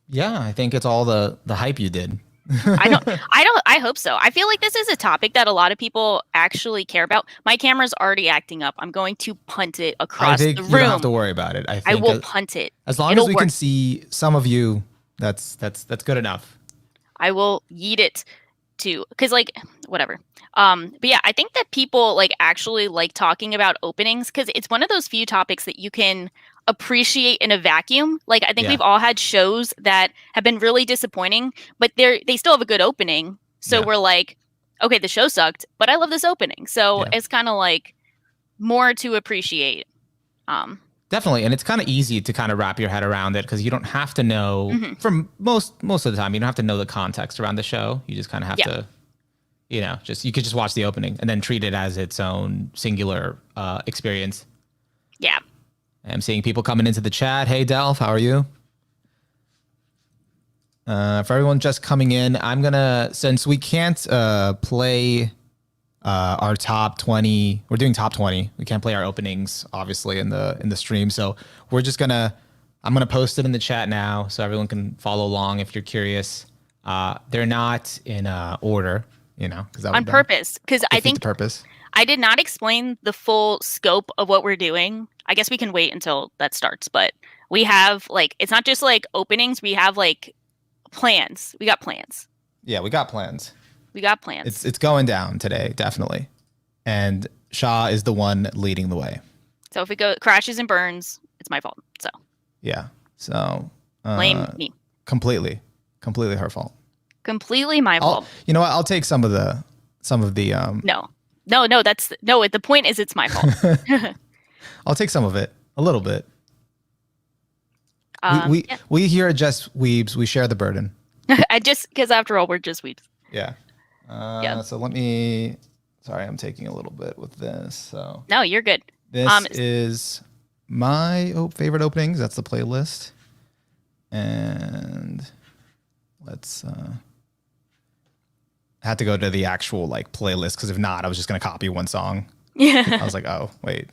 Yeah, I think it's all the hype you did. I hope so. I feel like this is a topic that a lot of people actually care about. My camera's already acting up. I'm going to punt it I across the think you don't have to room. worry about it. I I think will punt it. as long as It'll we work. can see some of you, that's good enough. I will yeet it to because like whatever. But yeah, I think that people like actually like talking about openings because it's one of those few topics that you can appreciate in a vacuum. Like I think Yeah, we've all had shows that have been really disappointing, but they still have a good opening. So yeah, we're like, okay, the show sucked, but I love this opening. So yeah. it's kind of like more to appreciate. Um, Definitely, and it's kind of easy to kind of wrap your head around it because you don't have to know mhm. for most of the time. You don't have to know the context around the show. You just kind of have Yeah, to, just you could just watch the opening and then treat it as its own singular experience. yeah. I'm seeing people coming into the chat. Hey, Delph, how are you? For everyone just coming in, I'm gonna since we can't play our top 20. We're doing top 20. We can't play our openings obviously in the stream, so we're just gonna. I'm gonna post it in the chat now so everyone can follow along if you're curious. They're not in order, because that On would purpose, because I defeat the think purpose. I did not explain the full scope of what we're doing. I guess we can wait until that starts, but we have like it's not just like openings, we have like plans. We got plans. Yeah, we got plans. We got It's plans. it's going down today, definitely, and Shaw is the one leading the way. So if it crashes and burns, it's my fault. So Yeah, so blame me. completely, completely her fault. Completely my I'll, fault. you know what? I'll take some of the. No. No, that's no, the point is it's my fault. I'll take some of it, a little bit. We we Yeah. we here at Just Weebs, we share the burden. I just because after all, we're just weeps. Yeah. Yeah. So let me. Sorry, I'm taking a little bit with this. So No, you're good. this is my favorite openings. That's the playlist, and let's. I had to go to the actual like playlist because if not, I was just gonna copy one song. I Yeah. was like, oh wait,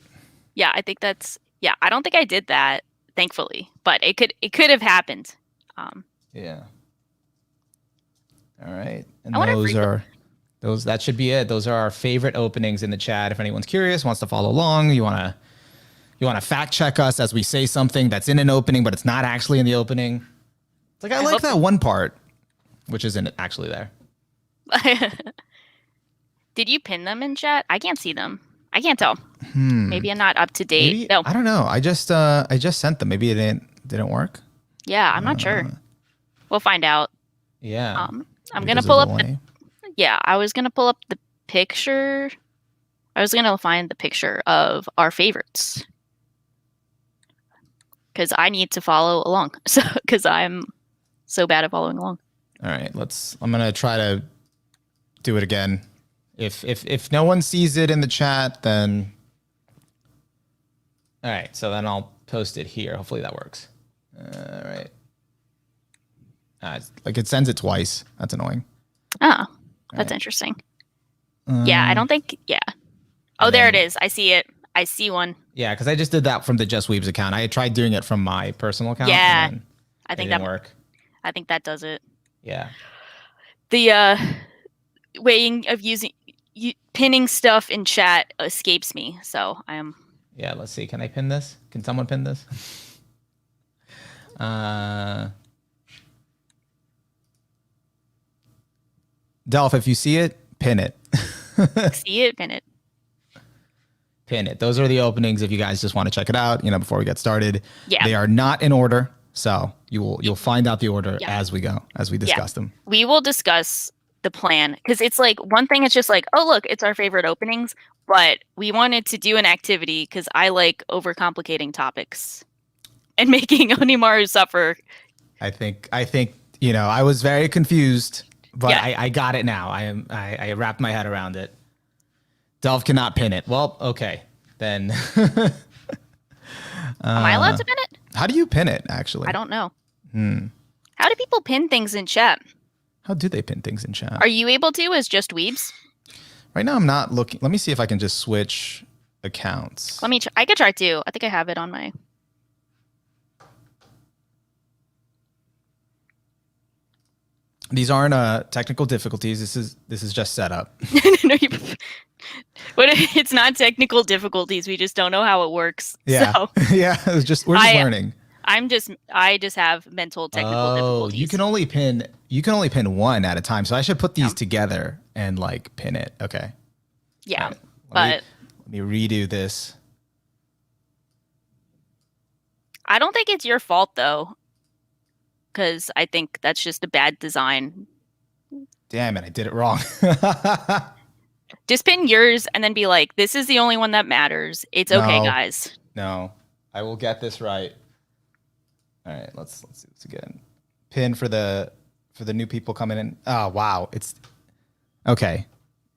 Yeah, I think that's yeah, I don't think I did that, thankfully, but it could have happened. Um, yeah. All right, and I wonder if those that should be it. Those are our favorite openings in the chat. If anyone's curious, wants to follow along, you wanna fact check us as we say something that's in an opening, but it's not actually in the opening. It's like I like hope that one part, which isn't actually there. Did you pin them in chat? I can't see them. I can't tell. Maybe I'm not up to date. Maybe No. I don't know. I just sent them. Maybe it didn't work. Yeah, I'm not sure. We'll find out. Yeah. I'm Maybe gonna 'cause pull there's up a delay. yeah, I was gonna pull up the picture. I was gonna find the picture of our favorites. Because I need to follow along. So because I'm so bad at following along. All right, I'm gonna try to do it again. If no one sees it in the chat, then all right. So then I'll post it here. Hopefully that works. All right. Like it sends it twice. That's annoying. Oh, that's interesting. Yeah, I don't think. Yeah. Oh, there it is. I see it. I see one. Yeah, because I just did that from the Just Weebs account. I tried doing it from my personal account. Yeah, And I it think didn't that. work. I think that does it. Yeah. The weighing of pinning stuff in chat escapes me, so I am. Yeah. Let's see. Can I pin this? Can someone pin this? Delph, if you see it, pin it. See it, pin it. Pin it. Those are the openings if you guys just want to check it out, before we get started. Yeah. They are not in order, so you'll find out the order as we go, as we discuss them. We will discuss the plan because it's like one thing it's just like, oh look, it's our favorite openings, but we wanted to do an activity because I like overcomplicating topics and making Onimaru suffer. I think I was very confused, but Yeah. I got it now. I wrapped my head around it. Delph cannot pin it. Well, okay. Then Am I allowed to pin it? how do you pin it actually? I don't know. How do people pin things in chat? How do they pin things in chat? Are you able to as Just Weebs? Right now I'm not looking. Let me see if I can just switch accounts. Let me I could try too. I think I have it on my These aren't technical difficulties. This is just setup. No, but it's not technical difficulties. We just don't know how it works. Yeah, So yeah. We're just I learning. I just have mental technical Oh, difficulties. you can only pin one at a time. So I should put these Yeah. together and like pin it. Okay. Yeah. All right. But Let me redo this. I don't think it's your fault though, because I think that's just a bad design. Damn it, I did it wrong. Just pin yours and then be like, this is the only one that matters. It's okay, No, guys. no, I will get this right. All right, let's do this again. Pin for the new people coming in. Oh wow, it's okay.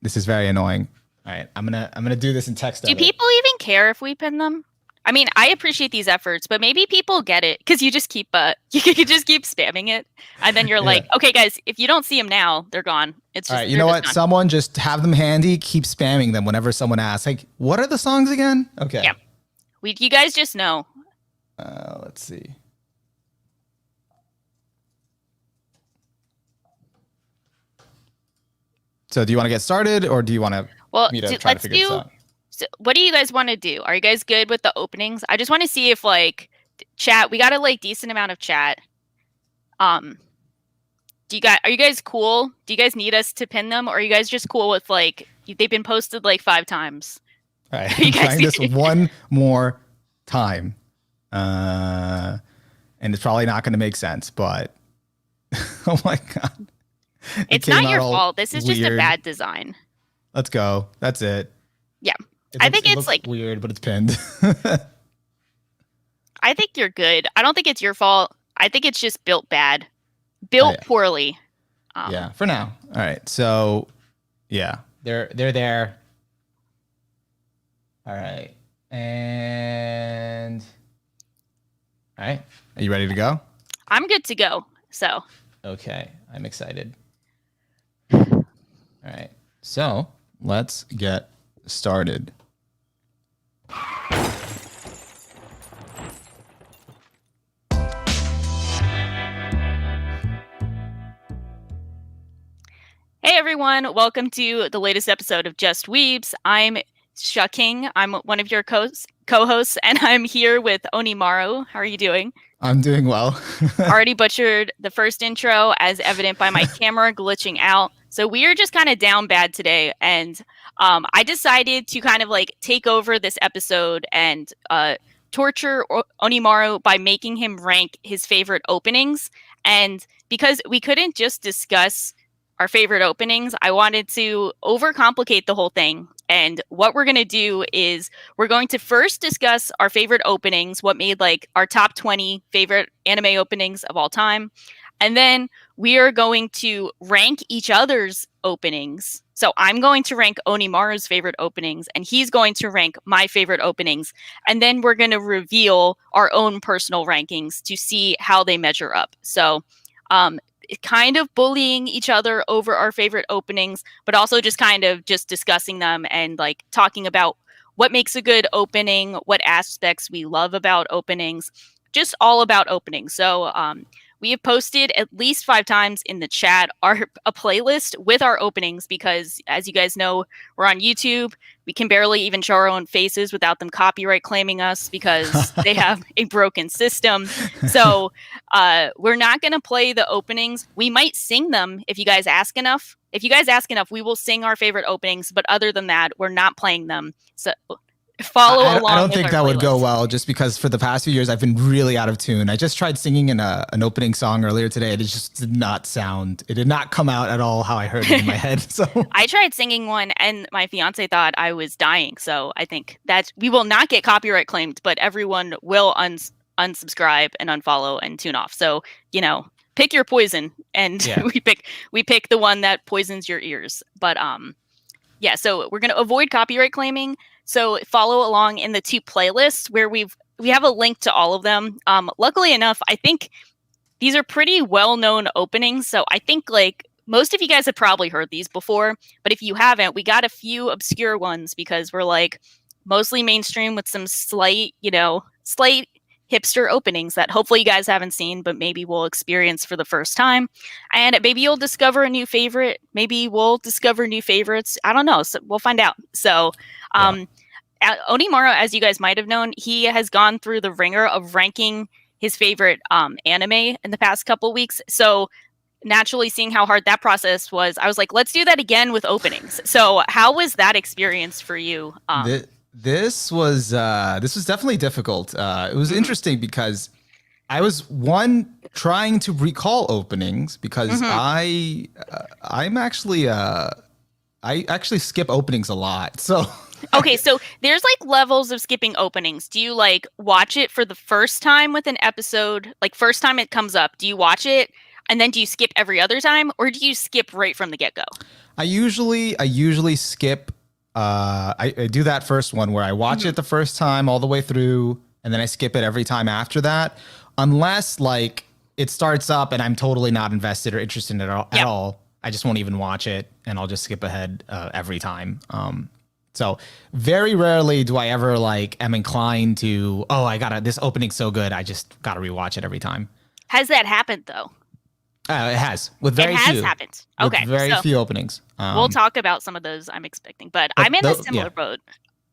This is very annoying. All right, I'm gonna do this in text. Do people even care if we pin them? I mean, I appreciate these efforts, but maybe people get it because you just keep you just keep spamming it, and then you're like, Yeah. okay, guys, if you don't see them now, they're gone. It's just All right, you know what? gone. Someone just have them handy. Keep spamming them whenever someone asks. Like, what are the songs again? Okay. Yeah. You guys just know. Let's see. So, do you want to get started, or do you want me to try to figure this out? So what do you guys want to do? Are you guys good with the openings? I just want to see if like chat. We got a like decent amount of chat. Are you guys cool? Do you guys need us to pin them, or are you guys just cool with like they've been posted like 5 times? All right, I'm trying this one more time, and it's probably not going to make sense. But oh my god, it's not your fault. This is just a bad design. Let's go. That's it. Yeah, I think it's like weird, but it's pinned. I think you're good. I don't think it's your fault. I think it's just built bad, built poorly. Yeah, for now. All right. So, yeah, they're there. All right. And all right. Are you ready to go? I'm good to go. So. Okay, I'm excited. All right. So, let's get started. Hey everyone, welcome to the latest episode of Just Weebs. I'm Shucking. I'm one of your co-hosts, and I'm here with Onimaru. How are you doing? I'm doing well. Already butchered the first intro, as evident by my camera glitching out. So we are just kind of down bad today, and I decided to kind of like take over this episode and torture Onimaru by making him rank his favorite openings. And because we couldn't just discuss our favorite openings, I wanted to overcomplicate the whole thing. And what we're going to do is we're going to first discuss our favorite openings, what made like our top 20 favorite anime openings of all time. And then we are going to rank each other's openings. So I'm going to rank Onimaru's favorite openings, and he's going to rank my favorite openings. And then we're going to reveal our own personal rankings to see how they measure up. So, kind of bullying each other over our favorite openings, but also just kind of just discussing them and like talking about what makes a good opening, what aspects we love about openings, just all about openings. So we have posted at least 5 times in the chat a playlist with our openings because, as you guys know, we're on YouTube. We can barely even show our own faces without them copyright claiming us because they have a broken system. So we're not going to play the openings. We might sing them if you guys ask enough. If you guys ask enough, we will sing our favorite openings. But other than that, we're not playing them. So follow along. I don't think that would go well just because for the past few years I've been really out of tune. I just tried singing in an opening song earlier today. It just did not come out at all how I heard it in my head. So I tried singing one and my fiance thought I was dying. So I think that we will not get copyright claimed, but everyone will unsubscribe and unfollow and tune off. So, you know, pick your poison, and yeah. we pick the one that poisons your ears. But yeah, so we're going to avoid copyright claiming. So follow along in the 2 playlists where we have a link to all of them. Luckily enough, I think these are pretty well-known openings. So I think like most of you guys have probably heard these before, but if you haven't, we got a few obscure ones because we're like mostly mainstream with some slight hipster openings that hopefully you guys haven't seen, but maybe we'll experience for the first time. And maybe you'll discover a new favorite. Maybe we'll discover new favorites. I don't know. So we'll find out. So, Yeah. Onimaro, as you guys might have known, he has gone through the ringer of ranking his favorite anime in the past couple weeks. So naturally, seeing how hard that process was, I was like, let's do that again with openings. So how was that experience for you? This was definitely difficult. It was interesting because I was trying to recall openings because I'm actually I actually skip openings a lot. So okay, so there's like levels of skipping openings. Do you like watch it for the first time with an episode? Like first time it comes up, do you watch it and then do you skip every other time, or do you skip right from the get-go? I usually skip. I do that first one where I watch it the first time all the way through, and then I skip it every time after that, unless like it starts up and I'm totally not invested or interested in it at all. I just won't even watch it, and I'll just skip ahead every time. So very rarely do I ever like am inclined to, oh, this opening's so good, I just gotta rewatch it every time. Has that happened though? It has with very few. It has happened. Okay, with very few openings. We'll talk about some of those I'm expecting, but I'm in a similar boat.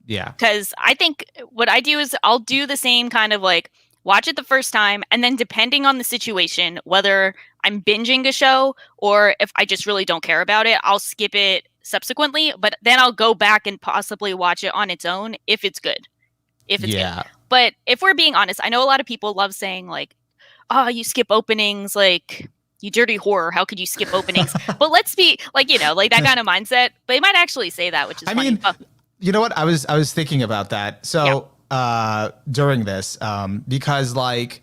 Yeah. Because I think what I do is I'll do the same kind of like watch it the first time, and then depending on the situation, whether I'm binging a show or if I just really don't care about it, I'll skip it subsequently, but then I'll go back and possibly watch it on its own if it's good. Good. But if we're being honest, I know a lot of people love saying like, oh, you skip openings, like you dirty whore, how could you skip openings? But let's be like, like that kind of mindset. But they might actually say that, which is funny. Mean, you know what? I was thinking about that. So during this, because like,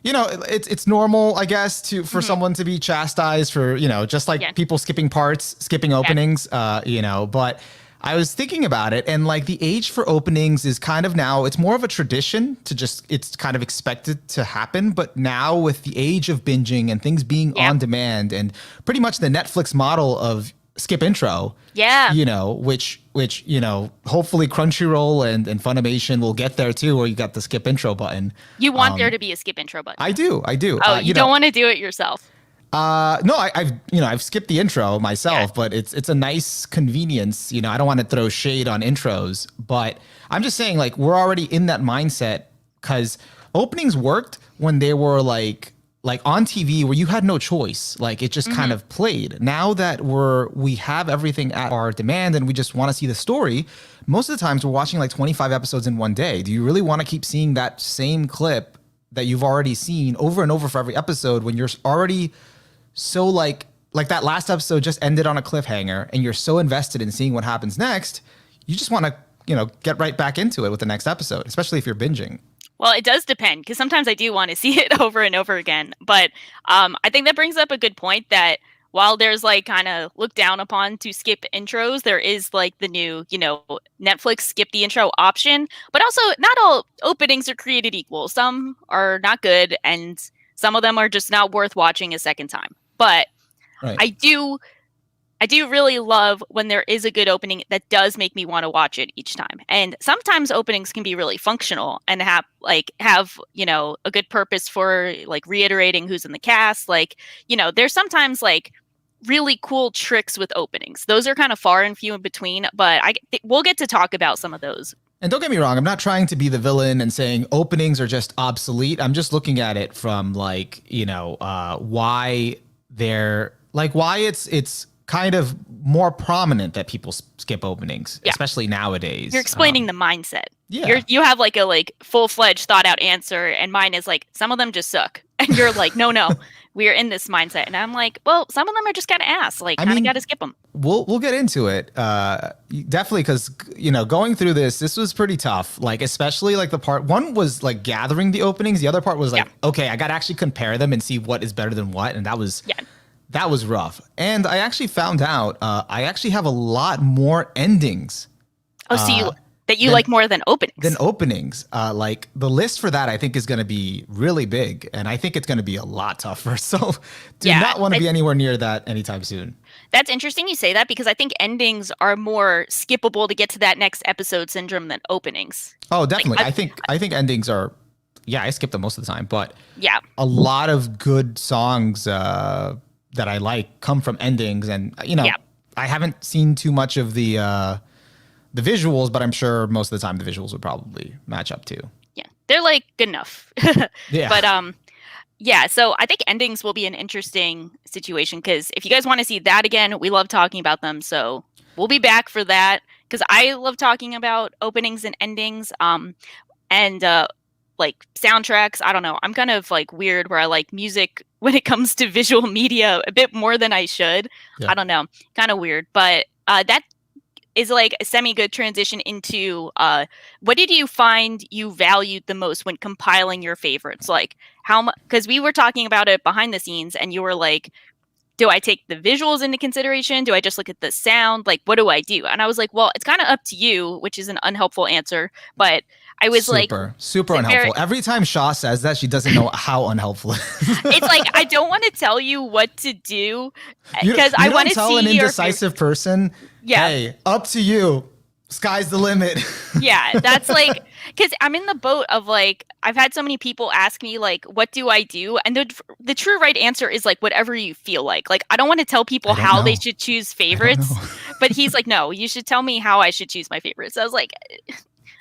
it's normal, I guess, for someone to be chastised for, just like people skipping parts, skipping openings, but I was thinking about it, and like the age for openings is kind of now, it's more of a tradition it's kind of expected to happen. But now with the age of binging and things being on demand and pretty much the Netflix model of skip intro, which hopefully Crunchyroll and Funimation will get there too, where you got the skip intro button. You want there to be a skip intro button? I do. Oh, you don't want to do it yourself? No, I've skipped the intro myself, but it's a nice convenience. I don't want to throw shade on intros, but I'm just saying like we're already in that mindset because openings worked when they were like on TV where you had no choice. Like it just kind of played. Now that we have everything at our demand and we just want to see the story, most of the times we're watching like 25 episodes in one day. Do you really want to keep seeing that same clip that you've already seen over and over for every episode when you're already so like that last episode just ended on a cliffhanger and you're so invested in seeing what happens next, you just want to, get right back into it with the next episode, especially if you're binging. Well, it does depend because sometimes I do want to see it over and over again. But I think that brings up a good point that while there's like kind of looked down upon to skip intros, there is like the new, Netflix skip the intro option. But also not all openings are created equal. Some are not good and some of them are just not worth watching a second time. But I do really love when there is a good opening that does make me want to watch it each time. And sometimes openings can be really functional and have a good purpose for like reiterating who's in the cast. Like, there's sometimes like really cool tricks with openings. Those are kind of far and few in between, but we'll get to talk about some of those. And don't get me wrong, I'm not trying to be the villain and saying openings are just obsolete. I'm just looking at it from like, why it's kind of more prominent that people skip openings, especially nowadays. You're explaining the mindset. Yeah. You have like a full-fledged thought out answer, and mine is like, some of them just suck. And you're like, no, we are in this mindset. And I'm like, well, some of them are just kind of ass. Like, kind of got to skip them. We'll get into it. Definitely, because, going through this was pretty tough. Like, especially like the part, one was like gathering the openings. The other part was like, okay, I got to actually compare them and see what is better than what. And that was rough. And I actually found out I actually have a lot more endings. Oh, so you like more than openings? Like the list for that I think is going to be really big, and I think it's going to be a lot tougher. So do not want to be anywhere near that anytime soon. That's interesting you say that because I think endings are more skippable to get to that next episode syndrome than openings. Oh, definitely. I think endings are yeah, I skip them most of the time, but Yeah. a lot of good songs that I like come from endings, and Yeah. I haven't seen too much of the visuals, but I'm sure most of the time the visuals would probably match up too. Yeah. They're like good enough. Yeah. But yeah, so I think endings will be an interesting situation because if you guys want to see that again, we love talking about them. So we'll be back for that because I love talking about openings and endings. And like soundtracks. I don't know. I'm kind of like weird where I like music when it comes to visual media a bit more than I should. Yeah. I don't know. Kind of weird, but that is like a semi good transition into what did you find you valued the most when compiling your favorites? Like how much? Because we were talking about it behind the scenes, and you were like, do I take the visuals into consideration? Do I just look at the sound? Like, what do I do? And I was like, well, it's kind of up to you, which is an unhelpful answer. But I was like, Super unhelpful. Every time Shaw says that, she doesn't know how unhelpful it is. it's like, I don't want to tell you what to do because I want to tell see an indecisive person, yeah. Hey, up to you. Sky's the limit. Yeah, that's like, because I'm in the boat of like, I've had so many people ask me like, what do I do? And the true right answer is like, whatever you feel like. Like, I don't want to tell people how they should choose favorites, but he's like, no, you should tell me how I should choose my favorites. So I was like,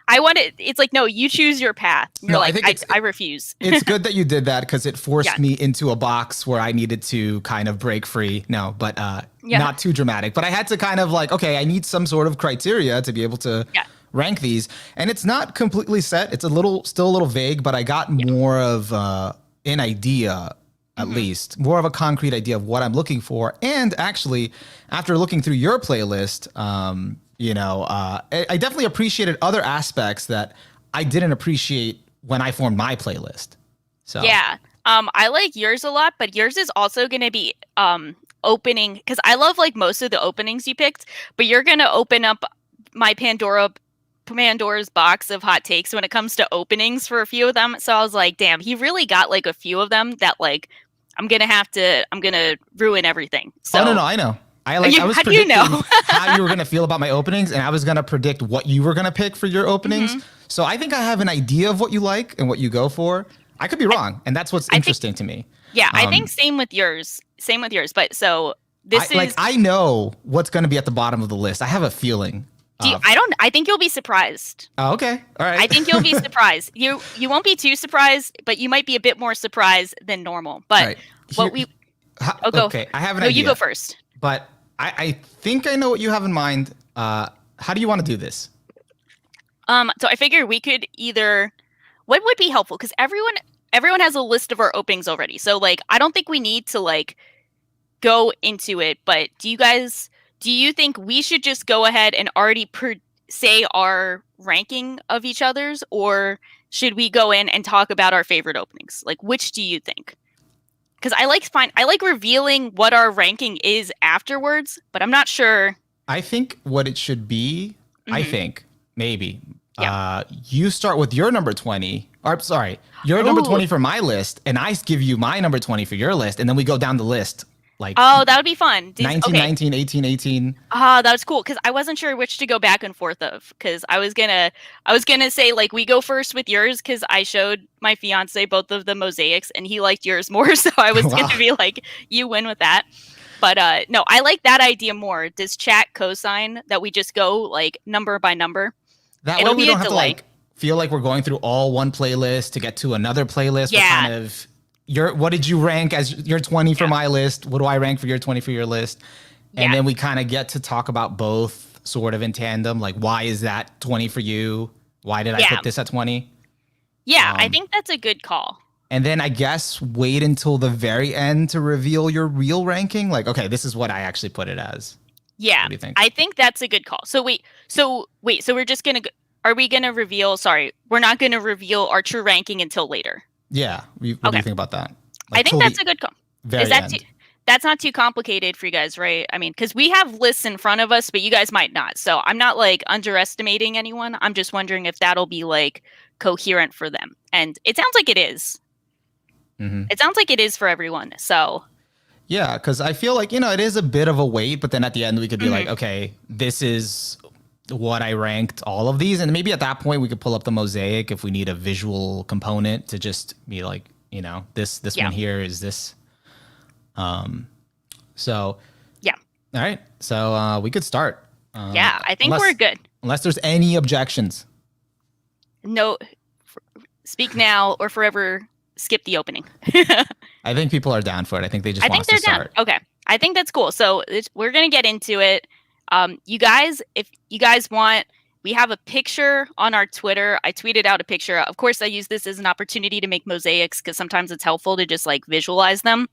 I want it. It's like, no, you choose your path. You're No, like, I refuse. It's good that you did that because it forced me into a box where I needed to kind of break free. No, but not too dramatic. But I had to kind of like, okay, I need some sort of criteria to be able to rank these. And it's not completely set. It's still a little vague, but I got more of an idea, at least, more of a concrete idea of what I'm looking for. And actually, after looking through your playlist, I definitely appreciated other aspects that I didn't appreciate when I formed my playlist. So yeah, I like yours a lot, but yours is also going to be opening because I love like most of the openings you picked, but you're going to open up my Pandora's box of hot takes when it comes to openings for a few of them. So I was like, damn, he really got like a few of them that like I'm gonna ruin everything. So no, I know. I was how do you know how you were gonna feel about my openings, and I was gonna predict what you were gonna pick for your openings. So I think I have an idea of what you like and what you go for. I could be wrong, and that's what's interesting to me. Yeah, I think same with yours. But so I know what's gonna be at the bottom of the list. I have a feeling. I think you'll be surprised. Oh, okay. All right. I think you'll be surprised. You won't be too surprised, but you might be a bit more surprised than normal. But okay, I have an idea. No, you go first. But I think I know what you have in mind. How do you want to do this? So I figure we could either, what would be helpful? Because everyone has a list of our openings already. So like, I don't think we need to like go into it. But do you think we should just go ahead and already say our ranking of each other's, or should we go in and talk about our favorite openings? Like, which do you think? Because I like revealing what our ranking is afterwards, but I'm not sure. I think what it should be, I think, maybe, you start with your number 20, or sorry, your number 20 for my list, and I give you my number 20 for your list, and then we go down the list. Like, oh, that would be fun. 19, 18. Ah, that was cool because I wasn't sure which to go back and forth of. Because I was gonna say like we go first with yours because I showed my fiance both of the mosaics and he liked yours more, so I was gonna be like, you win with that. But no, I like that idea more. Does chat co-sign that we just go like number by number? That way we don't have to like feel like we're going through all one playlist to get to another playlist. Yeah. Kind of. What did you rank as your 20 for my list? What do I rank for your 20 for your list? And then we kind of get to talk about both sort of in tandem. Like, why is that 20 for you? Why did I put this at 20? Yeah, I think that's a good call. And then I guess wait until the very end to reveal your real ranking. Like, okay, this is what I actually put it as. Yeah, what do you think? I think that's a good call. So we're just going to, are we going to reveal, we're not going to reveal our true ranking until later. Yeah. What do you think about that? Like, I think that's a good call. Is that that's not too complicated for you guys, right? I mean, because we have lists in front of us, but you guys might not. So I'm not like underestimating anyone. I'm just wondering if that'll be like coherent for them. And it sounds like it is. It sounds like it is for everyone. So yeah, because I feel like, it is a bit of a wait, but then at the end we could be like, okay, this is what I ranked all of these, and maybe at that point we could pull up the mosaic if we need a visual component to just be like, this Yeah. one here is this. So Yeah. all right, so we could start. Yeah, I think we're good. Unless there's any objections. No, speak now or forever skip the opening. I think people are down for it. I think they just I want think us to they're start. down. Okay. I think that's cool. So we're going to get into it. You guys, if you guys want, we have a picture on our Twitter. I tweeted out a picture. Of course, I use this as an opportunity to make mosaics because sometimes it's helpful to just like visualize them.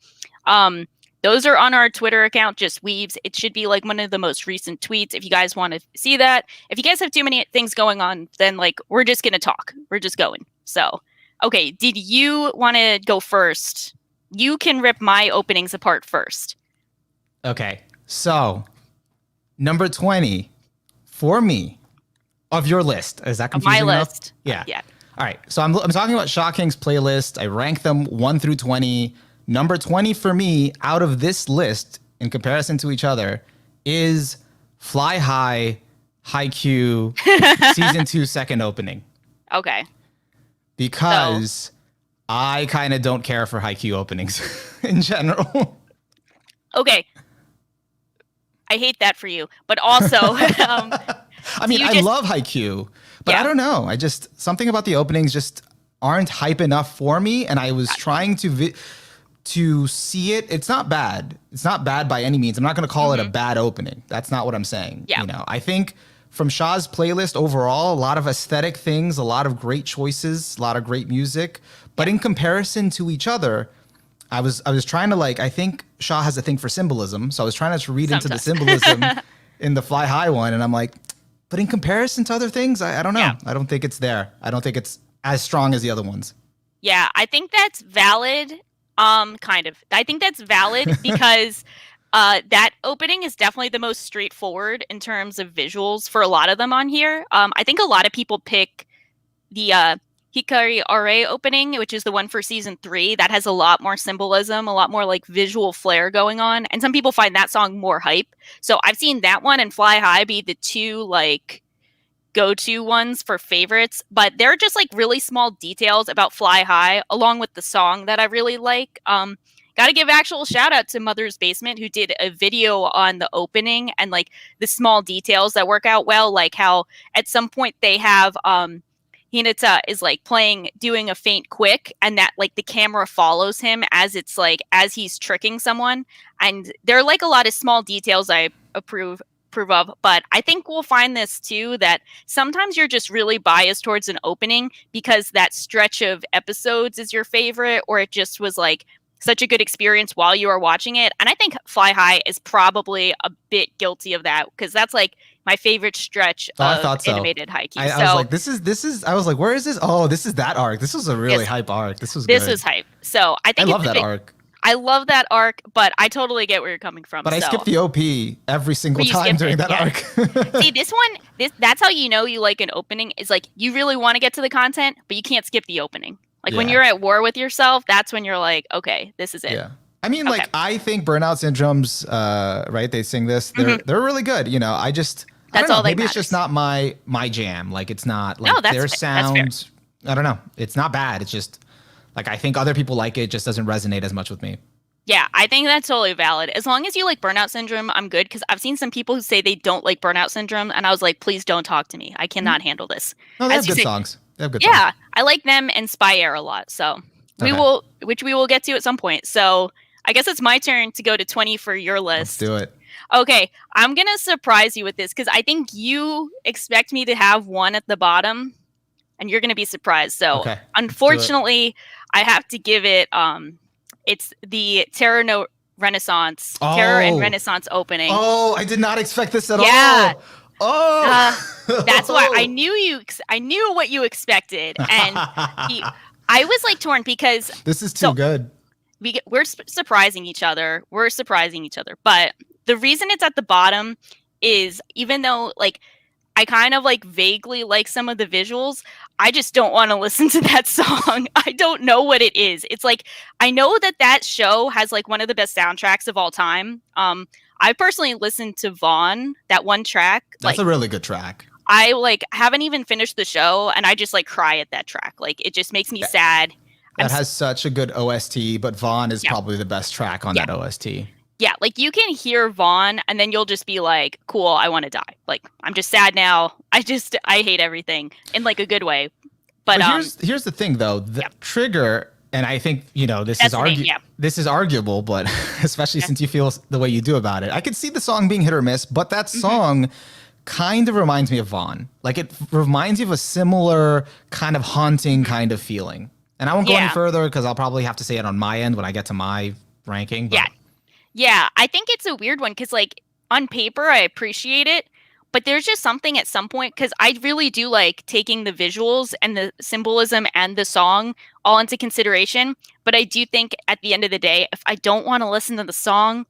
Those are on our Twitter account, just Weebs. It should be like one of the most recent tweets if you guys want to see that. If you guys have too many things going on, then like we're just going to talk. We're just going. So, okay, did you want to go first? You can rip my openings apart first. Okay, so number 20 for me of your list. Is that confusing my enough? list? Yeah. Yeah. All right, so I'm talking about Shocking's playlist. I rank them 1 through 20. Number 20 for me out of this list in comparison to each other is Fly High, Haikyuu, season 2 second opening. Okay. Because I kind of don't care for Haikyuu openings in general. Okay. I hate that for you, but also, I mean, I love Haikyuu, but I don't know. I just, something about the openings just aren't hype enough for me. And I was trying to see it. It's not bad. It's not bad by any means. I'm not going to call it a bad opening. That's not what I'm saying. Yeah. I think from Shaw's playlist overall, a lot of aesthetic things, a lot of great choices, a lot of great music. But in comparison to each other, I was trying to I think Shaw has a thing for symbolism. So I was trying to read into the symbolism in the Fly High one. And I'm like, but in comparison to other things, I don't know. Yeah. I don't think it's there. I don't think it's as strong as the other ones. Yeah, I think that's valid. Kind of. I think that's valid because that opening is definitely the most straightforward in terms of visuals for a lot of them on here. I think a lot of people pick the Hikari Are opening, which is the one for season 3. That has a lot more symbolism, a lot more like visual flair going on. And some people find that song more hype. So I've seen that one and Fly High be the two go-to ones for favorites, but there are just really small details about Fly High along with the song that I really like. Gotta give actual shout out to Mother's Basement, who did a video on the opening and the small details that work out well, like how at some point they have Hinata is doing a faint quick, and that the camera follows him as it's as he's tricking someone, and there are a lot of small details I approve of, but I think we'll find this too, that sometimes you're just really biased towards an opening because that stretch of episodes is your favorite, or it just was such a good experience while you are watching it. And I think Fly High is probably a bit guilty of that because that's my favorite stretch of animated Haikyuu. I was like, this is I was like, where is this? Oh, this is that arc. This was a really hype arc. This was hype. So I think I love that arc. I love that arc, but I totally get where you're coming from. But I skipped the OP every single time during that arc. See, that's how you know you like an opening, is you really want to get to the content, but you can't skip the opening. When you're at war with yourself, that's when you're like, okay, this is it. Yeah. I mean, I think Burnout Syndrome's, right, they sing this, they're really good. I just, that's all maybe it's just not my jam. It's not, no, their sound, I don't know. It's not bad. It's just, I think other people like it, just doesn't resonate as much with me. Yeah, I think that's totally valid. As long as you like Burnout Syndrome, I'm good, because I've seen some people who say they don't like Burnout Syndrome, and I was like, please don't talk to me. I cannot handle this. No, they have good songs. They have good songs. Yeah, I like them and Spy Air a lot, so which we will get to at some point. So I guess it's my turn to go to 20 for your list. Let's do it. Okay, I'm going to surprise you with this, because I think you expect me to have one at the bottom, and you're going to be surprised. So unfortunately, I have to give it, it's the Terror Renaissance opening. Oh, I did not expect this at all. Yeah. Oh, that's why I knew what you expected. And I was torn because this is too good. We're surprising each other. But the reason it's at the bottom is, even though I kind of vaguely like some of the visuals, I just don't want to listen to that song. I don't know what it is. It's like I know that that show has like one of the best soundtracks of all time. I personally listened to Vaughn, that one track. That's a really good track. I like haven't even finished the show, and I just like cry at that track. Like it just makes me sad. That has such a good OST, but Vaughn is Yeah. probably the best track on that OST. Yeah, like you can hear Vaughn, and then you'll just be like, "Cool, I want to die." Like I'm just sad now. I hate everything in like a good way. But here's the thing though, the trigger, and I think this That's is this is arguable, but especially since you feel the way you do about it, I could see the song being hit or miss, but that song kind of reminds me of Vaughn. Like it reminds me of a similar kind of haunting kind of feeling. And I won't go any further because I'll probably have to say it on my end when I get to my ranking. But. Yeah, I think it's a weird one because like on paper I appreciate it, but there's just something at some point because I really do like taking the visuals and the symbolism and the song all into consideration. But I do think at the end of the day, if I don't want to listen to the song,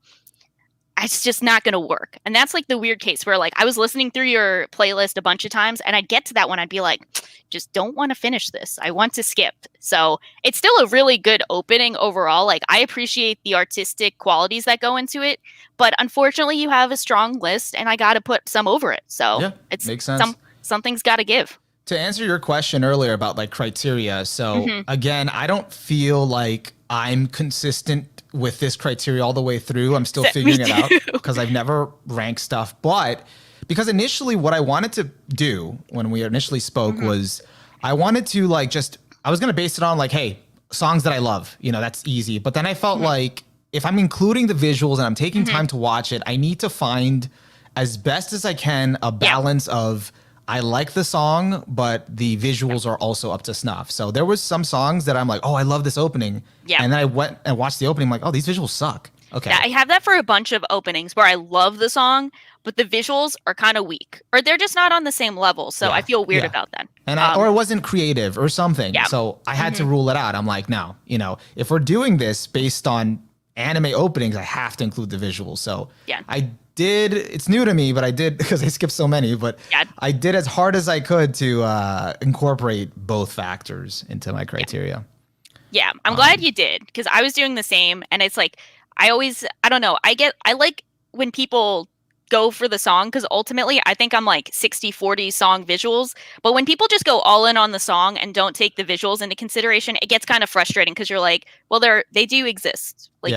it's just not going to work. And that's like the weird case where like I was listening through your playlist a bunch of times and I'd get to that one. I'd be like, just don't want to finish this. I want to skip. So it's still a really good opening overall. Like I appreciate the artistic qualities that go into it, but unfortunately you have a strong list and I got to put some over it. So it makes sense. Something's got to give. To answer your question earlier about like criteria. So again, I don't feel like I'm consistent with this criteria all the way through. I'm still figuring it out because I've never ranked stuff. But because initially what I wanted to do when we initially spoke was I wanted to like I was going to base it on like, hey, songs that I love, that's easy. But then I felt like if I'm including the visuals and I'm taking time to watch it, I need to find as best as I can a balance of I like the song, but the visuals are also up to snuff. So there was some songs that I'm like, oh, I love this opening. Yeah. And then I went and watched the opening. I'm like, oh, these visuals suck. Okay. Yeah, I have that for a bunch of openings where I love the song, but the visuals are kind of weak or they're just not on the same level. So I feel weird about that. And or it wasn't creative or something. Yeah. So I had to rule it out. I'm like, no, if we're doing this based on anime openings, I have to include the visuals. So it's new to me, but I did because I skipped so many, but I did as hard as I could to incorporate both factors into my criteria. Yeah, I'm glad you did because I was doing the same. And it's like, I don't know. I like when people go for the song because ultimately I think I'm like 60-40 song visuals. But when people just go all in on the song and don't take the visuals into consideration, it gets kind of frustrating because you're like, well, they do exist. Like,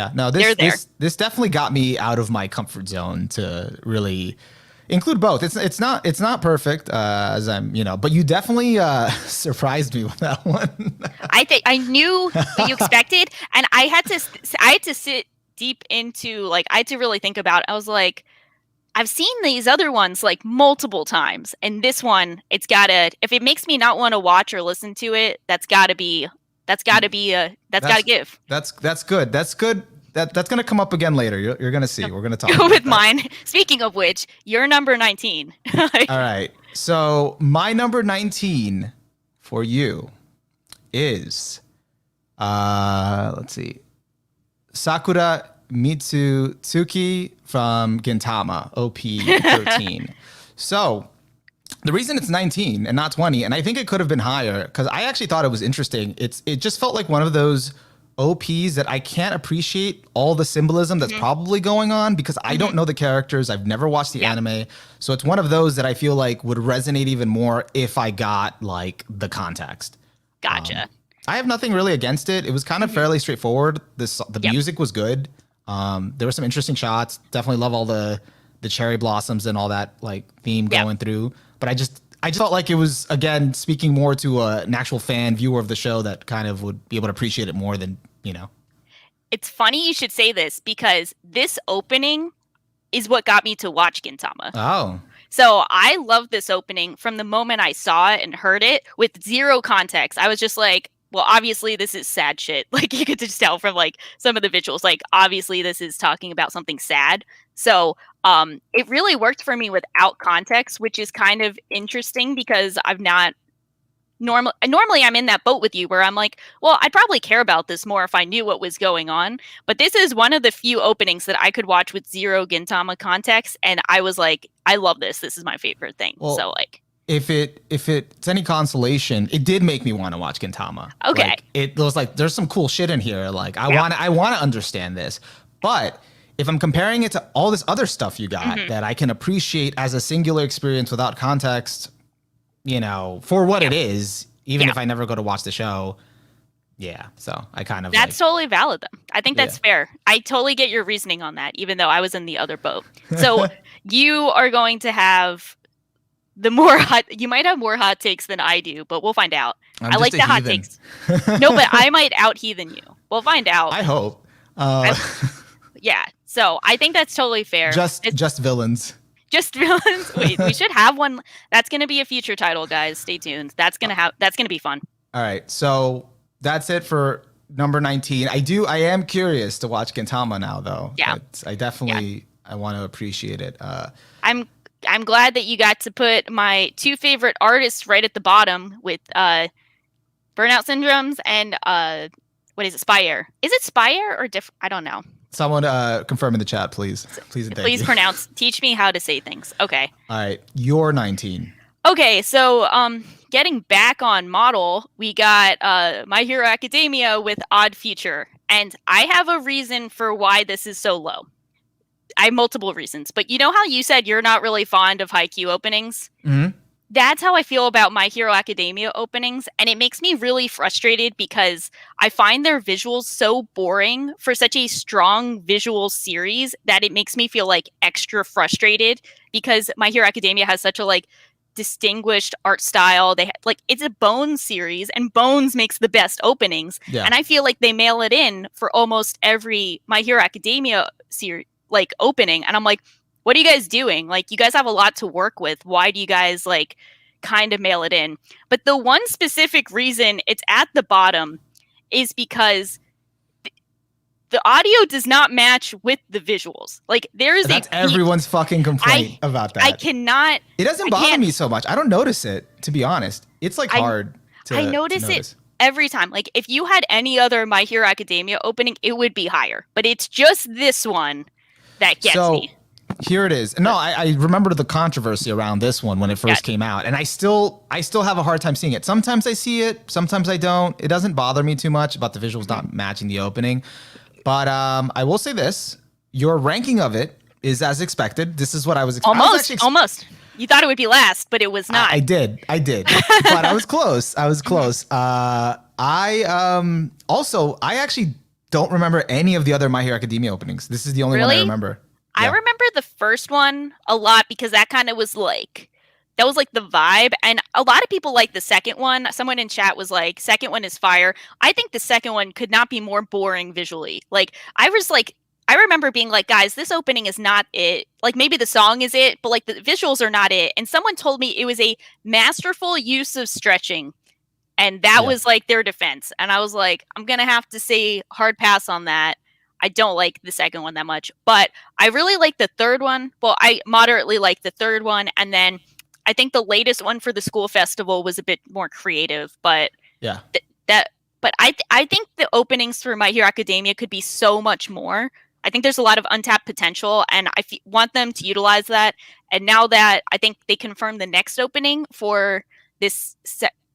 this definitely got me out of my comfort zone to really include both. It's not perfect as I'm, but you definitely surprised me with that one. I think I knew what you expected, and I had to sit deep into like I had to really think about it. I was like, I've seen these other ones like multiple times, and this one, if it makes me not want to watch or listen to it, that's gotta give. That's good. That's good. That's gonna come up again later. You're gonna see. We're gonna talk go about with that. mine. Speaking of which, you're number 19. All right. So my number 19 for you is let's see, Sakura Mitsutsuki from Gintama, OP 13. So the reason it's 19 and not 20, and I think it could have been higher because I actually thought it was interesting. It just felt like one of those OPs that I can't appreciate all the symbolism that's probably going on because I don't know the characters. I've never watched the anime. So it's one of those that I feel like would resonate even more if I got like the context. Gotcha. I have nothing really against it. It was kind of fairly straightforward. The music was good. There were some interesting shots. Definitely love all the cherry blossoms and all that like theme going through. But I just felt like it was, again, speaking more to an actual fan viewer of the show that kind of would be able to appreciate it more than, It's funny you should say this because this opening is what got me to watch Gintama. Oh. So I love this opening from the moment I saw it and heard it with zero context. I was just like, well, obviously this is sad shit. Like you could just tell from like some of the visuals, like obviously this is talking about something sad. So it really worked for me without context, which is kind of interesting because I've not normally I'm in that boat with you where I'm like, well, I'd probably care about this more if I knew what was going on. But this is one of the few openings that I could watch with zero Gintama context. And I was like, I love this. This is my favorite thing. Well, so like, if it's any consolation, it did make me want to watch Gintama. Okay. Like, it was like there's some cool shit in here. Like I want to understand this. But if I'm comparing it to all this other stuff you got that I can appreciate as a singular experience without context, you know, for what it is, even if I never go to watch the show. Yeah. So I kind of That's totally valid though. I think that's fair. I totally get your reasoning on that, even though I was in the other boat. So you are going to have you might have more hot takes than I do, but we'll find out. I like the hot takes. No, but I might out heathen you. We'll find out. I hope. Yeah. So I think that's totally fair. Just villains. Just villains. Wait, we should have one. That's going to be a future title, guys. Stay tuned. That's going to be fun. All right. So that's it for number 19. I am curious to watch Gintama now, though. Yeah. I definitely I want to appreciate it. I'm glad that you got to put my two favorite artists right at the bottom with Burnout Syndromes and what is it, Spire? Is it Spire or different? I don't know. Someone confirm in the chat, please. Please pronounce. Teach me how to say things. Okay. All right. You're 19. Okay, so getting back on model, we got My Hero Academia with Odd Future. And I have a reason for why this is so low. I have multiple reasons. But you know how you said you're not really fond of Haikyuu openings? Mm-hmm. That's how I feel about My Hero Academia openings, and it makes me really frustrated because I find their visuals so boring for such a strong visual series that it makes me feel like extra frustrated because My Hero Academia has such a like distinguished art style. They like it's a Bones series, and Bones makes the best openings, and I feel like they mail it in for almost every My Hero Academia series like opening, and I'm like, what are you guys doing? Like, you guys have a lot to work with. Why do you guys, like, kind of mail it in? But the one specific reason it's at the bottom is because the audio does not match with the visuals. Like, That's everyone's fucking complaint about that. I cannot... It doesn't bother me so much. I don't notice it, to be honest. It's, like, hard to notice it every time. Like, if you had any other My Hero Academia opening, it would be higher. But it's just this one that gets me. Here it is. No, I remember the controversy around this one when it first came out, and I still have a hard time seeing it. Sometimes I see it, sometimes I don't. It doesn't bother me too much about the visuals not matching the opening. But I will say this: your ranking of it is as expected. This is what I was expecting. Almost. You thought it would be last, but it was not. I did, but I was close. I actually don't remember any of the other My Hero Academia openings. This is the only one I remember. I remember the first one a lot because that kind of was like, that was like the vibe. And a lot of people like the second one. Someone in chat was like, second one is fire. I think the second one could not be more boring visually. Like, I remember being like, guys, this opening is not it. Like, maybe the song is it, but like the visuals are not it. And someone told me it was a masterful use of stretching. And that was like their defense. And I was like, I'm going to have to say hard pass on that. I don't like the second one that much, but I really like the third one. Well, I moderately like the third one. And then I think the latest one for the school festival was a bit more creative, but I think the openings for My Hero Academia could be so much more. I think there's a lot of untapped potential, and I want them to utilize that. And now that I think they confirmed the next opening for this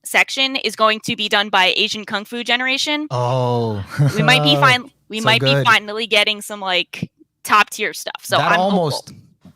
section is going to be done by Asian Kung Fu Generation. Oh, we might be fine. We might be finally getting some like top tier stuff. So that I'm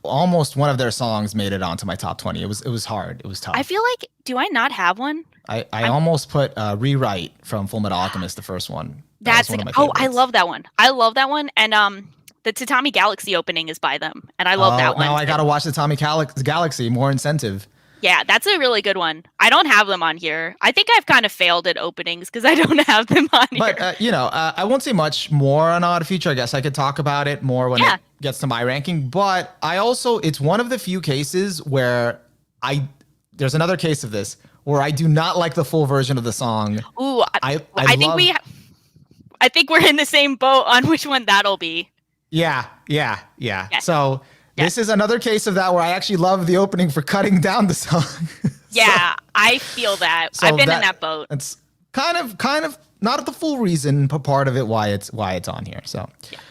almost one of their songs made it onto my top 20. It was hard. It was tough. I feel like, do I not have one? I almost put Rewrite from Full Metal Alchemist, the first one. That's one of my favorites. I love that one. And the Tatami Galaxy opening is by them, and I love that one. Now I gotta watch the Tatami Galaxy. More incentive. Yeah, that's a really good one. I don't have them on here. I think I've kind of failed at openings because I don't have them on here. But, I won't say much more on Odd Future. I guess I could talk about it more when it gets to my ranking. But it's one of the few cases where there's another case of this where I do not like the full version of the song. Ooh, I think we're in the same boat on which one that'll be. Yeah. So... This is another case of that where I actually love the opening for cutting down the song. I feel that. So I've been in that boat. It's kind of not the full reason, but part of it why it's on here. So,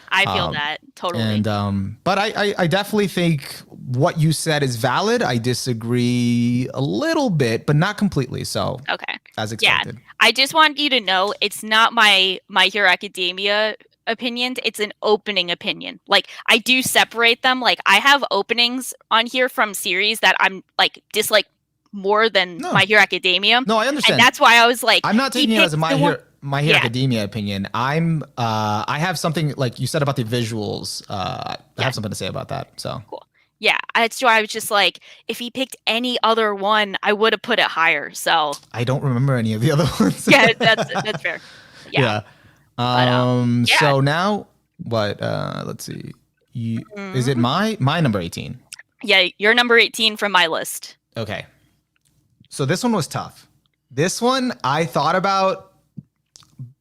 I feel that totally. And but I definitely think what you said is valid. I disagree a little bit, but not completely. So Okay. as expected. Yeah. I just want you to know it's not my Hero Academia opinions. It's an opening opinion. Like I do separate them. Like I have openings on here from series that I'm like dislike more than No, My Hero Academia. no, I And understand. that's why I was like, I'm not he taking it as a picked the one. My Hero Yeah. Academia opinion. I have something like you said about the visuals. I Yeah. have something to say about that. So Cool. Yeah, that's why I was just like, if he picked any other one, I would have put it higher. So I don't remember any of the other ones. yeah, that's fair. Yeah, Yeah. but yeah. So now what? Let's see. Is it Mhm. my number 18? Yeah, you're number 18 from my list. Okay. So this one was tough. This one I thought about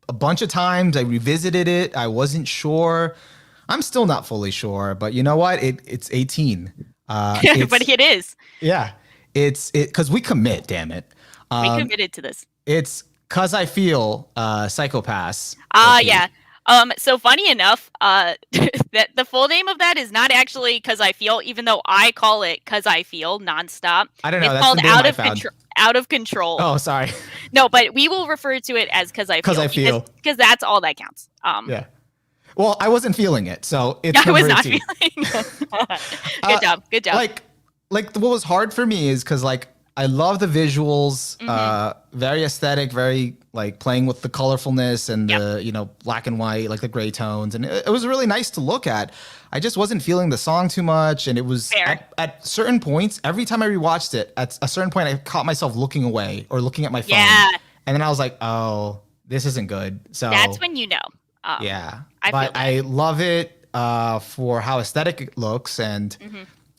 a bunch of times. I revisited it. I wasn't sure. I'm still not fully sure, but you know what? It's 18. But it is. Yeah. It's because we commit, damn it. We committed to this. It's Cause I Feel Psychopaths. Yeah. So funny enough, that the full name of that is not actually Cause I Feel, even though I call it Cause I Feel nonstop. I don't know. It's That's called the name I found. Out of Control. Oh, sorry. No, but we will refer to it as Cause I Feel. 'Cause I Feel. Because that's all that counts. Yeah. Well, I wasn't feeling it, so it's I was number not 18. feeling. Good job. Good job. Like what was hard for me is because like I love the visuals, very aesthetic, very like playing with the colorfulness and the black and white, like the gray tones, and it was really nice to look at. I just wasn't feeling the song too much, and it was at certain points. Every time I rewatched it, at a certain point, I caught myself looking away or looking at my phone, and then I was like, "Oh, this isn't good." So that's when you know. Yeah, but I love it for how aesthetic it looks, and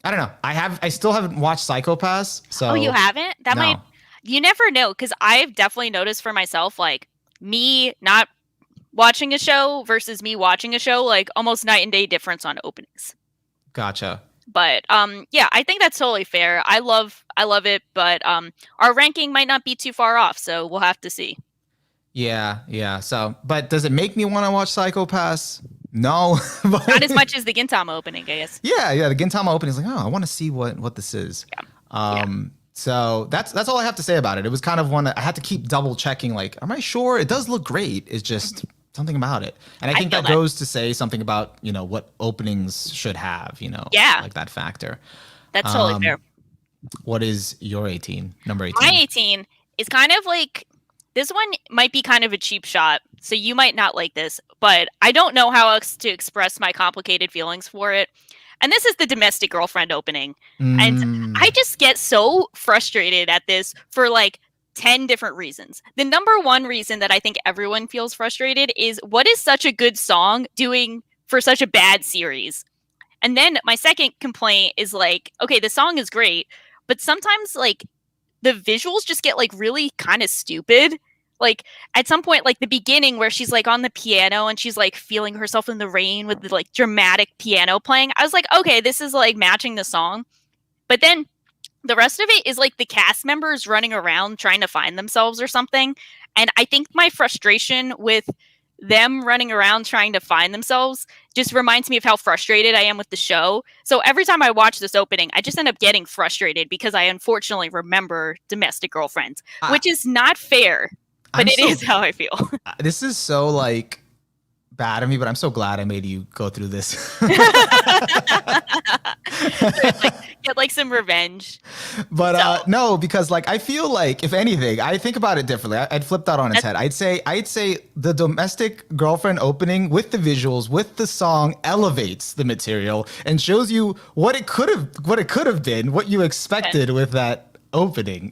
I don't know. I still haven't watched Psychopaths. So you haven't? That no. might. You never know, because I've definitely noticed for myself, like me not watching a show versus me watching a show, like almost night and day difference on openings. Gotcha. But yeah, I think that's totally fair. I love it, but our ranking might not be too far off, so we'll have to see. Yeah. So, but does it make me want to watch Psychopaths? No. But, not as much as the Gintama opening, I guess. Yeah. The Gintama opening is like, oh, I want to see what this is. Yeah. So that's all I have to say about it. It was kind of one that I had to keep double checking. Like, am I sure? It does look great. It's just something about it, and I think that goes to say something about what openings should have. Like that factor. That's totally fair. What is your 18? Number 18. My 18 is kind of like. This one might be kind of a cheap shot, so you might not like this, but I don't know how else to express my complicated feelings for it. And this is the Domestic Girlfriend opening. And I just get so frustrated at this for like 10 different reasons. The number one reason that I think everyone feels frustrated is what is such a good song doing for such a bad series? And then my second complaint is like, okay, the song is great, but sometimes like the visuals just get like really kind of stupid. Like at some point, like the beginning where she's like on the piano and she's like feeling herself in the rain with the like dramatic piano playing. I was like, okay, this is like matching the song. But then the rest of it is like the cast members running around trying to find themselves or something. And I think my frustration with them running around trying to find themselves just reminds me of how frustrated I am with the show. So every time I watch this opening, I just end up getting frustrated because I unfortunately remember Domestic Girlfriends, which is not fair, but it is how I feel. This is so like bad of me, but I'm so glad I made you go through this. Get like some revenge. But no, because like I feel like if anything, I think about it differently. I'd flip that on its head. I'd say the Domestic Girlfriend opening with the visuals, with the song, elevates the material and shows you what it could have been, what you expected with that opening.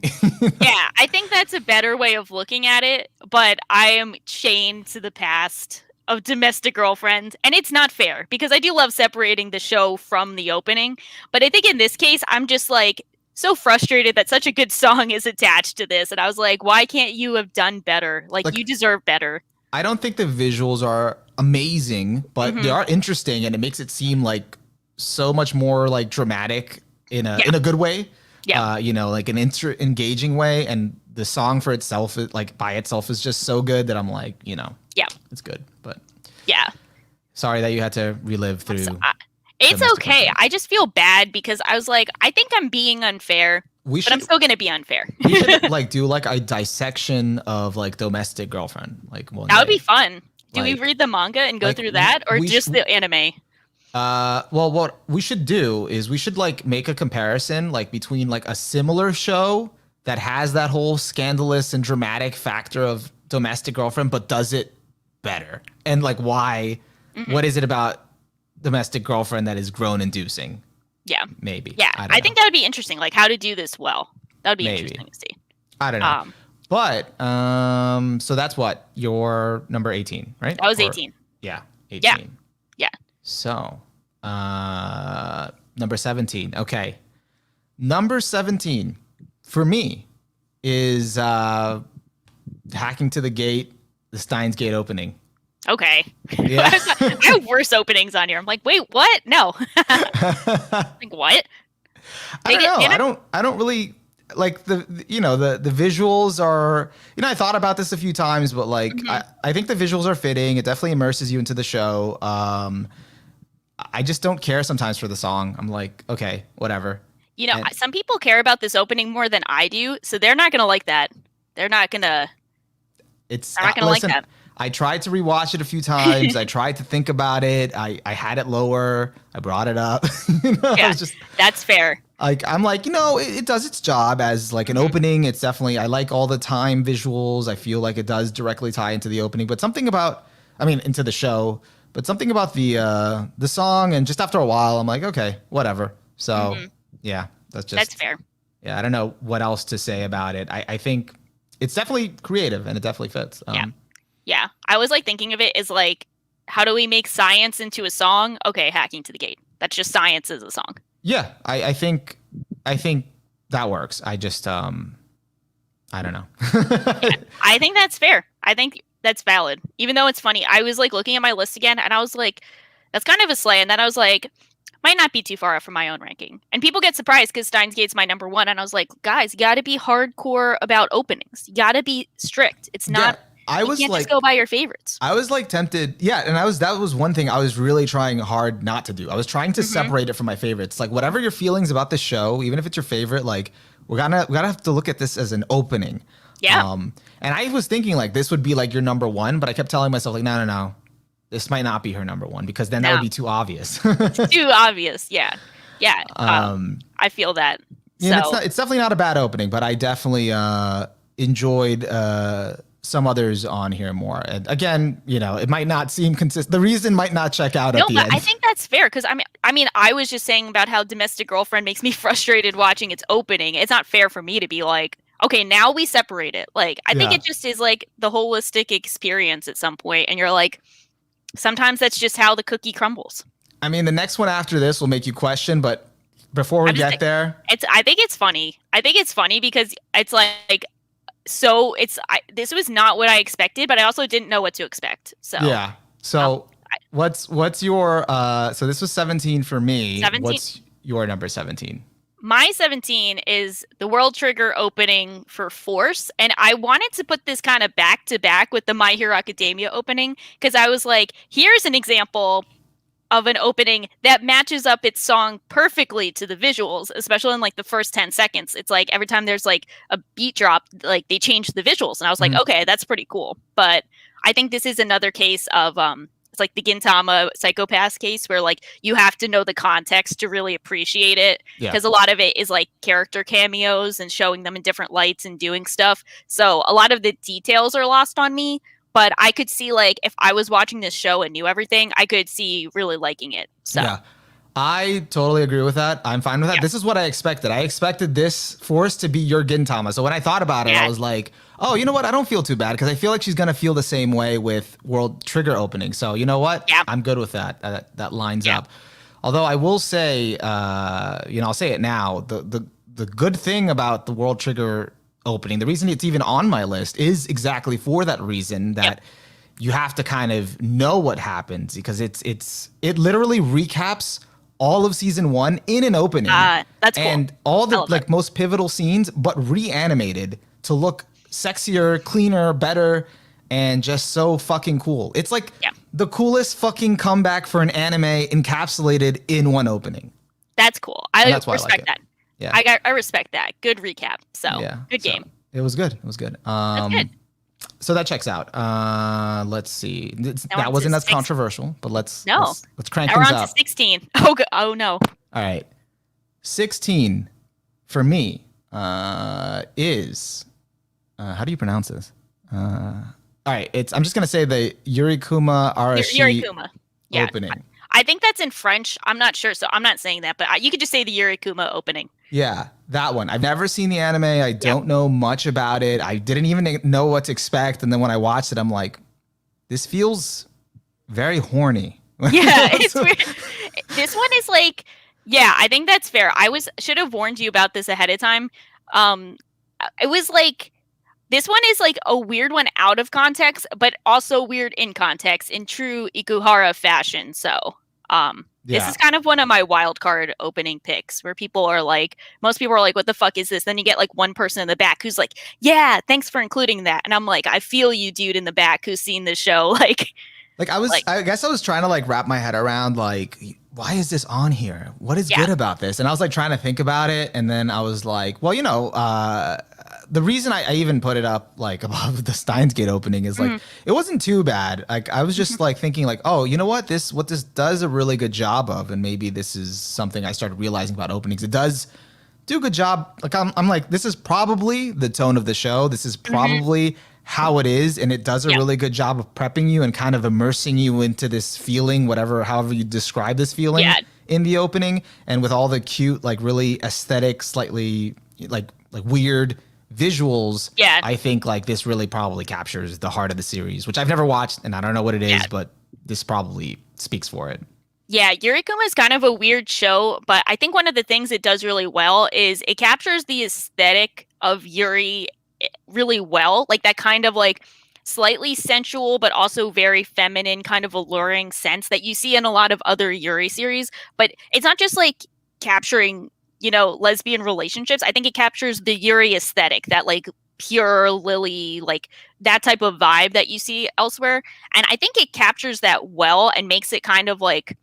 Yeah, I think that's a better way of looking at it, but I am chained to the past of Domestic Girlfriends, and it's not fair because I do love separating the show from the opening, but I think in this case I'm just like so frustrated that such a good song is attached to this, and I was like, why can't you have done better? Like you deserve better. I don't think the visuals are amazing, but they are interesting, and it makes it seem like so much more like dramatic in a good way. Yeah, like an engaging way, and the song for itself, like by itself, is just so good that I'm like, yeah, it's good. But yeah, Sorry that you had to relive through. It's Domestic okay. Girlfriend. I just feel bad because I was like, I think I'm being unfair, but I'm still gonna be unfair. We should like do like a dissection of like Domestic Girlfriend like one That would be day. fun. Do we Like read the manga and go like through that, or we just the anime? well, what we should do is we should like make a comparison like between like a similar show that has that whole scandalous and dramatic factor of Domestic Girlfriend, but does it better. And like why? What is it about Domestic Girlfriend that is groan inducing? Yeah. Maybe. Yeah. I think that would be interesting. Like how to do this well. That would be Maybe. interesting to see. I don't know. But so that's what your number 18, right? That was 18. Yeah, 18. Yeah. So, number 17. Okay. Number 17 for me is Hacking to the Gate, the Steins Gate opening. Okay. Yeah. I have worse openings on here. I'm like, wait, what? No. Like what? I don't know. I don't really like the visuals are, I thought about this a few times, but like I think the visuals are fitting. It definitely immerses you into the show. I just don't care sometimes for the song. I'm like, okay, whatever. Some people care about this opening more than I do, so they're not gonna like that. They're not gonna like that. I tried to rewatch it a few times. I tried to think about it. I had it lower. I brought it up. Yeah, that's fair. Like I'm like, it does its job as like an opening. It's definitely, I like all the time visuals. I feel like it does directly tie into the opening, but something about, into the show, but something about the song, and just after a while, I'm like, okay, whatever. So yeah, that's fair. Yeah, I don't know what else to say about it. I think it's definitely creative and it definitely fits. Yeah. I was like thinking of it as like, how do we make science into a song? Okay, Hacking to the Gate. That's just science as a song. Yeah, I think that works. I just I don't know. Yeah, I think that's fair. I think that's valid. Even though it's funny, I was like looking at my list again and I was like, that's kind of a slay. And then I was like, might not be too far off from my own ranking. And people get surprised because Steins Gate's my number one. And I was like, guys, you got to be hardcore about openings. You got to be strict. It's not. Yeah, you can't just go by your favorites. I was like tempted. Yeah. And that was one thing I was really trying hard not to do. I was trying to separate it from my favorites. Like whatever your feelings about the show, even if it's your favorite, like we gotta have to look at this as an opening. Yeah. And I was thinking like this would be like your number one, but I kept telling myself like, no. This might not be her number one because then that would be too obvious. It's too obvious. Yeah. Yeah. I feel that. Yeah, it's definitely not a bad opening, but I definitely enjoyed some others on here more. And again, it might not seem consistent. The reason might not check out at the end. I think that's fair because I was just saying about how Domestic Girlfriend makes me frustrated watching its opening. It's not fair for me to be like, okay, now we separate it. Like, I think it just is like the holistic experience at some point, and you're like, sometimes that's just how the cookie crumbles. The next one after this will make you question, but before we get there, I think it's funny. I think it's funny because it's like, so this was not what I expected, but I also didn't know what to expect. So yeah. So what's your so this was 17 for me. 17? What's your number 17? My 17 is the World Trigger opening for Force, and I wanted to put this kind of back to back with the My Hero Academia opening because I was like, here's an example of an opening that matches up its song perfectly to the visuals, especially in like the first 10 seconds. It's like every time there's like a beat drop, like they change the visuals, and I was like, okay, that's pretty cool. But I think this is another case of it's like the Gintama Psychopath case where like you have to know the context to really appreciate it because a lot of it is like character cameos and showing them in different lights and doing stuff. So a lot of the details are lost on me, but I could see like if I was watching this show and knew everything, I could see really liking it. So yeah, I totally agree with that. I'm fine with that. Yeah. This is what I expected. I expected this Force to be your Gintama. So when I thought about it, I was like, oh, you know what? I don't feel too bad because I feel like she's going to feel the same way with World Trigger opening. So you know what? Yeah. I'm good with that. That lines up. Although I will say, I'll say it now. The good thing about the World Trigger opening, the reason it's even on my list is exactly for that reason that you have to kind of know what happens because it literally recaps all of season 1 in an opening. That's cool. And all the like most pivotal scenes, but reanimated to look sexier, cleaner, better. and just so fucking cool. It's like Yeah. the coolest fucking comeback for an anime encapsulated in one opening. That's cool. And I that's why I like respect it. that. Yeah. I respect that. Good recap. So Yeah. good So game. it was good. It was good. That's good. So that checks out. Let's see. Now we're That on wasn't to as controversial, but let's crank Now we're things on to up. 16. Oh no. All right. 16 for me is how do you pronounce this? All right, I'm just gonna say the Yurikuma Arashi Yurikuma. Yeah. opening. I think that's in French. I'm not sure, so I'm not saying that, but you could just say the Yurikuma opening. Yeah, that one. I've never seen the anime. I don't know much about it. I didn't even know what to expect, and then when I watched it, I'm like, this feels very horny. Yeah, it's weird. This one is like, yeah, I think that's fair. Should have warned you about this ahead of time. It was like this one is like a weird one out of context, but also weird in context in true Ikuhara fashion. So, this is kind of one of my wild card opening picks where most people are like, what the fuck is this? Then you get like one person in the back who's like, yeah, thanks for including that. And I'm like, I feel you, dude, in the back who's seen the show. I guess I was trying to like wrap my head around like, why is this on here? What is good about this? And I was like trying to think about it. And then I was like, well, the reason I even put it up like above the Steins Gate opening is like, it wasn't too bad. Like I was just like thinking like, oh, you know what this does a really good job of. And maybe this is something I started realizing about openings. It does do a good job. Like I'm like, this is probably the tone of the show. This is probably how it is, and it does a really good job of prepping you and kind of immersing you into this feeling, however you describe this feeling in the opening, and with all the cute, like really aesthetic, slightly like weird visuals. Yeah, I think like this really probably captures the heart of the series, which I've never watched, and I don't know what it is, but this probably speaks for it. Yeah, Yurikuma is kind of a weird show, but I think one of the things it does really well is it captures the aesthetic of Yuri really well, like that kind of like slightly sensual but also very feminine kind of alluring sense that you see in a lot of other Yuri series. But it's not just like capturing lesbian relationships. I think it captures the Yuri aesthetic, that like pure lily, like that type of vibe that you see elsewhere, and I think it captures that well and makes it kind of like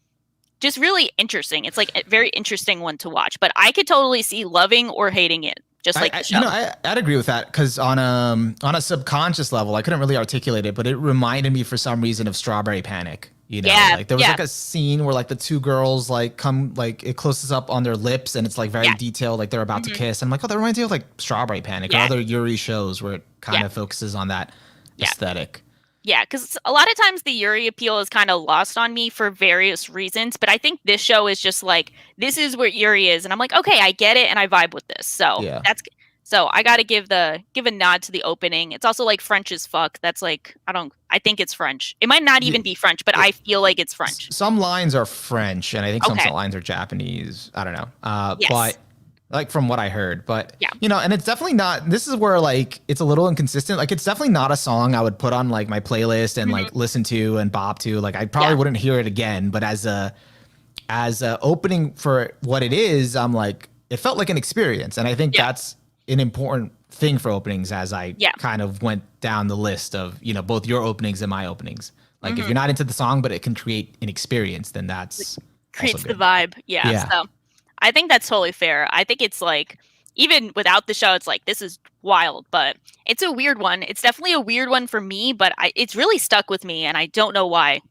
just really interesting. It's like a very interesting one to watch, but I could totally see loving or hating it. Just like the show. I'd agree with that because on a subconscious level, I couldn't really articulate it, but it reminded me for some reason of Strawberry Panic. Like there was like a scene where like the two girls like come, like it closes up on their lips and it's like very detailed, like they're about to kiss. And I'm like, oh, that reminds me of like Strawberry Panic or other Yuri shows where it kind of focuses on that aesthetic. Yeah, because a lot of times the Yuri appeal is kind of lost on me for various reasons, but I think this show is just like, this is where Yuri is, and I'm like, okay, I get it, and I vibe with this. So so I got to give a nod to the opening. It's also like French as fuck. That's like, I think it's French. It might not even be French, but I feel like it's French. Some lines are French, and I think some lines are Japanese. I don't know. But like from what I heard, but and it's definitely not, this is where like, it's a little inconsistent. Like it's definitely not a song I would put on like my playlist and like listen to and bop to. Like I probably wouldn't hear it again, but as a opening for what it is, I'm like, it felt like an experience. And I think that's an important thing for openings as I kind of went down the list of, both your openings and my openings. Like if you're not into the song, but it can create an experience, then that's creates the vibe. Yeah. So I think that's totally fair. I think it's like, even without the show, it's like, this is wild, but it's a weird one. It's definitely a weird one for me, but it's really stuck with me, and I don't know why.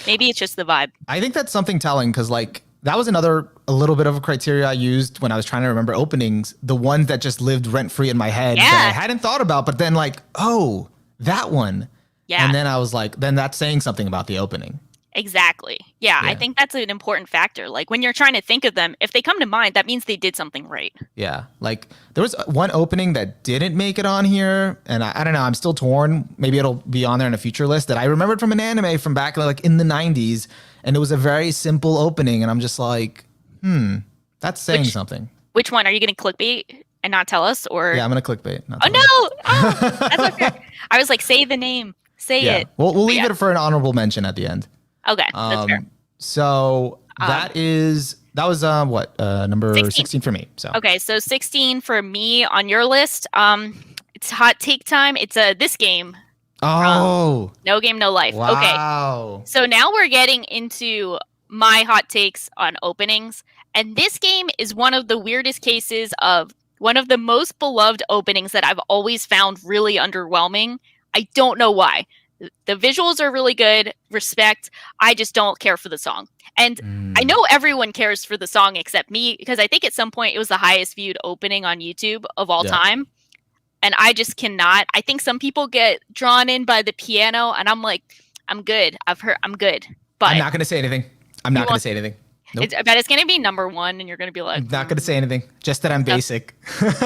Maybe it's just the vibe. I think that's something telling, because like, that was a little bit of a criteria I used when I was trying to remember openings, the ones that just lived rent-free in my head that I hadn't thought about, but then like, oh, that one. Yeah. And then I was like, then that's saying something about the opening. Exactly. Yeah, I think that's an important factor. Like when you're trying to think of them, if they come to mind, that means they did something right. Yeah. Like there was one opening that didn't make it on here, and I don't know, I'm still torn. Maybe it'll be on there in a future list, that I remembered from an anime from back like in the 90s, and it was a very simple opening, and I'm just like, that's saying something. Which one? Are you going to clickbait and not tell us? Or yeah, I'm going to clickbait. Oh no! Oh, that's not fair. I was like, say the name. Say it. We'll leave it for an honorable mention at the end. Okay, that's fair. So that was what number 16 for me. So okay, so 16 for me on your list. It's hot take time. It's this game. from Oh, No Game No Life. Okay, wow. so now we're getting into my hot takes on openings. And this game is one of the weirdest cases of one of the most beloved openings that I've always found really underwhelming. I don't know why. The visuals are really good, respect. I just don't care for the song. And I Mm, know everyone cares for the song except me because I think at some point it was the highest viewed opening on YouTube of all yeah. time. And I just cannot. I think some people get drawn in by the piano, and I'm like, I'm good. I'm good. I'm But not gonna say anything. I'm you not gonna won't. say anything. Nope. I bet it's gonna be number one, and you're gonna be like, I'm not gonna say anything. Just that I'm no, basic.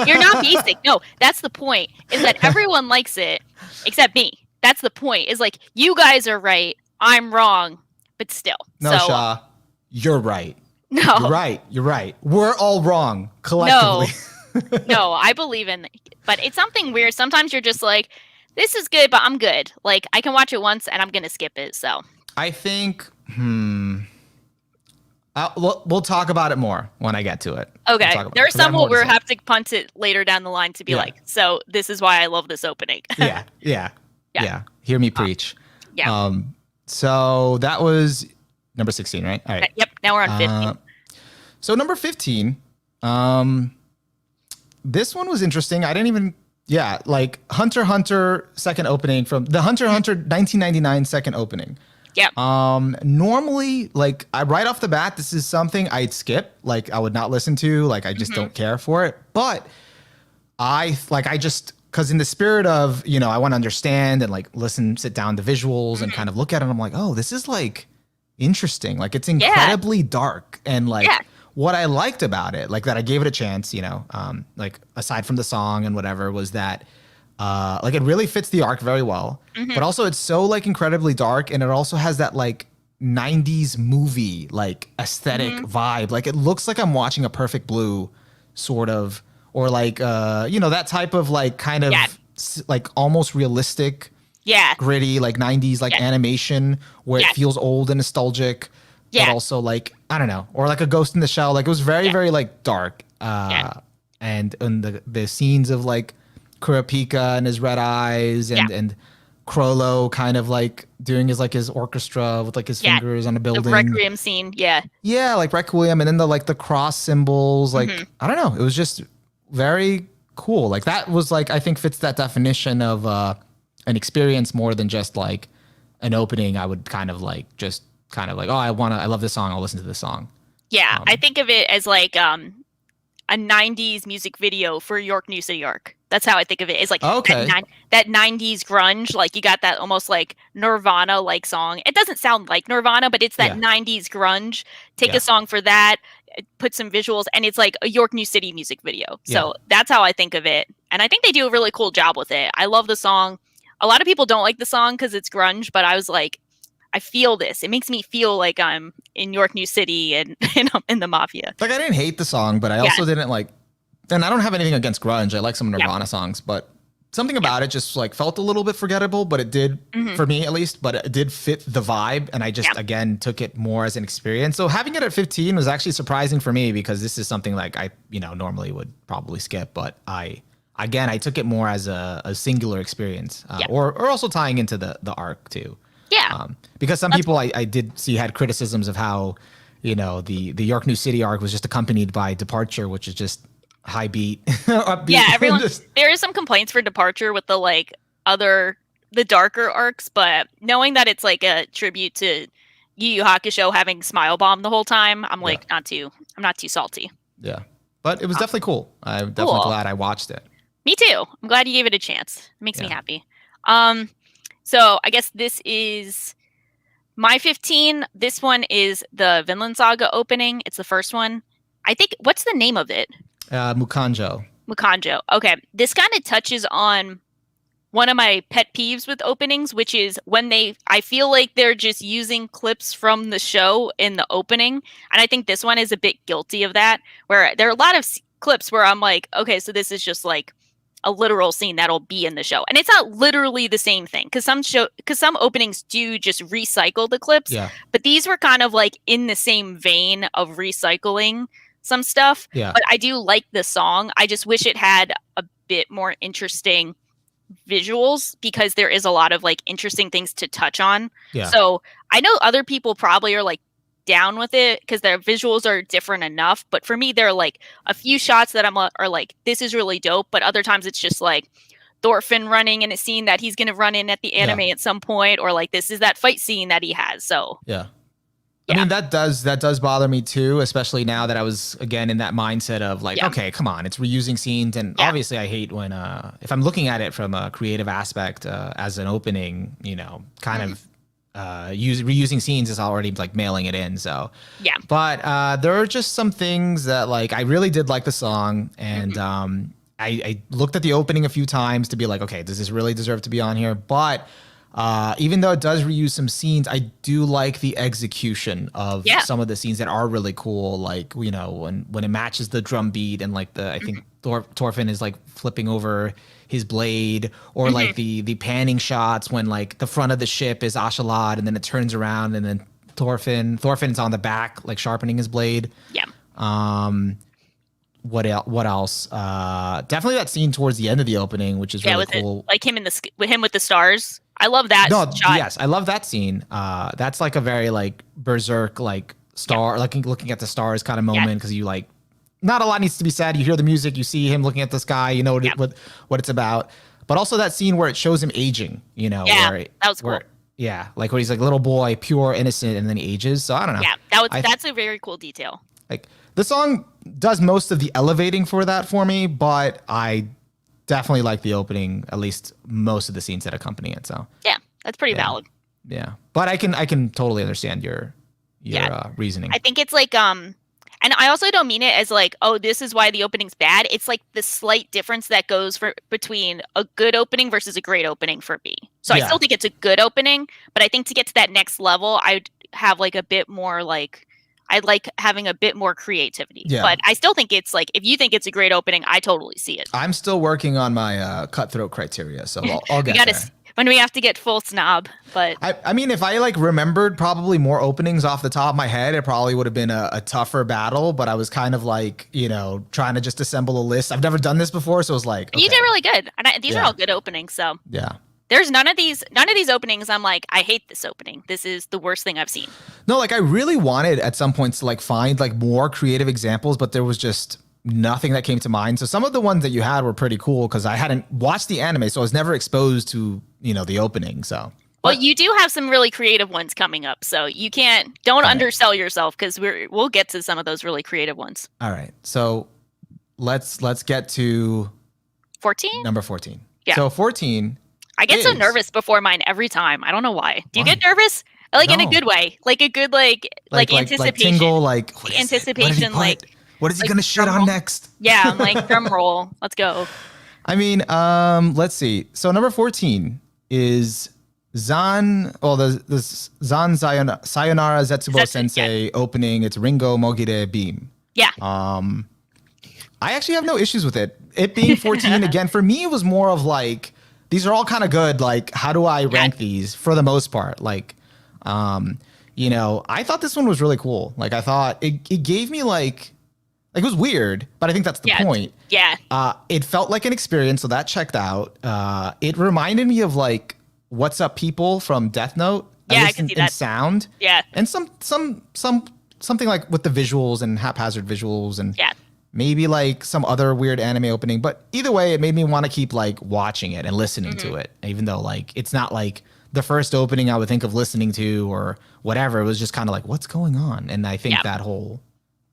you're not basic. No, that's the point. Is that everyone likes it except me. That's the point. Is like you guys are right, I'm wrong, but still. No, So Shaw, you're right. You're no, right. You're right. We're all wrong collectively. no, no. I believe in, but it's something weird. Sometimes you're just like, this is good, but I'm good. Like I can watch it once, and I'm gonna skip it. So I think. We'll talk about it more when I get to it. We'll okay, talk about there it, are 'cause I some where more to we'll say. have to punt it later down the line to be Yeah. like, so this is why I love this opening. Yeah. Yeah. Yeah. Yeah. Hear me preach. Yeah. So that was number 16, right? All right. Yep. Now we're on 15. So number 15, this one was interesting. I didn't even, yeah, like Hunter x Hunter second opening from the Hunter x Hunter 1999 second opening. Yep. Normally, like I right off the bat, this is something I'd skip. Like I would not listen to. Like I just don't care for it. But I just because in the spirit of I want to understand and like listen, sit down, the visuals and kind of look at it. I'm like, oh, this is like interesting. Like it's incredibly dark and like. Yeah. What I liked about it, like that I gave it a chance, like aside from the song and whatever, was that like it really fits the arc very well, but also it's so like incredibly dark and it also has that like 90s movie like aesthetic vibe. Like it looks like I'm watching a Perfect Blue sort of, or like that type of like kind of like almost realistic, Yeah. gritty like 90s like animation where it feels old and nostalgic. Yeah. But also like I don't know, or like a Ghost in the Shell. Like it was very very like dark. And the scenes of like Kurapika and his red eyes and Krollo kind of like doing his orchestra with like his fingers on a The building. Requiem scene. Yeah. Yeah, like Requiem, and then the cross symbols. Like I don't know, it was just very cool. Like that was like I think fits that definition of an experience more than just like an opening. I would kind of like oh I love this song, I'll listen to this song. Yeah. I think of it as like a 90s music video for York New City Arc. That's how I think of it. It's like Okay. that 90s grunge. Like you got that almost like Nirvana like song. It doesn't sound like Nirvana, but it's that 90s grunge. Take a song for that, put some visuals, and it's like a York New City music video. So that's how I think of it. And I think they do a really cool job with it. I love the song. A lot of people don't like the song because it's grunge, but I was like, I feel this. It makes me feel like I'm in York New City and in the mafia. Like I didn't hate the song, but I also didn't like. And I don't have anything against grunge. I like some Nirvana songs, but something about it just like felt a little bit forgettable. But it did for me at least. But it did fit the vibe, and I just again took it more as an experience. So having it at 15 was actually surprising for me because this is something like I normally would probably skip, but I took it more as a singular experience, or also tying into the arc too. Yeah. Because some people I did see had criticisms of how, the York New City arc was just accompanied by Departure, which is just high beat, upbeat. Yeah, everyone. There is some complaints for Departure with the like the darker arcs, but knowing that it's like a tribute to Yu Yu Hakusho having Smile Bomb the whole time, I'm like I'm not too salty. Yeah, but it was definitely cool. I'm definitely glad I watched it. Me too. I'm glad you gave it a chance. It makes me happy. So I guess this is my 15. This one is the Vinland Saga opening. It's the first one. I think, what's the name of it? Mukanjo. Mukanjo. Okay. This kind of touches on one of my pet peeves with openings, which is when I feel like they're just using clips from the show in the opening. And I think this one is a bit guilty of that, where there are a lot of clips where I'm like, okay, so this is just like a literal scene that'll be in the show, and it's not literally the same thing because some openings do just recycle the clips, but these were kind of like in the same vein of recycling some stuff. But I do like the song. I just wish it had a bit more interesting visuals because there is a lot of like interesting things to touch on. Yeah. So I know other people probably are like down with it because their visuals are different enough. But for me, there are like a few shots that are like, this is really dope. But other times it's just like Thorfinn running in a scene that he's going to run in at the anime at some point, or like this is that fight scene that he has. So yeah. I mean, that does bother me too, especially now that I was again in that mindset of like, okay, come on, it's reusing scenes, and obviously I hate when if I'm looking at it from a creative aspect as an opening, you know, kind of reusing scenes is already like mailing it in. So yeah, but there are just some things that like I really did like the song, and I looked at the opening a few times to be like, okay, does this really deserve to be on here? But even though it does reuse some scenes, I do like the execution of some of the scenes that are really cool. Like, you know, when it matches the drum beat and like I think Thorfinn is like flipping over his blade, or like the panning shots when like the front of the ship is Ashalad and then it turns around and then Thorfinn's on the back, like sharpening his blade. Yeah. What else? Definitely that scene towards the end of the opening, which is really cool. Like him with the stars. I love that shot. Yes, I love that scene. That's like a very like berserk, like star, like looking at the stars kind of moment, because you like, not a lot needs to be said. You hear the music, you see him looking at the sky, you know what it's about. But also that scene where it shows him aging, you know. Yeah, that was cool. Like where he's like little boy, pure, innocent, and then he ages. So I don't know. Yeah, that's a very cool detail. Like the song does most of the elevating for that for me, but I definitely like the opening, at least most of the scenes that accompany it. So yeah, that's pretty valid. Yeah, but I can totally understand your reasoning. I think it's like and I also don't mean it as like, oh, this is why the opening's bad. It's like the slight difference that goes between a good opening versus a great opening for me. So I still think it's a good opening, but I think to get to that next level, I'd have like a bit more like, I'd like having a bit more creativity. Yeah. But I still think it's like, if you think it's a great opening, I totally see it. I'm still working on my cutthroat criteria, so I'll get there. When we have to get full snob, but I mean, if I like remembered probably more openings off the top of my head, it probably would have been a tougher battle. But I was kind of like, you know, trying to just assemble a list. I've never done this before, so it was like, okay. You did really good, and these are all good openings. So yeah, there's none of these openings I'm like, I hate this opening. This is the worst thing I've seen. No, like I really wanted at some points to like find like more creative examples, but there was just nothing that came to mind. So some of the ones that you had were pretty cool because I hadn't watched the anime, so I was never exposed to, you know, the opening. So well, you do have some really creative ones coming up, so you don't undersell yourself, because we'll get to some of those really creative ones. All right, so let's get to 14. Number 14. Yeah. So 14. I get so nervous before mine every time. I don't know why. Do you get nervous? Like in a good way, like a good like anticipation, like tingle, like anticipation, what is he gonna shit on next? Yeah, I'm like drum roll. Let's go. I mean, let's see. So number 14 is Zan. Well, the Zan Sayonara Zetsubo Sensei opening. It's Ringo Mogire Beam. Yeah. I actually have no issues with it. It being 14 again for me, it was more of like these are all kind of good. Like, how do I rank these for the most part? Like, you know, I thought this one was really cool. Like, I thought it gave me like it was weird, but I think that's the point. Yeah. It felt like an experience, so that checked out. It reminded me of like What's Up People from Death Note. Yeah, I can see that. In sound. Yeah. And something like with the visuals and haphazard visuals and maybe like some other weird anime opening. But either way, it made me want to keep like watching it and listening to it, even though like it's not like the first opening I would think of listening to or whatever. It was just kind of like, what's going on? And I think that whole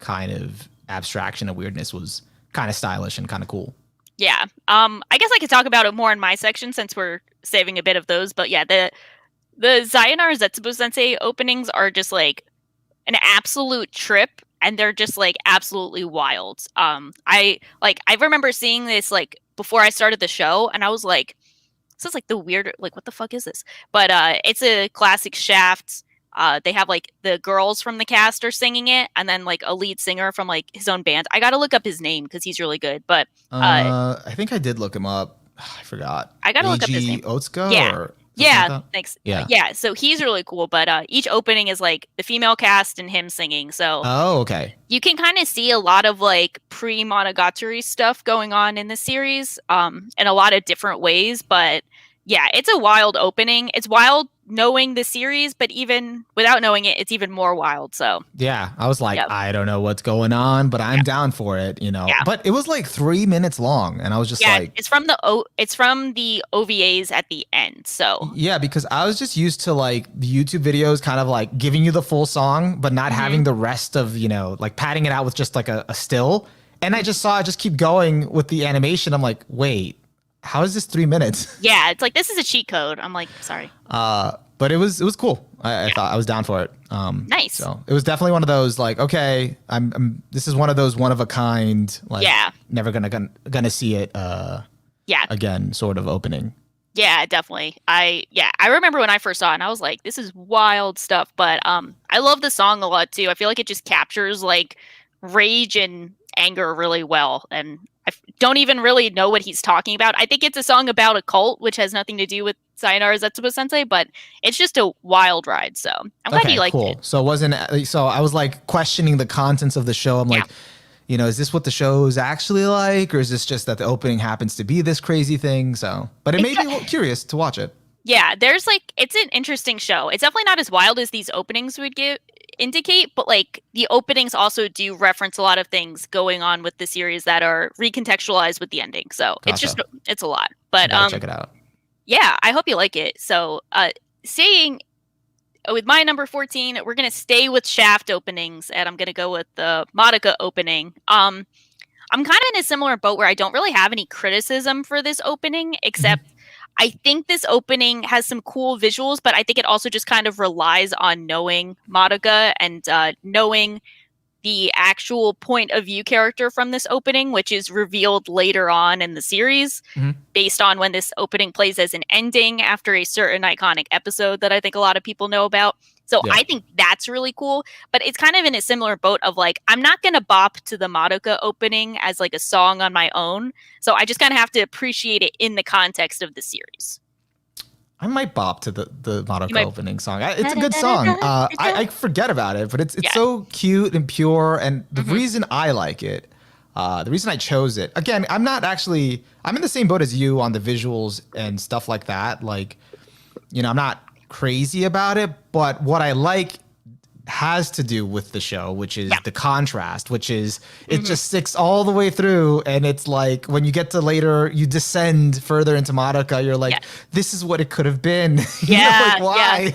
kind of abstraction of weirdness was kind of stylish and kind of cool. Yeah. I guess I could talk about it more in my section since we're saving a bit of those. But yeah, the Sayonara Zetsubo Sensei openings are just like an absolute trip, and they're just like absolutely wild. I remember seeing this like before I started the show, and I was like, this is like the weird, like what the fuck is this? But it's a classic Shaft. They have like the girls from the cast are singing it, and then like a lead singer from like his own band. I gotta look up his name because he's really good. But I think I did look him up. I forgot. I gotta look up his name. Otsuka? Yeah. Or? Something like Yeah, that. thanks. Yeah. Yeah, so he's really cool, but each opening is like the female cast and him singing. So Oh, okay. you can kind of see a lot of like pre-Monogatari stuff going on in the series, in a lot of different ways. But yeah, it's a wild opening. It's wild knowing the series, but even without knowing it, it's even more wild. So Yeah, I was like, yeah, I don't know what's going on, but I'm yeah, down for it, you know. yeah, But it was like 3 minutes long, and I was just yeah. like, It's from the OVAs at the end. So yeah, because I was just used to like the YouTube videos kind of like giving you the full song, but not having mhm. the rest of, like padding it out with just like a still. And I just saw it just keep going with the animation. I'm like, wait, how is this 3 minutes? Yeah, it's like this is a cheat code. I'm like, sorry. But it was cool. I Yeah, thought I was down for it. nice. So it was definitely one of those like, okay, this is one of those one of a kind, like Yeah, never gonna see it yeah. again sort of opening. Yeah, definitely. I remember when I first saw it and I was like, this is wild stuff, but I love the song a lot too. I feel like it just captures like rage and anger really well, and don't even really know what he's talking about. I think it's a song about a cult, which has nothing to do with Sayonara Zetsuba Sensei, but it's just a wild ride. So I'm glad Okay, you liked cool. it. So it wasn't so I was like questioning the contents of the show. I'm Yeah. like, is this what the show is actually like, or is this just that the opening happens to be this crazy thing? So, but it It's made me curious to watch it. Yeah, there's like it's an interesting show. It's definitely not as wild as these openings would give indicate, but like the openings also do reference a lot of things going on with the series that are recontextualized with the ending. So Gotcha. it's a lot. I But gotta check it out. yeah, I hope you like it. So saying with my number 14, we're gonna stay with Shaft openings, and I'm gonna go with the Madoka opening. I'm kind of in a similar boat where I don't really have any criticism for this opening, Mhm. except I think this opening has some cool visuals, but I think it also just kind of relies on knowing Madoka and knowing the actual point of view character from this opening, which is revealed later on in the series, Mhm. based on when this opening plays as an ending after a certain iconic episode that I think a lot of people know about. So Yeah. I think that's really cool, but it's kind of in a similar boat of like, I'm not going to bop to the Madoka opening as like a song on my own. So I just kind of have to appreciate it in the context of the series. I might bop to the You Madoka might. opening song. It's a good song. I forget about it, but it's Yeah. so cute and pure. And the Hmm. reason I like it, the reason I chose it, again, I'm in the same boat as you on the visuals and stuff like that. Like, I'm not crazy about it, but what I like has to do with the show, which is Yeah. the contrast, which is it Hmm. just sticks all the way through. And it's like when you get to later, you descend further into Madoka, you're Yeah. like, this is what it could have been. Yeah. Like Yeah. why?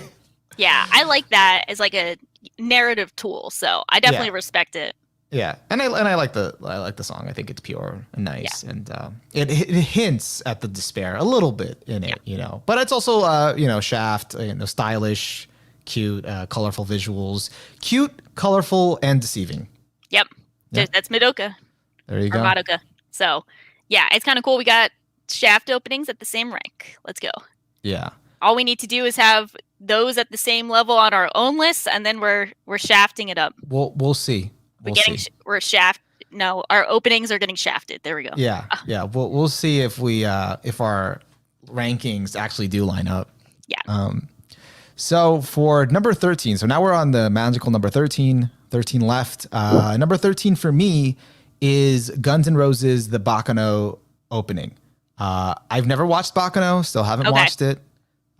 Yeah. I like that as like a narrative tool. So I Yeah. definitely respect it. Yeah, and I like the song. I think it's pure and Yeah. nice, and it hints at the despair a little bit in Yeah. it. But it's also Shaft, stylish, cute, colorful visuals, cute, colorful, and deceiving. Yep. Yeah. That's Madoka There you or go. Madoka. So yeah, it's kind of cool. We got Shaft openings at the same rank. Let's go. Yeah, All we need to do is have those at the same level on our own lists, and then we're shafting it up. we'll see. We're We'll getting see. we're shaft. No, our openings are getting shafted. There we go. Yeah, yeah. We'll see if our rankings actually do line up. Yeah. So for number 13, so now we're on the magical number 13, 13 left. Number 13 for me is Guns N' Roses, the Bakano opening. I've never watched Bakano, still haven't Okay. watched it.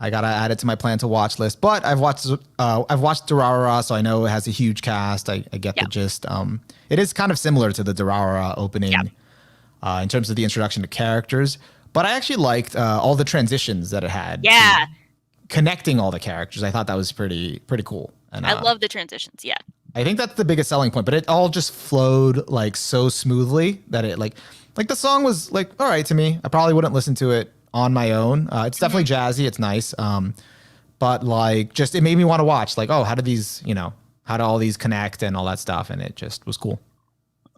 I gotta add it to my plan to watch list, but I've watched Durarara, so I know it has a huge cast. I get Yeah. the gist. It is kind of similar to the Durarara opening Yeah. in terms of the introduction to characters, but I actually liked all the transitions that it had. Yeah. Connecting all the characters. I thought that was pretty cool. And I love the transitions. Yeah. I think that's the biggest selling point, but it all just flowed like so smoothly that it like the song was like all right to me. I probably wouldn't listen to it on my own. It's definitely jazzy, it's nice. But like just it made me want to watch like, oh, how do all these connect and all that stuff, and it just was cool.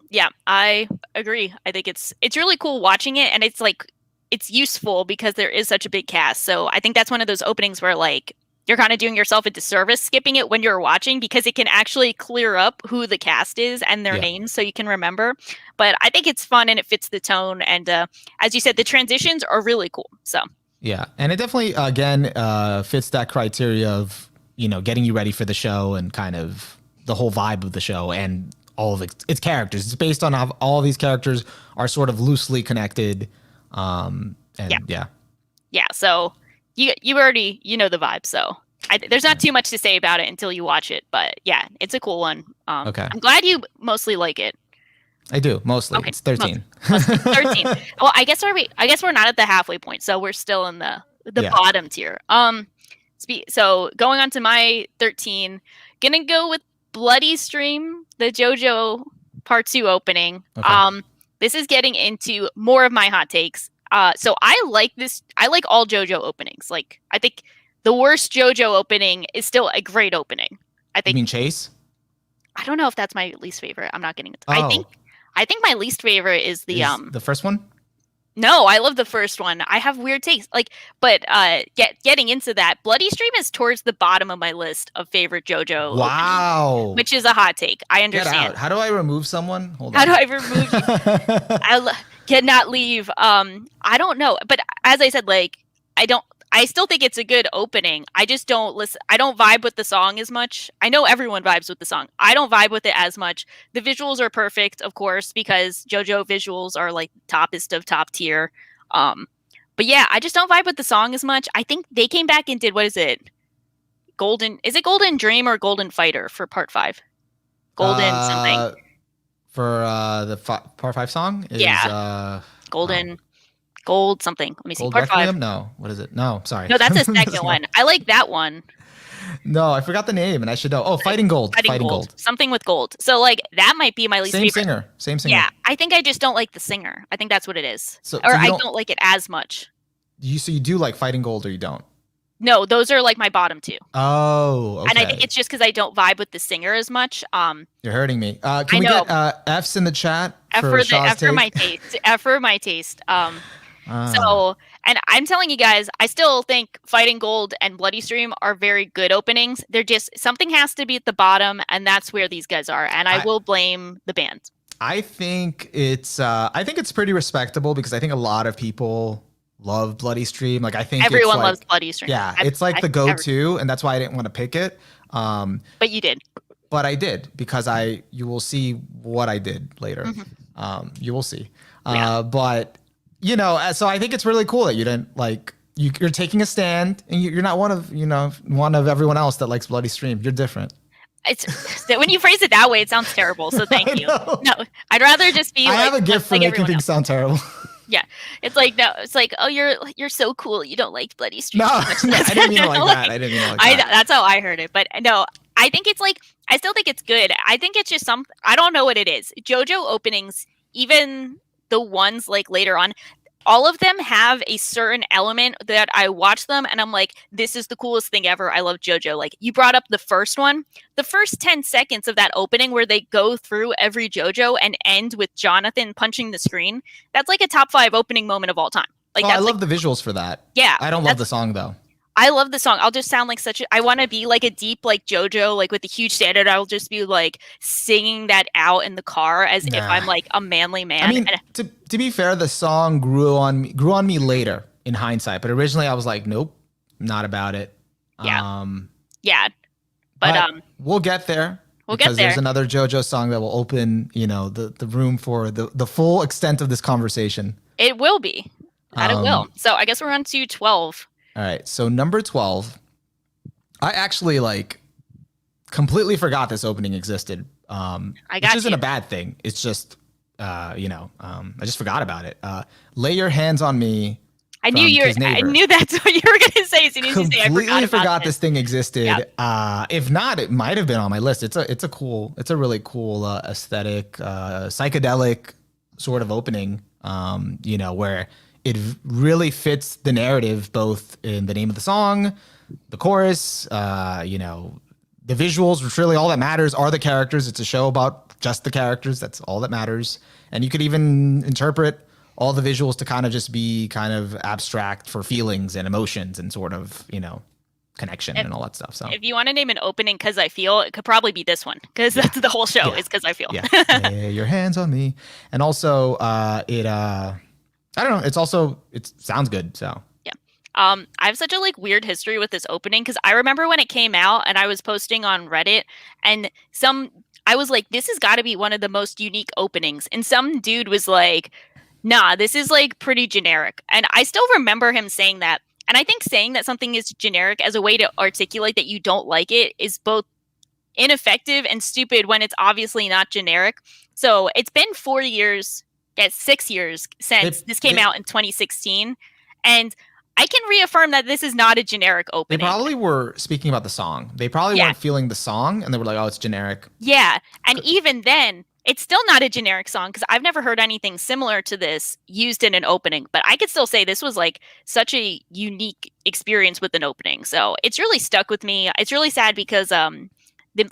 Yeah, I agree. I think it's really cool watching it, and it's like it's useful because there is such a big cast. So I think that's one of those openings where like you're kind of doing yourself a disservice skipping it when you're watching because it can actually clear up who the cast is and their Yeah. names so you can remember. But I think it's fun and it fits the tone. And as you said, the transitions are really cool. So Yeah, and it definitely again fits that criteria of getting you ready for the show and kind of the whole vibe of the show and all of its characters. It's based on how all of these characters are sort of loosely connected. Yeah. And yeah, Yeah. So you already the vibe. So there's not too much to say about it until you watch it. But yeah, it's a cool one. Okay. I'm glad you mostly like it. I do mostly. Okay, It's 13. mostly 13. Well, I guess we're not at the halfway point, so we're still in the Yeah. bottom tier. So going on to my 13, gonna go with Bloody Stream, the JoJo Part 2 opening. Okay. This is getting into more of my hot takes. So I like this. I like all JoJo openings. Like, I think the worst JoJo opening is still a great opening. I You think. mean Chase? I don't know if that's my least favorite. I'm not getting it. Oh. I think my least favorite is the the first one? No, I love the first one. I have weird takes. But getting into that, Bloody Stream is towards the bottom of my list of favorite JoJo Wow. openings, which is a hot take. I Get understand. out. How do I remove someone? Hold How on. do I remove you? Cannot leave. I don't know. But as I said, like, I still think it's a good opening. I just don't listen. I don't vibe with the song as much. I know everyone vibes with the song. I don't vibe with it as much. The visuals are perfect, of course, because JoJo visuals are like toppest of top tier. But yeah, I just don't vibe with the song as much. I think they came back and did, what is it? Is it Golden Dream or Golden Fighter for part 5? Golden something. For the part 5 song is Golden Gold something. Let me see. Gold Part Requiem? 5. No, what is it? No, sorry. No, that's the second one. I like that one. No, I forgot the name, and I should know. Oh, Fighting Gold. Fighting Gold. Something with gold. So like that might be my least favorite. Same singer. Yeah, I think I just don't like the singer. I think that's what it is. So I don't like it as much. So you do like Fighting Gold, or you don't? No, those are like my bottom 2. Oh, okay. And I think it's just because I don't vibe with the singer as much. You're hurting me. Can we get F's in the chat F for my taste. F for my taste. So, and I'm telling you guys, I still think Fighting Gold and Bloody Stream are very good openings. They're just, something has to be at the bottom, and that's where these guys are. And I will blame the band. I think it's pretty respectable because I think a lot of people love Bloody Stream. Like, I think everyone loves Bloody Stream. Yeah, it's like the go-to, and that's why I didn't want to pick it. But you did. But I did because you will see what I did later. Mm-hmm. You will see. Yeah. But so I think it's really cool that you didn't like you're taking a stand, and you're not one of everyone else that likes Bloody Stream. You're different. It's when you phrase it that way, it sounds terrible. So thank you. No, I'd rather just be. I have a gift for making things sound terrible. Yeah, it's like oh, you're so cool. You don't like Bloody Stream. No, I didn't mean it like that. I didn't mean it like that. That's how I heard it. But no, I think it's like I still think it's good. I think it's just I don't know what it is. JoJo openings, even the ones like later on, all of them have a certain element that I watch them and I'm like, this is the coolest thing ever. I love JoJo. Like, you brought up the first one, the first 10 seconds of that opening where they go through every JoJo and end with Jonathan punching the screen. That's like a top 5 opening moment of all time. Like, I love the visuals for that. Yeah. I don't love the song though. I love the song. I'll just sound like I want to be like a deep, like JoJo, like with a huge standard. I'll just be like singing that out in the car as if I'm like a manly man. I mean, to be fair, the song grew on me later in hindsight, but originally I was like, nope, not about it. Yeah. Yeah. But we'll get there. Because there's another JoJo song that will open, the room for the full extent of this conversation. It will be. It will. So I guess we're on to 12. All right, so number 12, I actually completely forgot this opening existed. Which isn't a bad thing. It's just, I just forgot about it. Lay Your Hands on Me. I knew that's what you were gonna say as soon as you say I completely forgot this thing existed. Yep. If not, it might have been on my list. It's a really cool aesthetic, psychedelic sort of opening. Where it really fits the narrative, both in the name of the song, the chorus, the visuals, which really all that matters are the characters. It's a show about just the characters. That's all that matters. And you could even interpret all the visuals to kind of just be kind of abstract for feelings and emotions and sort of, connection and all that stuff. So if you want to name an opening because I feel, it could probably be this one, because that's the whole show is because I feel. Yeah. Lay your hands on me. And also I don't know. It sounds good. So yeah. I have such a like weird history with this opening because I remember when it came out and I was posting on Reddit and I was like, this has got to be one of the most unique openings. And some dude was like, nah, this is like pretty generic. And I still remember him saying that. And I think saying that something is generic as a way to articulate that you don't like it is both ineffective and stupid when it's obviously not generic. So it's been 4 years, 6 years since this came out in 2016. And I can reaffirm that this is not a generic opening. They probably were speaking about the song. They probably weren't feeling the song, and they were like, "Oh, it's generic." Yeah, and even then, it's still not a generic song because I've never heard anything similar to this used in an opening. But I could still say this was like such a unique experience with an opening. So it's really stuck with me. It's really sad because the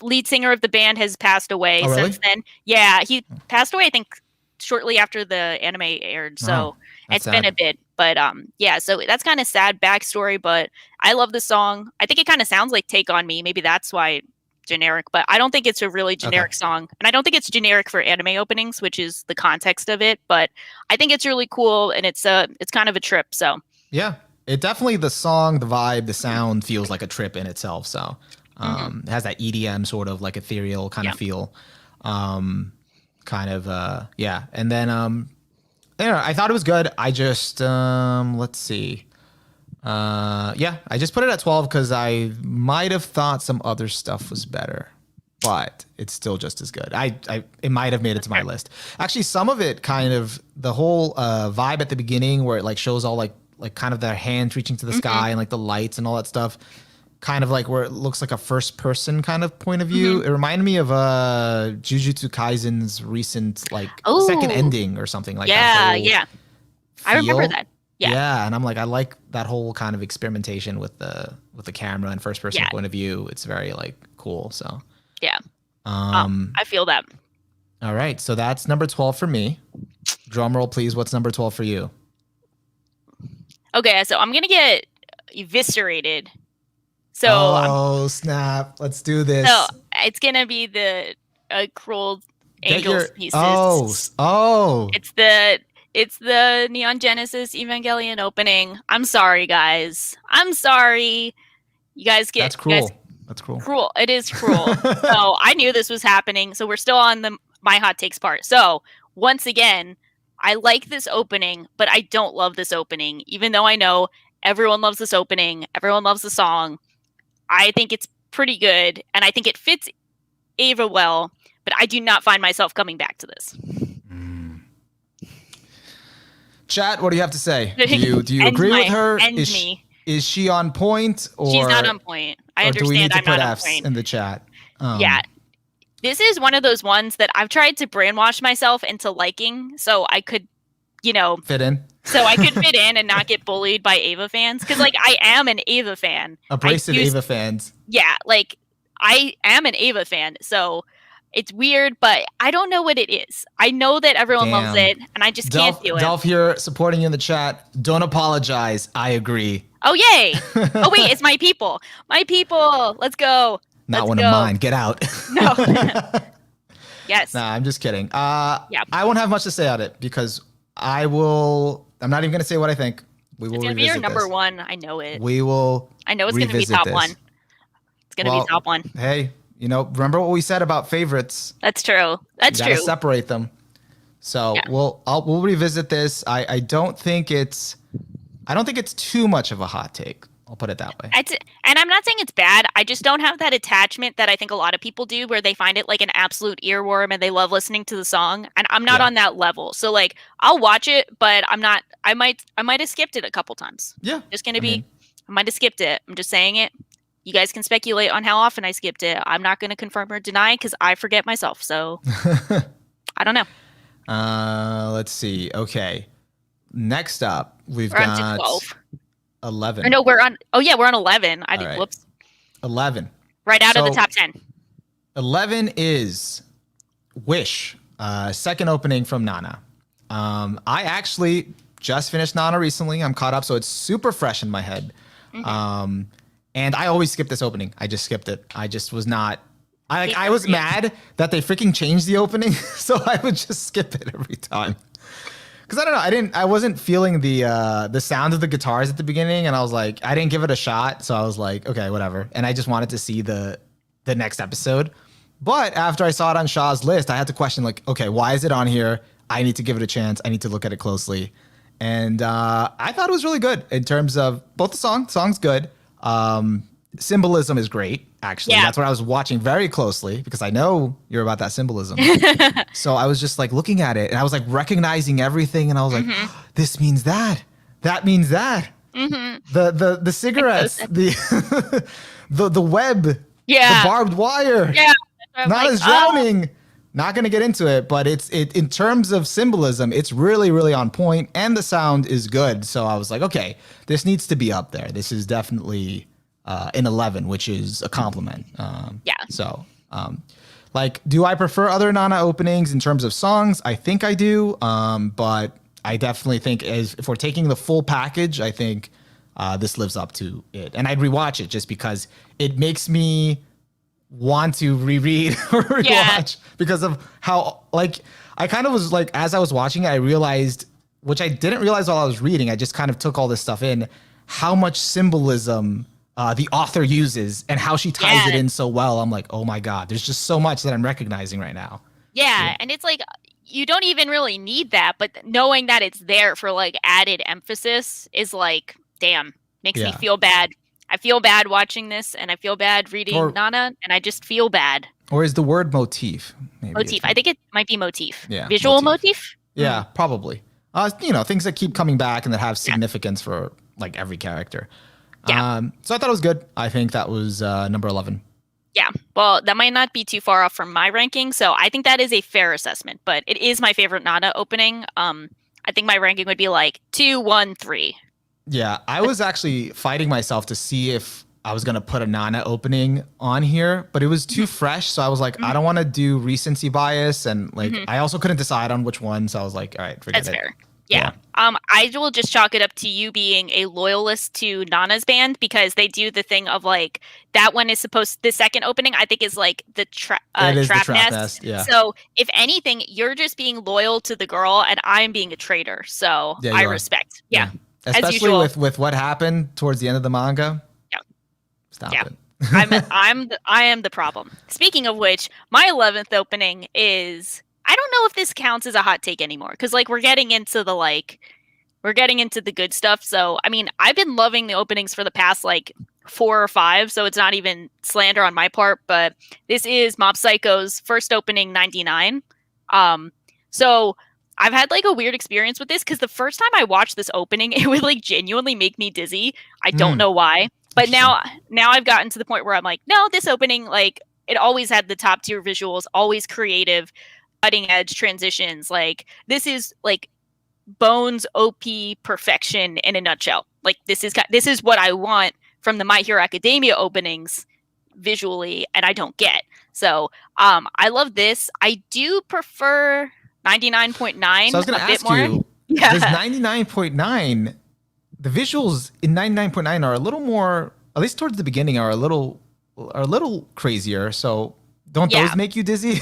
lead singer of the band has passed away since then. Yeah, he passed away, I think, shortly after the anime aired. So it's been a bit. But yeah, so that's kind of sad backstory, but I love the song. I think it kind of sounds like Take On Me. Maybe that's why generic, but I don't think it's a really generic song. And I don't think it's generic for anime openings, which is the context of it, but I think it's really cool and it's kind of a trip. So yeah, it definitely, the song, the vibe, the sound feels like a trip in itself. So it has that EDM sort of like ethereal kind of feel. And then I thought it was good. I just let's see. I just put it at 12 because I might have thought some other stuff was better, but it's still just as good. It might have made it to my list. Actually, some of it kind of, the whole vibe at the beginning where it like shows all like kind of their hands reaching to the sky and like the lights and all that stuff, kind of like where it looks like a first person kind of point of view. It reminded me of Jujutsu Kaisen's recent like second ending or something like that. Yeah. I remember that. Yeah, and I'm like, I like that whole kind of experimentation with the camera and first person point of view. It's very like cool. So yeah, I feel that. All right, so that's number 12 for me. Drum roll, please. What's number 12 for you? Okay, so I'm gonna get eviscerated. So snap! Let's do this. So it's gonna be the Cruel Angels pieces. It's the Neon Genesis Evangelion opening. I'm sorry, guys. I'm sorry. You guys get... That's cruel. That's cruel. Cruel. It is cruel. So I knew this was happening. So we're still on the my hot takes part. So once again, I like this opening, but I don't love this opening. Even though I know everyone loves this opening. Everyone loves the song. I think it's pretty good. And I think it fits Ava well. But I do not find myself coming back to this. Chat, what do you have to say? Do you agree with her? Is she on point? Or she's not on point. I understand. Do we need to I'm put not F's on point in the chat? Yeah. This is one of those ones that I've tried to brainwash myself into liking so I could, fit in. So I could fit in and not get bullied by Ava fans. Because, I am an Ava fan. Abrasive Ava fans. Yeah, I am an Ava fan. So it's weird, but I don't know what it is. I know that everyone loves it, and I just can't do it. Dolph here supporting you in the chat. Don't apologize. I agree. Oh, yay. Oh, wait, it's my people. My people. Let's go. Not one of mine. Get out. No. Yes. Nah, I'm just kidding. I won't have much to say on it because I'm not even going to say what I think. We will It's going to be your number one. I know it. I know it's going to be top one. It's going to be top one. Hey. Remember what we said about favorites. That's true. That's true. Separate them. So we'll revisit this. I don't think it's too much of a hot take. I'll put it that way. And I'm not saying it's bad. I just don't have that attachment that I think a lot of people do, where they find it like an absolute earworm and they love listening to the song. And I'm not on that level. So I'll watch it, but I'm not. I might have skipped it a couple times. Yeah. Just gonna I might have skipped it. I'm just saying it. You guys can speculate on how often I skipped it. I'm not going to confirm or deny because I forget myself. So I don't know. Let's see. Okay. Next up, we're got 12. 11. Or no, we're on 11. Whoops. 11. Right out of the top 10. 11 is Wish, second opening from Nana. I actually just finished Nana recently. I'm caught up, so it's super fresh in my head. And I always skip this opening. I just skipped it. I just was not. I was mad that they freaking changed the opening, so I would just skip it every time. I don't know, I wasn't feeling the sound of the guitars at the beginning, and I was like, I didn't give it a shot, so I was like, okay, whatever, and I just wanted to see the next episode. But after I saw it on Shaw's list, I had to question like, okay, why is it on here? I need to give it a chance. I need to look at it closely, and I thought it was really good in terms of both the song's good. Symbolism is great. Actually, that's what I was watching very closely because I know you're about that symbolism. So I was just like looking at it and I was like recognizing everything and I was like, this means that. That means that. The cigarettes, the web, the barbed wire. Yeah. Not as drowning. Not gonna get into it, but it in terms of symbolism, it's really, really on point and the sound is good. So I was like, okay, this needs to be up there. This is definitely an 11, which is a compliment. So, like, do I prefer other Nana openings in terms of songs? I think I do. But I definitely think if we're taking the full package, I think this lives up to it. And I'd rewatch it just because it makes me want to reread or rewatch because of how, like, I kind of was like, as I was watching it, I realized, which I didn't realize while I was reading, I just kind of took all this stuff in, how much symbolism the author uses and how she ties it in so well. I'm like, oh my God, there's just so much that I'm recognizing right now. Yeah, and it's like, you don't even really need that, but knowing that it's there for like added emphasis is like, damn, makes me feel bad. I feel bad watching this and I feel bad reading Nana and I just feel bad. Or is the word motif? Maybe motif. I think it might be motif. Yeah. Visual motif? Yeah, probably. Things that keep coming back and that have significance for like every character. Yeah. So I thought it was good. I think that was number 11. Yeah. Well, that might not be too far off from my ranking. So I think that is a fair assessment, but it is my favorite Nana opening. I think my ranking would be like 2, 1, 3. Yeah. I was actually fighting myself to see if I was going to put a Nana opening on here, but it was too fresh. So I was like, I don't want to do recency bias. And like, I also couldn't decide on which one. So I was like, all right, forget it. That's fair. Yeah. I will just chalk it up to you being a loyalist to Nana's band because they do the thing of like that one is the second opening I think is like the trap nest. Yeah. So if anything, you're just being loyal to the girl and I'm being a traitor. So I respect. Yeah. Especially with what happened towards the end of the manga. Yeah. Stop it. I am the problem. Speaking of which, my 11th opening is, I don't know if this counts as a hot take anymore because like we're getting into the good stuff. So I mean, I've been loving the openings for the past like 4 or 5, so it's not even slander on my part. But this is Mob Psycho's first opening, 99. So I've had like a weird experience with this because the first time I watched this opening, it would like genuinely make me dizzy. I don't know why, but now I've gotten to the point where I'm like, no, this opening, like it always had the top tier visuals, always creative, cutting edge transitions. Like this is like Bones OP perfection in a nutshell. Like this is what I want from the My Hero Academia openings visually, and I don't get. So I love this. I do prefer 99.9. So I was going to ask you, does 99.9, the visuals in 99.9 are a little more, at least towards the beginning, are a little crazier. So don't those make you dizzy?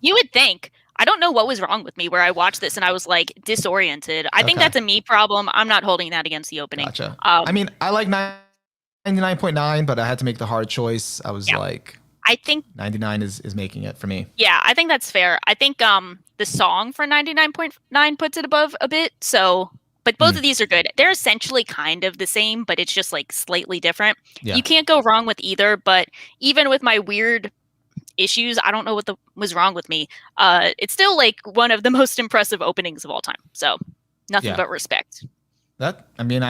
You would think. I don't know what was wrong with me where I watched this and I was like disoriented. I think that's a me problem. I'm not holding that against the opening. Gotcha. I mean, I like 99.9, but I had to make the hard choice. I was like, I think 99 is making it for me. Yeah, I think that's fair. I think the song for 99.9 puts it above a bit. So, but both of these are good. They're essentially kind of the same, but it's just like slightly different. Yeah. You can't go wrong with either. But even with my weird issues, I don't know what was wrong with me. It's still like one of the most impressive openings of all time. So nothing but respect. I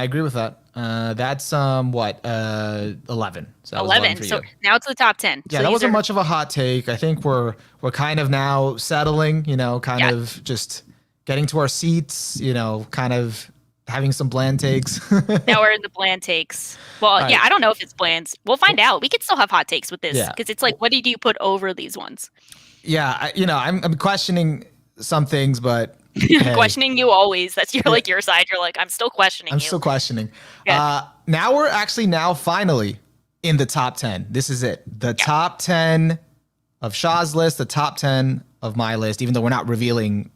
agree with that. That's 11. So 11. So now it's the top 10. Yeah, so that wasn't much of a hot take. I think we're kind of now settling, of just getting to our seats, kind of having some bland takes. Now we're in the bland takes. Well, right. I don't know if it's bland. We'll find out. We could still have hot takes with this because it's like, what did you put over these ones? Yeah, I'm questioning some things, but hey. Questioning you always. That's like your side. You're like, I'm still questioning. I'm still questioning. Now we're actually finally in the top 10. This is it. The top 10 of Shaw's list, the top 10 of my list, even though we're not revealing,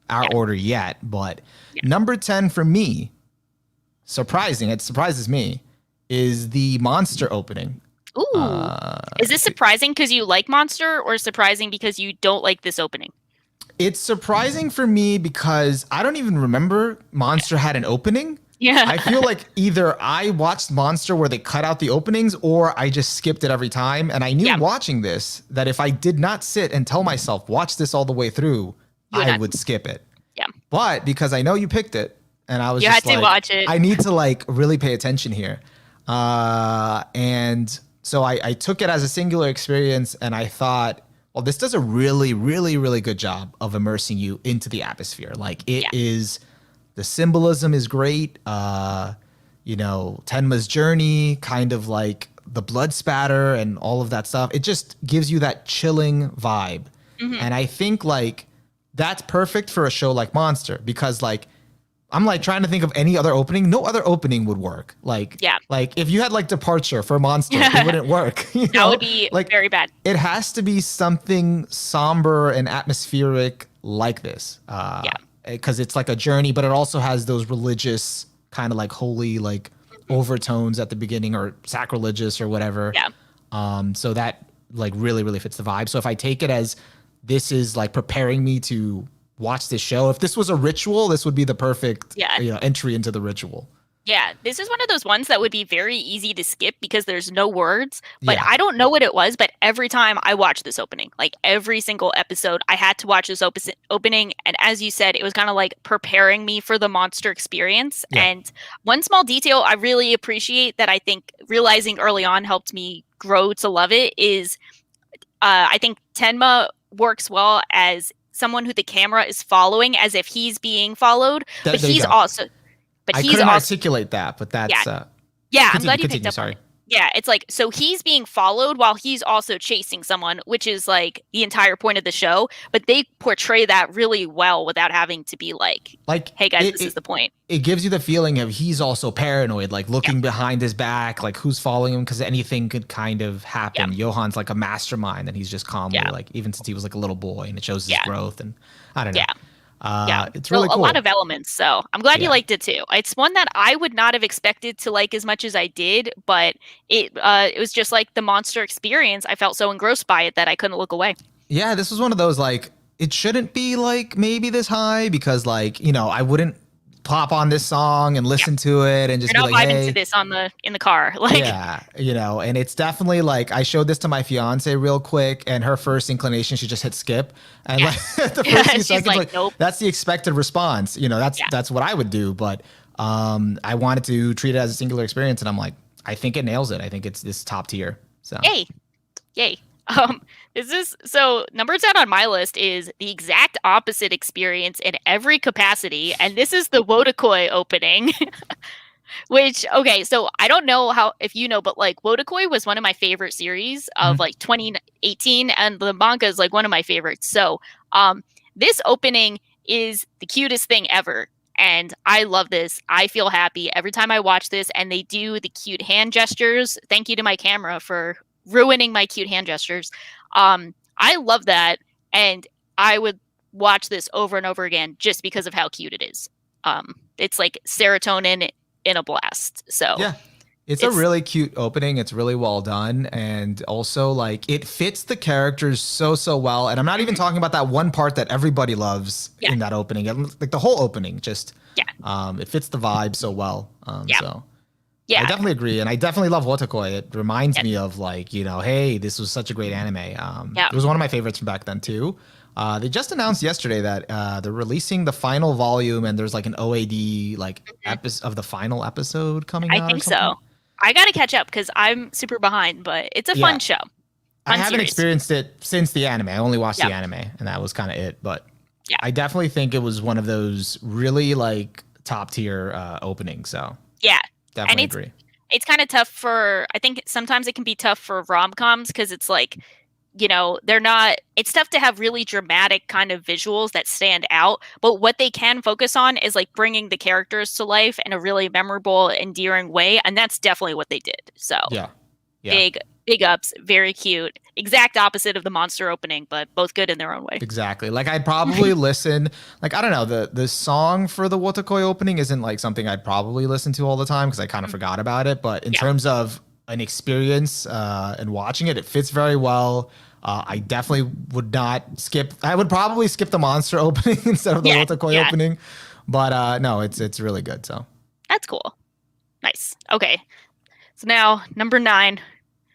our Yeah. order yet, but Yeah. number 10 for me, surprising, it surprises me, is the monster opening. Ooh. Is this surprising because you like Monster, or surprising because you don't like this opening? It's surprising for me because I don't even remember Monster had an opening. Yeah. I feel like either I watched Monster where they cut out the openings or I just skipped it every time. And I knew Yeah. watching this that if I did not sit and tell myself, watch this all the way through, You would I not. would skip it. Yeah. But because I know you picked it and I was You just had to like, watch it. I need to like really pay attention here. And so I took it as a singular experience and I thought, well, this does a really, really, really good job of immersing you into the atmosphere. Like it Yeah. is, the symbolism is great. Tenma's journey, kind of like the blood spatter and all of that stuff. It just gives you that chilling vibe. Mm-hmm. And I think like that's perfect for a show like Monster because like I'm like trying to think of any other opening. No other opening would work. Like, Yeah. like if you had like Departure for Monster, it wouldn't work. You That know? would be like very bad. it has to be something somber and atmospheric like this. Yeah. Because it's like a journey, but it also has those religious kind of like holy like overtones at the beginning or sacrilegious or whatever. Yeah. So that like really, really fits the vibe. So if I take it as this is like preparing me to watch this show, if this was a ritual, this would be the perfect Yeah. entry into the ritual. Yeah, this is one of those ones that would be very easy to skip because there's no words. But Yeah. I don't know what it was, but every time I watched this opening, like every single episode, I had to watch this opening. And as you said, it was kind of like preparing me for the monster experience. Yeah. And one small detail I really appreciate that I think realizing early on helped me grow to love it is I think Tenma works well as someone who the camera is following as if he's being followed, but There you he's go. also I he's couldn't also articulate that, but that's yeah, I'm continue, glad you continue, picked up on sorry. it. Yeah, it's like so he's being followed while he's also chasing someone, which is like the entire point of the show. But they portray that really well without having to be like, "Hey guys, this is the point." It gives you the feeling of he's also paranoid, like looking behind his back, like who's following him because anything could kind of happen. Johan's like a mastermind, and he's just calmly like even since he was like a little boy, and it shows his growth. And I don't know. It's really cool. A lot of elements. So I'm glad you liked it too. It's one that I would not have expected to like as much as I did, but it was just like the monster experience. I felt so engrossed by it that I couldn't look away. Yeah, this was one of those like it shouldn't be like maybe this high because like I wouldn't pop on this song and listen to it and just You're be not like, vibing hey, to this in the car. Like and it's definitely like I showed this to my fiance real quick and her first inclination she just hit skip and like the first few seconds like nope. That's the expected response. That's what I would do, but I wanted to treat it as a singular experience and I'm like I think it nails it. I think it's this top tier. So yay. This is so number 10 on my list is the exact opposite experience in every capacity, and this is the Wotakoi opening. Which so I don't know how if you know, but like Wotakoi was one of my favorite series of like 2018, and the manga is like one of my favorites. So this opening is the cutest thing ever. And I love this. I feel happy every time I watch this, and they do the cute hand gestures. Thank you to my camera for ruining my cute hand gestures. I love that, and I would watch this over and over again just because of how cute it is. It's like serotonin in a blast. So yeah, it's a really cute opening. It's really well done, and also like it fits the characters so well. And I'm not even talking about that one part that everybody loves in that opening. Like the whole opening, just it fits the vibe so well. So. Yeah, I definitely agree, and I definitely love Wotakoi. It reminds me of like hey, this was such a great anime. It was one of my favorites from back then too. They just announced yesterday that they're releasing the final volume, and there's like an OAD like episode of the final episode coming out. I think so. I gotta catch up because I'm super behind, but it's a fun show. I haven't experienced it since the anime. I only watched the anime, and that was kind of it. But I definitely think it was one of those really like top tier openings. So definitely agree. It's kind of tough for, I think sometimes it can be tough for rom-coms because it's like, they're not, it's tough to have really dramatic kind of visuals that stand out, but what they can focus on is like bringing the characters to life in a really memorable, endearing way. And that's definitely what they did. So big ups, very cute. Exact opposite of the monster opening, but both good in their own way. Exactly. Like I'd probably listen. Like I don't know, the song for the Wotakoi opening isn't like something I'd probably listen to all the time because I kind of forgot about it. But in terms of an experience and watching it, it fits very well. I definitely would not skip. I would probably skip the monster opening instead of the Wotakoi opening. But no, it's really good. So that's cool. Nice. Okay. So now number 9.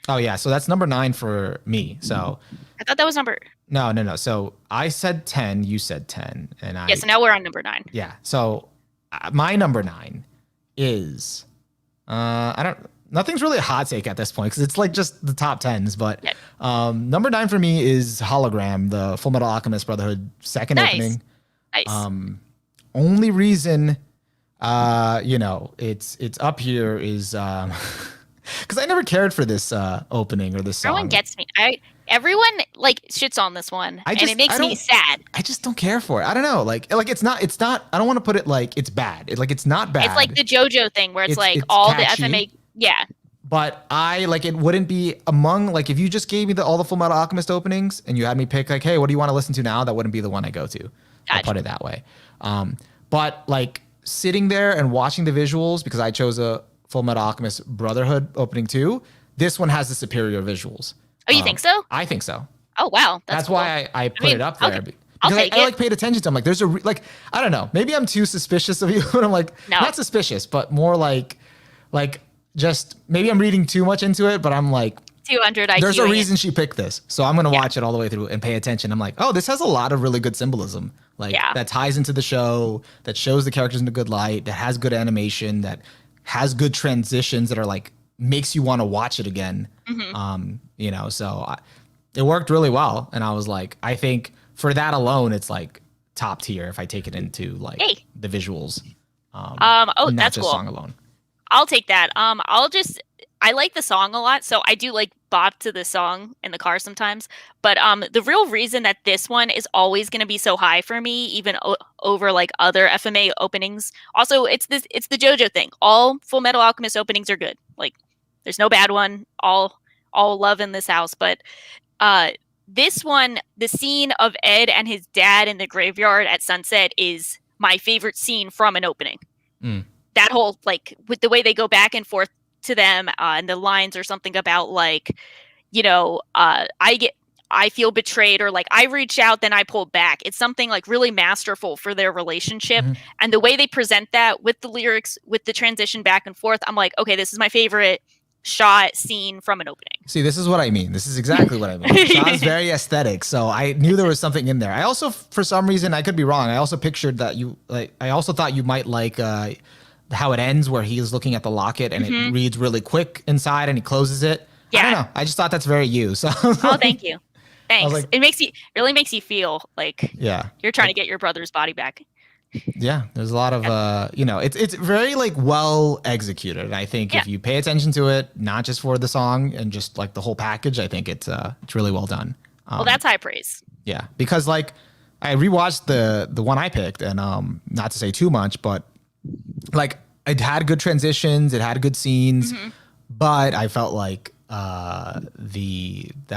Oh yeah, so that's number 9 for me. So I thought that was number. No. So I said 10, you said 10, and I. Yeah. So now we're on number 9. Yeah. So my number 9 is I don't. Nothing's really a hot take at this point because it's like just the top 10s. But number 9 for me is Hologram, the Full Metal Alchemist Brotherhood second opening. Nice. Only reason, it's up here is because I never cared for this opening or this song. Everyone gets me. Everyone like shits on this one, and it makes me sad. I just don't care for it. I don't know. Like it's not. I don't want to put it like it's bad. It's not bad. It's like the JoJo thing where it's like all catchy, the FMA. Yeah. But I like it wouldn't be among like if you just gave me all the Full Metal Alchemist openings and you had me pick like, hey, what do you want to listen to now? That wouldn't be the one I go to. Gotcha. I'll put it that way. But like sitting there and watching the visuals because I chose a Full Metal Alchemist Brotherhood opening 2. This one has the superior visuals. Oh, you think so? I think so. Oh wow, that's cool. Why I put it up there. Okay. I'll take it. I like paid attention to. I'm like, there's I don't know. Maybe I'm too suspicious of you, but I'm like not suspicious, but more like just maybe I'm reading too much into it. But I'm like 200 IQ. There's a reason she picked this, so I'm gonna watch it all the way through and pay attention. I'm like, oh, this has a lot of really good symbolism, that ties into the show, that shows the characters in a good light, that has good animation, that has good transitions that are like makes you want to watch it again. So it worked really well, and I was like, I think for that alone, it's like top tier if I take it into like the visuals. Not that's just cool. Song alone. I'll take that. I like the song a lot, so I do like bop to the song in the car sometimes. But the real reason that this one is always going to be so high for me, even over like other FMA openings. Also, it's the JoJo thing. All Full Metal Alchemist openings are good. Like, there's no bad one. All love in this house. But this one, the scene of Ed and his dad in the graveyard at sunset is my favorite scene from an opening. That whole like with the way they go back and forth to them and the lines or something about like, I feel betrayed or like I reach out, then I pull back. It's something like really masterful for their relationship. And the way they present that with the lyrics, with the transition back and forth, I'm like, okay, this is my favorite shot scene from an opening. See, this is what I mean. This is exactly what I mean. Sean's very aesthetic. So I knew there was something in there. I also, for some reason, I could be wrong. I also pictured that I also thought you might like how it ends where he's looking at the locket and it reads really quick inside and he closes it. I don't know. I just thought that's very you. So oh, thank you. Thanks. Like, it really makes you feel like you're trying to get your brother's body back. Yeah, there's a lot of it's very like well executed. And I think if you pay attention to it, not just for the song and just like the whole package, I think it's really well done. Well, that's high praise. Yeah, because like I rewatched the one I picked, and not to say too much, but like it had good transitions, it had good scenes, but I felt like that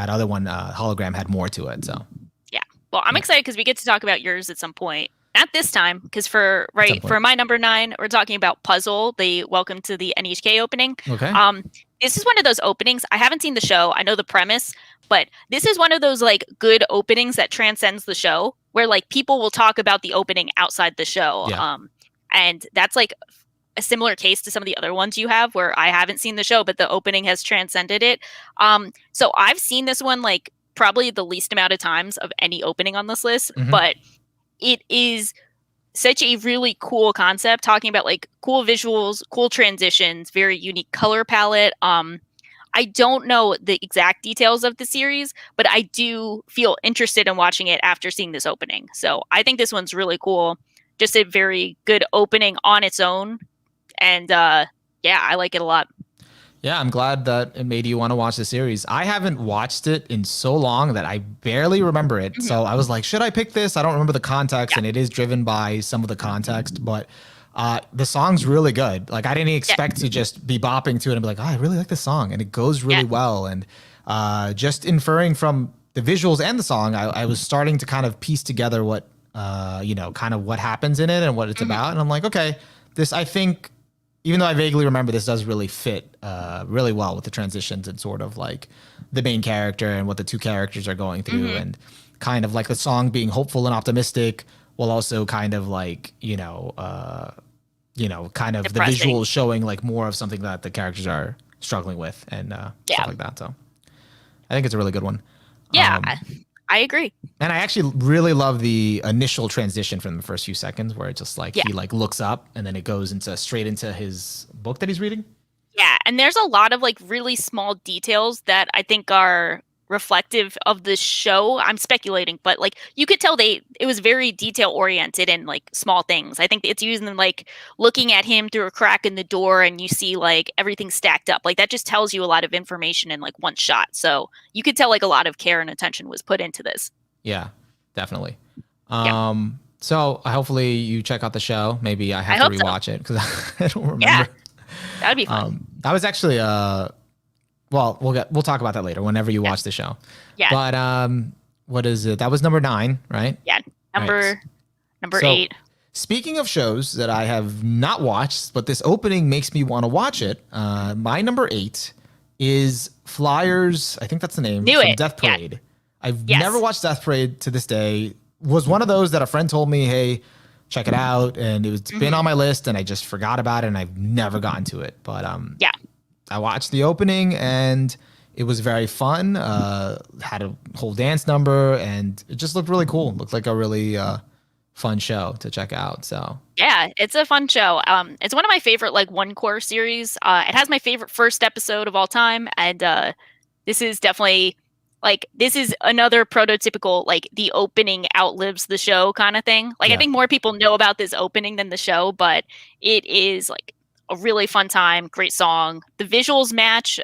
other one, Hologram, had more to it. So yeah, well, I'm excited because we get to talk about yours at some point. Not this time, because for my number 9, we're talking about Puzzle, the Welcome to the NHK opening. Okay. This is one of those openings. I haven't seen the show. I know the premise, but this is one of those like good openings that transcends the show, where like people will talk about the opening outside the show. Yeah. And that's like a similar case to some of the other ones you have, where I haven't seen the show, but the opening has transcended it. So I've seen this one like probably the least amount of times of any opening on this list, but it is such a really cool concept, talking about like cool visuals, cool transitions, very unique color palette. I don't know the exact details of the series, but I do feel interested in watching it after seeing this opening. So I think this one's really cool. Just a very good opening on its own. And I like it a lot. Yeah, I'm glad that it made you want to watch the series. I haven't watched it in so long that I barely remember it. So I was like, should I pick this? I don't remember the context, and it is driven by some of the context. But The song's really good. Like I didn't Yeah. expect to just be bopping to it and be like, oh, I really like this song, and it goes really Yeah. well. And just inferring from the visuals and the song, I was starting to kind of piece together what kind of what happens in it and what it's Mhm. about. And I'm like, okay, this I think, even though I vaguely remember, this does really fit really well with the transitions and sort of like the main character and what the two characters are going through, Mhm. and kind of like the song being hopeful and optimistic while also kind of like kind of the Depressing. visuals showing like more of something that the characters are struggling with and Yeah. stuff like that. So I think it's a really good one. Yeah. I agree. And I actually really love the initial transition from the first few seconds where it's just like Yeah. he like looks up and then it goes into straight into his book that he's reading. Yeah, and there's a lot of like really small details that I think are reflective of the show. I'm speculating, but like you could tell it was very detail oriented and like small things. I think it's using like looking at him through a crack in the door and you see like everything stacked up. Like that just tells you a lot of information in like one shot. So you could tell like a lot of care and attention was put into this. Yeah, definitely. Yeah. So hopefully you check out the show. Maybe I have to hope so. rewatch it because I don't remember. Yeah. That'd be fun. That was actually well, we'll talk about that later whenever you watch the show. Yeah. But what is it? That was number 9, right? Yeah. Number Right. number So, 8. Speaking of shows that I have not watched, but this opening makes me want to watch it. My number 8 is Flyers. I think that's the name. Knew from it. Death Yeah. Parade. I've Yes. never watched Death Parade to this day. Was one of those that a friend told me, "Hey, check it out," and it's been on my list, and I just forgot about it, and I've never gotten to it. But Yeah. I watched the opening, and it was very fun. Had a whole dance number, and it just looked really cool. It looked like a really fun show to check out. So Yeah, it's a fun show. It's one of my favorite like one core series. It has my favorite first episode of all time, and this is definitely like this is another prototypical like the opening outlives the show kind of thing. Like I Yeah. think more people know about this opening than the show, but it is like a really fun time, great song. The visuals match.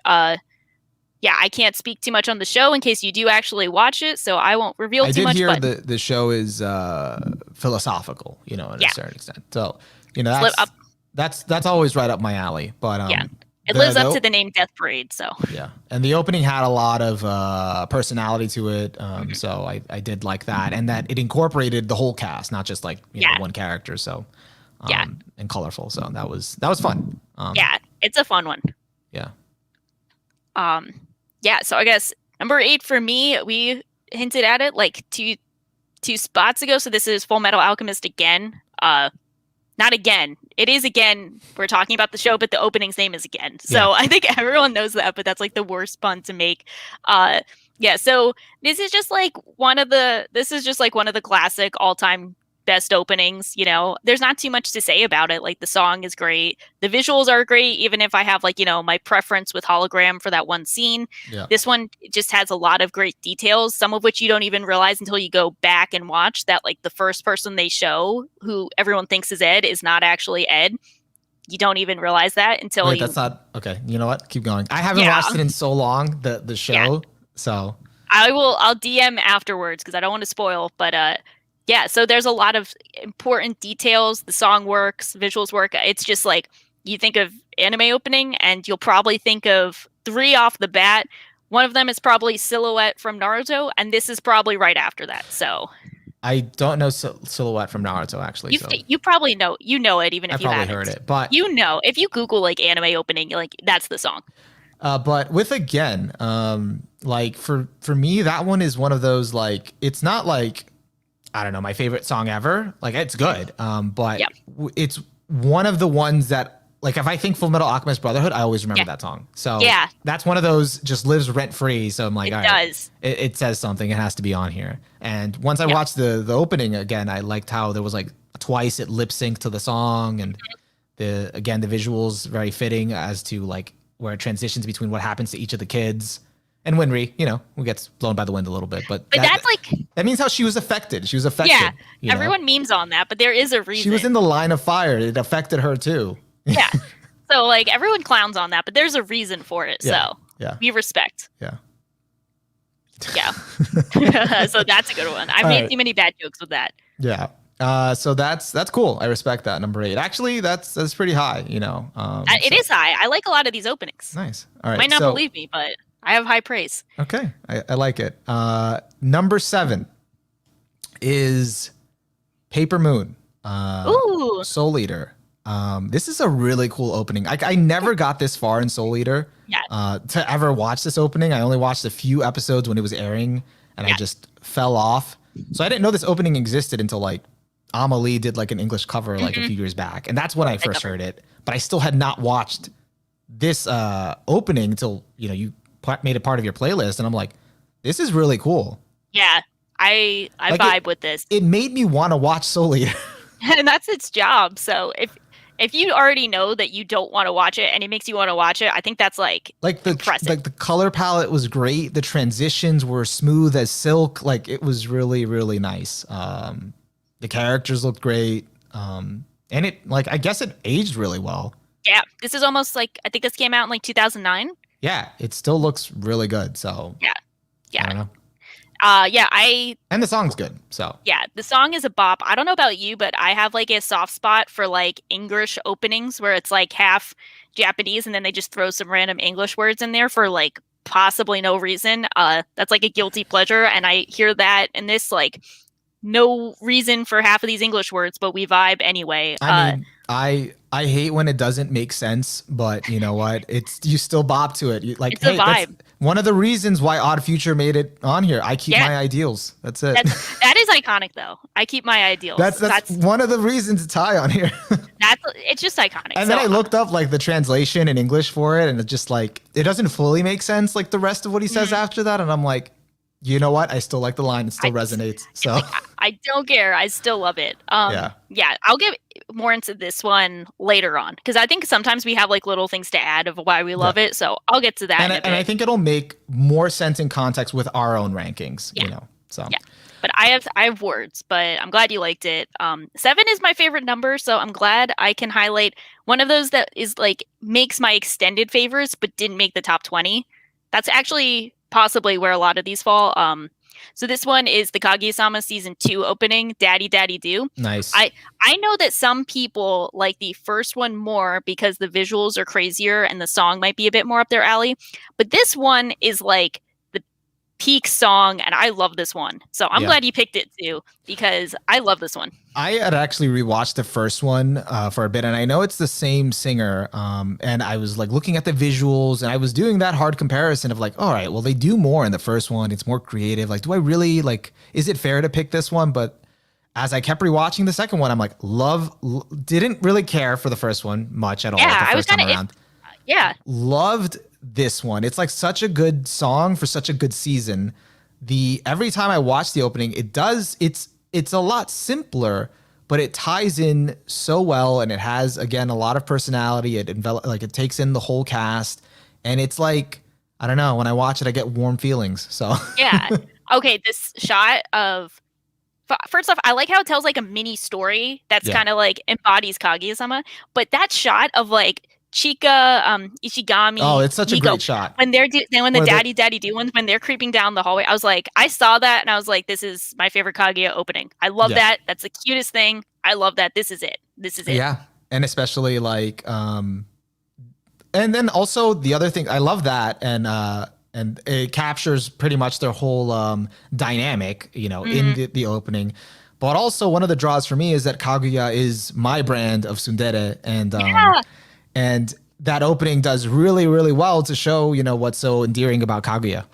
Yeah, I can't speak too much on the show in case you do actually watch it, so I won't reveal I too did much. hear But the show is philosophical, in Yeah. a certain extent. So live up, that's always right up my alley. But yeah, it lives up to the name Death Parade. So yeah, and the opening had a lot of personality to it. So I did like that, and that it incorporated the whole cast, not just like Yeah. one character. So Yeah. and colorful. So that was fun. yeah, it's a fun one. Yeah. Yeah, so I guess number 8 for me, we hinted at it like two spots ago. So this is Full Metal Alchemist again. Not again. It is again. We're talking about the show, but the opening's name is again. So Yeah. I think everyone knows that, but that's like the worst pun to make. Yeah, so this is just like one of the classic all-time best openings, There's not too much to say about it. Like the song is great. The visuals are great, even if I have like, my preference with hologram for that one scene. Yeah. This one just has a lot of great details, some of which you don't even realize until you go back and watch that like the first person they show who everyone thinks is Ed is not actually Ed. You don't even realize that until Wait, you that's not okay. You know what? Keep going. I haven't Yeah. watched it in so long, the show. Yeah. So I'll DM afterwards because I don't want to spoil, but yeah, so there's a lot of important details. The song works, visuals work. It's just like you think of anime opening and you'll probably think of 3 off the bat. One of them is probably Silhouette from Naruto, and this is probably right after that. So I don't know Silhouette from Naruto actually. you probably know it even I if you probably haven't. heard it, but If you Google like anime opening, like that's the song. but with again, like for me, that one is one of those like it's not like I don't know my favorite song ever. Like it's good, but Yeah. it's one of the ones that like if I think Full Metal Alchemist Brotherhood, I always remember Yeah. that song. So Yeah. that's one of those just lives rent free. So I'm like, It all right, does. it says something. It has to be on here. And once I Yeah. watched the opening again, I liked how there was like twice it lip synced to the song, and the visuals very fitting as to like where it transitions between what happens to each of the kids. And Winry, who gets blown by the wind a little bit, but that's like that means how she was affected. She was affected. yeah, you know? everyone memes on that, but there is a reason. She was in the line of fire. It affected her too. Yeah. So like everyone clowns on that, but there's a reason for it. Yeah. So Yeah. we respect. Yeah. Yeah. So that's a good one. I've made right. too many bad jokes with that. Yeah. So that's cool. I respect that. Number 8. Actually, that's pretty high. You know. It is high. I like a lot of these openings. Nice. All You right. might not So believe me, but I have high praise. okay, I like it. Number 7 is Paper Moon. Ooh. Soul Eater. This is a really cool opening. I never got this far in Soul Eater to ever watch this opening. I only watched a few episodes when it was airing, and I just fell off. So I didn't know this opening existed until like Amelie did like an English cover like a few years back, and that's when I first heard it. But I still had not watched this opening until you made it part of your playlist, and I'm like, this is really cool. Yeah, I like vibe with this. It made me want to watch Soul Eater. And that's its job. So if you already know that you don't want to watch it and it makes you want to watch it, I think that's impressive. Like the color palette was great. The transitions were smooth as silk. Like it was really, really nice. The characters looked great. And it I guess it aged really well. Yeah. This is almost like, I think this came out in like 2009. Yeah. It still looks really good. So yeah. I don't know. And the song's good. So yeah, the song is a bop. I don't know about you, but I have like a soft spot for like English openings where it's like half Japanese and then they just throw some random English words in there for like possibly no reason. That's like a guilty pleasure, and I hear that in this like no reason for half of these English words, but we vibe anyway. I mean, I hate when it doesn't make sense, but you know what? You still bop to it. It's a vibe. One of the reasons why Odd Future made it on here. I keep my ideals. That's it. That is iconic, though. I keep my ideals. That's one of the reasons it's high on here. It's just iconic. And then I looked up like the translation in English for it, and it's just like it doesn't fully make sense like the rest of what he says after that, and I'm like, you know what? I still like the line. It still resonates. So I don't care. I still love it. Yeah. I'll get more into this one later on because I think sometimes we have like little things to add of why we love it. So I'll get to that. And I think it'll make more sense in context with our own rankings. Yeah. So yeah. But I have words. But I'm glad you liked it. 7 is my favorite number, so I'm glad I can highlight one of those that is like makes my extended favorites, but didn't make the top 20. That's actually possibly where a lot of these fall. So this one is the Kaguya-sama season 2 opening, Daddy Daddy Do. Nice. I know that some people like the first one more because the visuals are crazier and the song might be a bit more up their alley. But this one is like the peak song, and I love this one. So I'm glad you picked it too, because I love this one. I had actually rewatched the first one for a bit, and I know it's the same singer. And I was like looking at the visuals, and I was doing that hard comparison of like, all right, well, they do more in the first one. It's more creative. Like, do I really is it fair to pick this one? But as I kept rewatching the second one, I'm like, didn't really care for the first one much at all. Yeah, I was kind of, loved this one. It's like such a good song for such a good season. Every time I watch the opening, it's a lot simpler, but it ties in so well, and it has again a lot of personality. It takes in the whole cast, and it's like, I don't know, when I watch it I get warm feelings. So yeah. Okay, this shot of first off, I like how it tells like a mini story that's kind of like embodies Kaguya-sama, but that shot of like Chika, Ishigami. Oh, it's such Miko, a great shot. When the Daddy Do ones, when they're creeping down the hallway, I was like, I saw that and I was like, this is my favorite Kaguya opening. I love that. That's the cutest thing. I love that. This is it. Yeah. And especially like, and then also the other thing, I love that. And it captures pretty much their whole dynamic, in the opening. But also one of the draws for me is that Kaguya is my brand of tsundere, and that opening does really, really well to show, what's so endearing about Kaguya.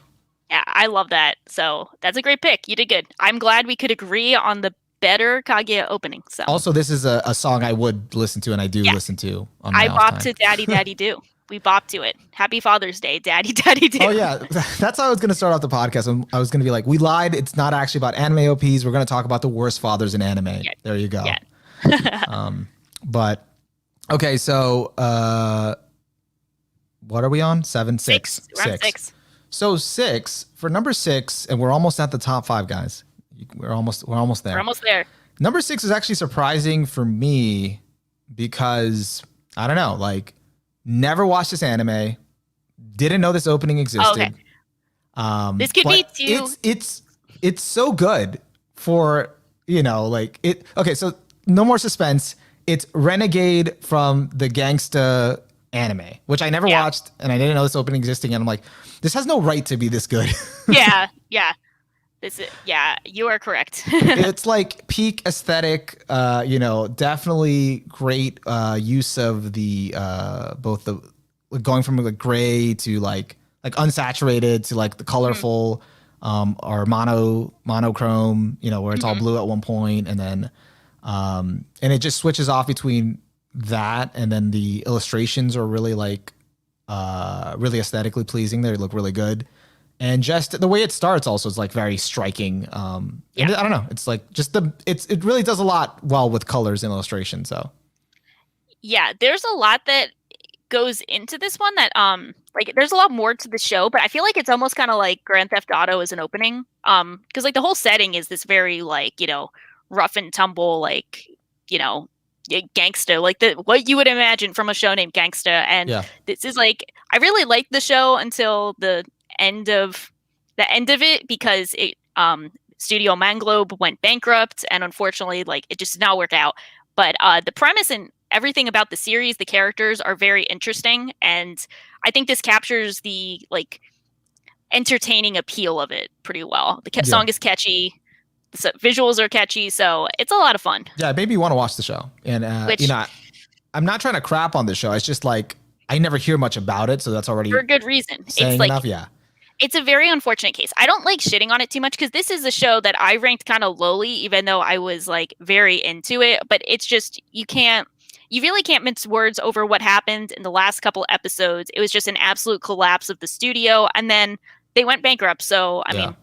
Yeah, I love that. So that's a great pick. You did good. I'm glad we could agree on the better Kaguya opening. So also, this is a song I would listen to, and I do listen to on my off time. To Daddy Daddy Do. We bop to it. Happy Father's Day, Daddy Daddy Do. Oh yeah, that's how I was going to start off the podcast. I was going to be like, we lied. It's not actually about anime OPs. We're going to talk about the worst fathers in anime. Yeah. There you go. Yeah. But okay, so what are we on? 7, 6. We're on 6. So 6 for number 6, and we're almost at the top 5, guys. We're almost there. We're almost there. Number 6 is actually surprising for me because I don't know, like. Never watched this anime. Didn't know this opening existed. Okay. This could be too. It's so good for you know, like it. Okay, so no more suspense. It's Renegade from the Gangsta anime, which I never Yeah. watched, and I didn't know this opening existing. And I'm like, this has no right to be this good. Yeah, yeah. Yeah, you are correct. It's like peak aesthetic, you know, definitely great use of the both the going from like gray to like unsaturated to like the Mhm, colorful or monochrome, you know, where it's all mhm. blue at one point, and then and it just switches off between that, and then the illustrations are really like really aesthetically pleasing. They look really good, and just the way it starts also is like very striking. Yeah. And I don't know, it's like just it really does a lot well with colors and illustration. So Yeah, there's a lot that goes into this one that like there's a lot more to the show, but I feel like it's almost kind of like Grand Theft Auto as an opening. Because like the whole setting is this very like, rough and tumble, like, gangsta, like the what you would imagine from a show named Gangsta. And yeah, this is like I really liked the show until end of end of it because it Studio Manglobe went bankrupt and unfortunately like it just did not work out. But the premise and everything about the series, the characters are very interesting, and I think this captures the like entertaining appeal of it pretty well. The yeah, song is catchy, the visuals are catchy, so it's a lot of fun. yeah. It made me want to watch the show, and you Which know, I'm not trying to crap on the show. It's just like I never hear much about it, so that's for already a good reason. It's saying like enough. Yeah, it's a very unfortunate case. I don't like shitting on it too much because this is a show that I ranked kind of lowly, even though I was like very into it. But it's just you really can't mince words over what happened in the last couple episodes. It was just an absolute collapse of the studio, and then they went bankrupt. So I yeah. mean,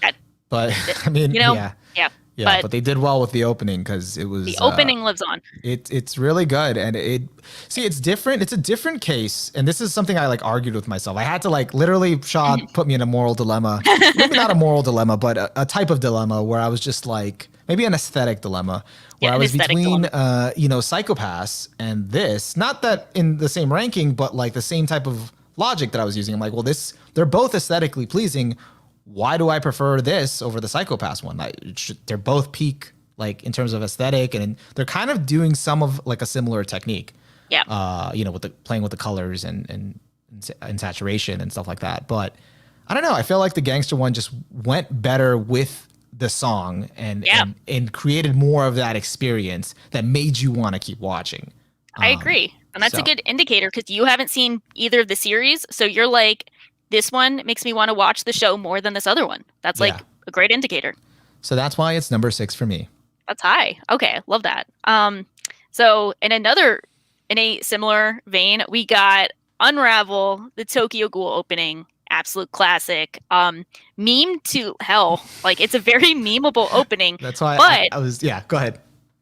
that, But I mean, you know, yeah, yeah. yeah. But But they did well with the opening because it the was opening lives on. it's really good, and it's different. It's a different case, and this is something I like argued with myself. I had to like literally Shaw put me in a moral dilemma. Maybe not a moral dilemma, but a type of dilemma where I was just like maybe an aesthetic dilemma where Yeah, I an was aesthetic between dilemma. Psychopaths and this. Not that in the same ranking, but like the same type of logic that I was using. I'm like, well, they're both aesthetically pleasing. Why do I prefer this over the Psychopaths one? They're both peak like in terms of aesthetic, and they're kind of doing some of like a similar technique. Yeah. With the playing with the colors and saturation and stuff like that. But I don't know. I feel like the Gangster one just went better with the song Yeah. and created more of that experience that made you want to keep watching. I agree. And that's so- a good indicator because you haven't seen either of the series. So you're like, this one makes me want to watch the show more than this other one. That's like Yeah. a great indicator. So that's why it's number 6 for me. That's high. Okay, love that. So in a similar vein, we got Unravel, the Tokyo Ghoul opening, absolute classic. Meme to hell. Like it's a very memeable opening. That's why But I was go ahead.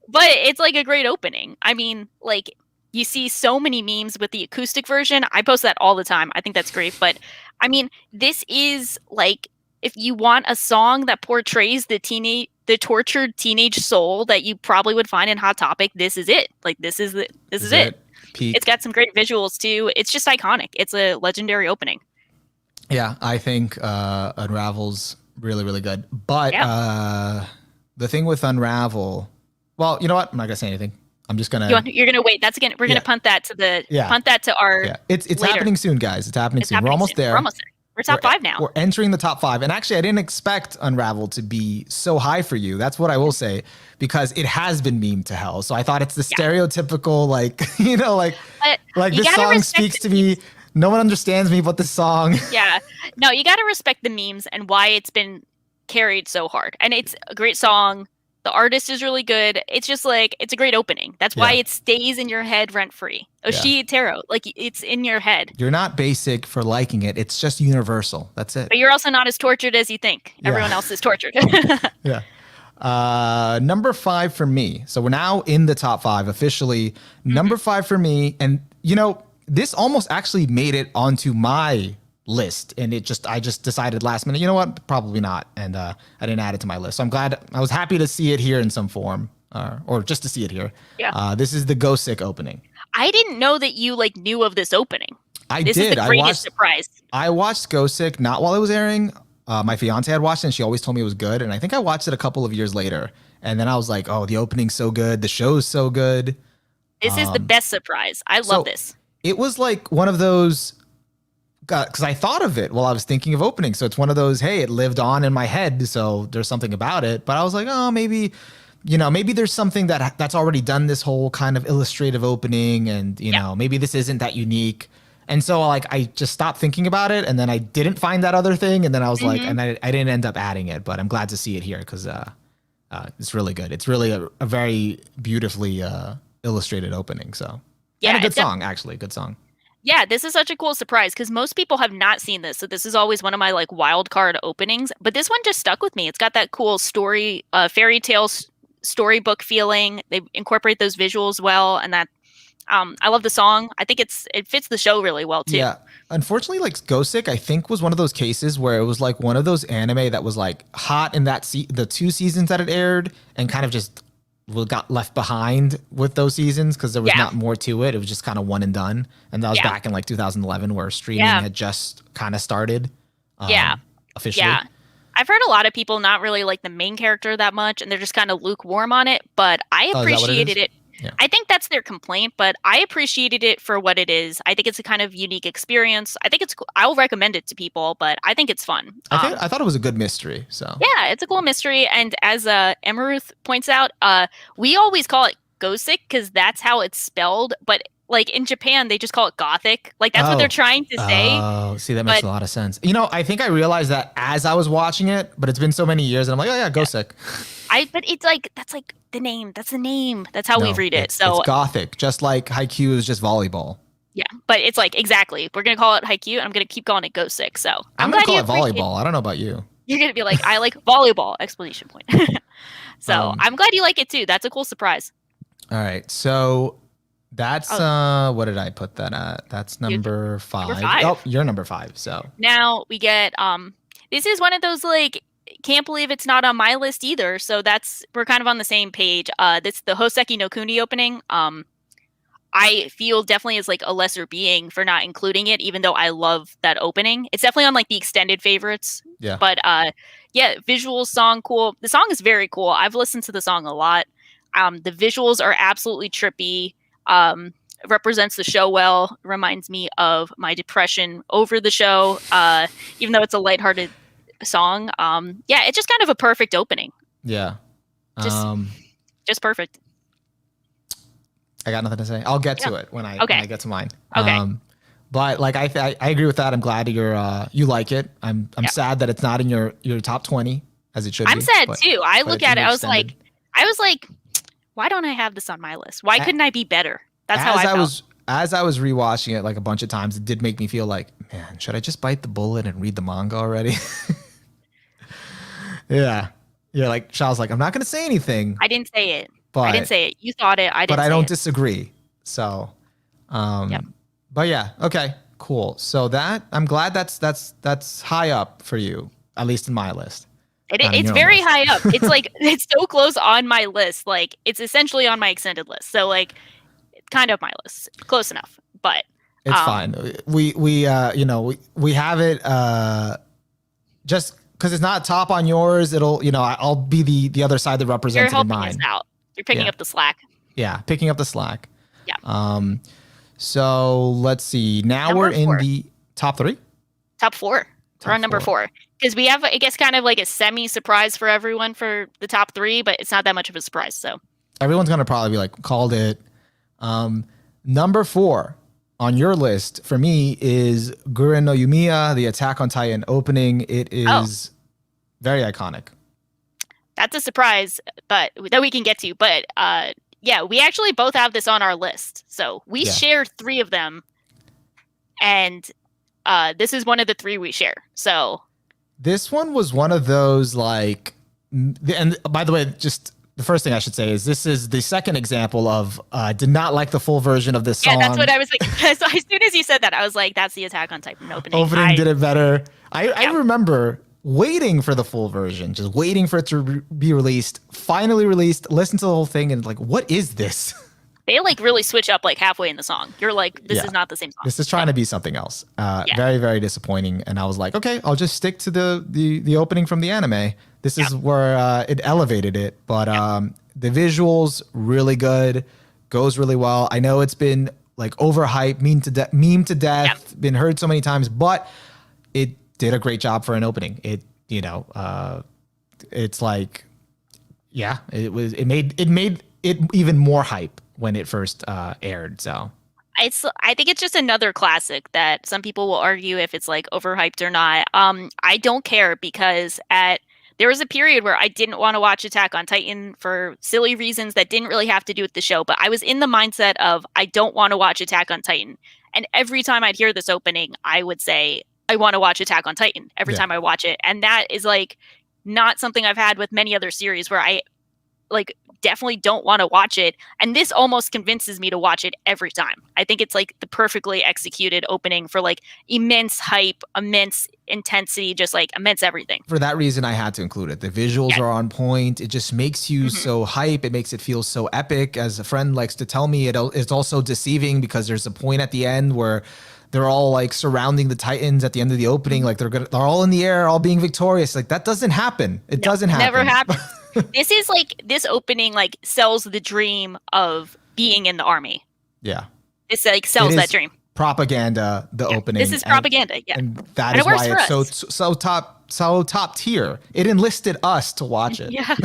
but it's like a great opening. I mean, like you see so many memes with the acoustic version. I post that all the time. I think that's great. But I mean, this is like if you want a song that portrays the tortured teenage soul that you probably would find in Hot Topic, this is it. Like this is it. Peak. It's got some great visuals too. It's just iconic. It's a legendary opening. Yeah, I think Unravel's really, really good. But the thing with Unravel, well, you know what? I'm not gonna say anything. I'm just gonna. You're gonna wait. We're gonna punt that to our. Yeah, it's later. happening soon, guys. It's happening It's soon. happening We're almost soon. there. We're almost there. We're top 5 now. We're entering the top 5, and actually, I didn't expect Unravel to be so high for you. That's what I will say, because it has been memed to hell. So I thought it's the stereotypical, like like you this gotta song respect speaks the to me. No one understands me but this song. Yeah. No, you got to respect the memes and why it's been carried so hard. And it's a great song. The artist is really good. It's just like, it's a great opening. That's why Yeah. it stays in your head rent free. Yeah. Oshii Taro, like it's in your head. You're not basic for liking it. It's just universal. That's it. But you're also not as tortured as you think. Yeah. Everyone else is tortured. Yeah. Number 5 for me. So we're now in the top 5 officially. Number 5 for me. And this almost actually made it onto my list, and I just decided last minute, you know what, probably not, and I didn't add it to my list. So I was happy to see it here in some form, or just to see it here. Yeah. This is the Go Sick opening. I didn't know that you like knew of this opening. I This did. is the greatest surprise. I watched Go Sick not while it was airing my fiance had watched it and she always told me it was good. And I think I watched it a couple of years later. And then I was like, oh, the opening's so good. The show's so good. This is the best surprise. I love So this. it was like one of those, because I thought of it while I was thinking of opening. So it's one of those, hey, it lived on in my head. So there's something about it. But I was like, oh, maybe, maybe there's something that's already done this whole kind of illustrative opening. And, maybe this isn't that unique. And so like I just stopped thinking about it, and then I didn't find that other thing, and then I was like, and I didn't end up adding it, but I'm glad to see it here because it's really good. It's really a very beautifully illustrated opening. So Yeah, and a good song, actually, good song. Yeah, this is such a cool surprise because most people have not seen this. So this is always one of my like wild card openings, but this one just stuck with me. It's got that cool story, fairy tale storybook feeling. They incorporate those visuals well, and that I love the song. I think it fits the show really well too. Yeah. Unfortunately, like Ghost Sick, I think was one of those cases where it was like one of those anime that was like hot in that the 2 seasons that it aired and kind of just got left behind with those seasons because there was not more to it. It was just kind of one and done. And that was back in like 2011 where streaming had just kind of started. Officially. Yeah. I've heard a lot of people not really like the main character that much and they're just kind of lukewarm on it, but I appreciated it. Yeah. I think that's their complaint, but I appreciated it for what it is. I think it's a kind of unique experience. I think it's cool. I'll recommend it to people, but I think it's fun. I thought it was a good mystery. So yeah, it's a cool mystery. And as Emeruth points out, we always call it Gothic because that's how it's spelled. But like in Japan, they just call it Gothic. Like that's what they're trying to say. Oh, see, that makes a lot of sense. I think I realized that as I was watching it, but it's been so many years, and I'm like, oh yeah, Gothic. But it's like that's like the name. That's the name. That's how we read it. So it's Gothic, just like Haikyuu is just volleyball. Yeah, but it's like exactly. We're gonna call it Haikyuu, and I'm gonna keep calling it Gothic. So I'm gonna call it volleyball. I don't know about you. You're gonna be like, I like volleyball! Exclamation point. So I'm glad you like it too. That's a cool surprise. All right, so that's what did I put that at? That's number 5. Number 5. Oh, you're number 5. So now we get this is one of those like can't believe it's not on my list either. So we're kind of on the same page. This the Hoseki no Kuni opening. I feel definitely is like a lesser being for not including it, even though I love that opening. It's definitely on like the extended favorites. Yeah. But visuals, song cool. The song is very cool. I've listened to the song a lot. The visuals are absolutely trippy. Represents the show well. Reminds me of my depression over the show. Even though it's a lighthearted song. It's just kind of a perfect opening. Yeah. Just perfect. I got nothing to say. I'll get to it when I get to mine. Okay. But like I agree with that. I'm glad you like it. I'm sad that it's not in your top 20 as it should be. I'm sad too. I look at it. I was like, why don't I have this on my list? Why couldn't I be better? That's how I felt. As I was rewatching it like a bunch of times, it did make me feel like, man, should I just bite the bullet and read the manga already? Yeah. Yeah, like Shaw's like, I'm not going to say anything. I didn't say it. I didn't say it. You thought it. I didn't. But I don't disagree. So, but yeah, okay, cool. So I'm glad that's high up for you, at least in my list. It's very high up. It's like it's so close on my list. Like it's essentially on my extended list. So like, it's kind of my list, close enough. But it's fine. We have it just. Because it's not top on yours, I'll be the other side that represents it in mine. Us out. You're picking up the slack. Yeah, picking up the slack. Yeah. So let's see. Now we're in the top 3. Top 4. We're on number 4 because we have, I guess, kind of like a semi surprise for everyone for the top 3, but it's not that much of a surprise. So everyone's gonna probably be like, called it. Number 4. On your list, for me, is Guren no Yumiya, the Attack on Titan opening. It is very iconic. That's a surprise, but that we can get to. But we actually both have this on our list. So we share 3 of them. And this is one of the 3 we share. So this one was one of those like, and by the way, just the first thing I should say is this is the second example of did not like the full version of this song. Yeah, that's what I was like. So as soon as you said that, I was like, that's the Attack on Titan opening. Opening did it better. I remember waiting for the full version, just waiting for it to be released, finally released, listen to the whole thing, and like, what is this? They like really switch up like halfway in the song. You're like, this Yeah. is not the same song. This is trying to be something else. Yeah. Very, very disappointing. And I was like, okay, I'll just stick to the opening from the anime. This is where it elevated it. But the visuals, really good, goes really well. I know it's been like overhyped, meme to death, been heard so many times, but it did a great job for an opening. It, it's like, it made it even more hype when it first aired. So I think it's just another classic that some people will argue if it's like overhyped or not. I don't care because there was a period where I didn't want to watch Attack on Titan for silly reasons that didn't really have to do with the show, but I was in the mindset of I don't want to watch Attack on Titan. And every time I'd hear this opening, I would say I want to watch Attack on Titan every time I watch it. And that is like not something I've had with many other series where I like definitely don't want to watch it, and this almost convinces me to watch it every time. I think it's like the perfectly executed opening for like immense hype, immense intensity, just like immense everything. For that reason, I had to include it. The visuals are on point. It just makes you so hype. It makes it feel so epic. As a friend likes to tell me, it's also deceiving because there's a point at the end where they're all like surrounding the Titans at the end of the opening, like they're all in the air, all being victorious. Like that doesn't happen. It doesn't happen. Never happens. This is like this opening like sells the dream of being in the army. Yeah. It's like sells that dream. Propaganda, the opening. This is propaganda, And that is why it's so top tier. It enlisted us to watch it. Yeah.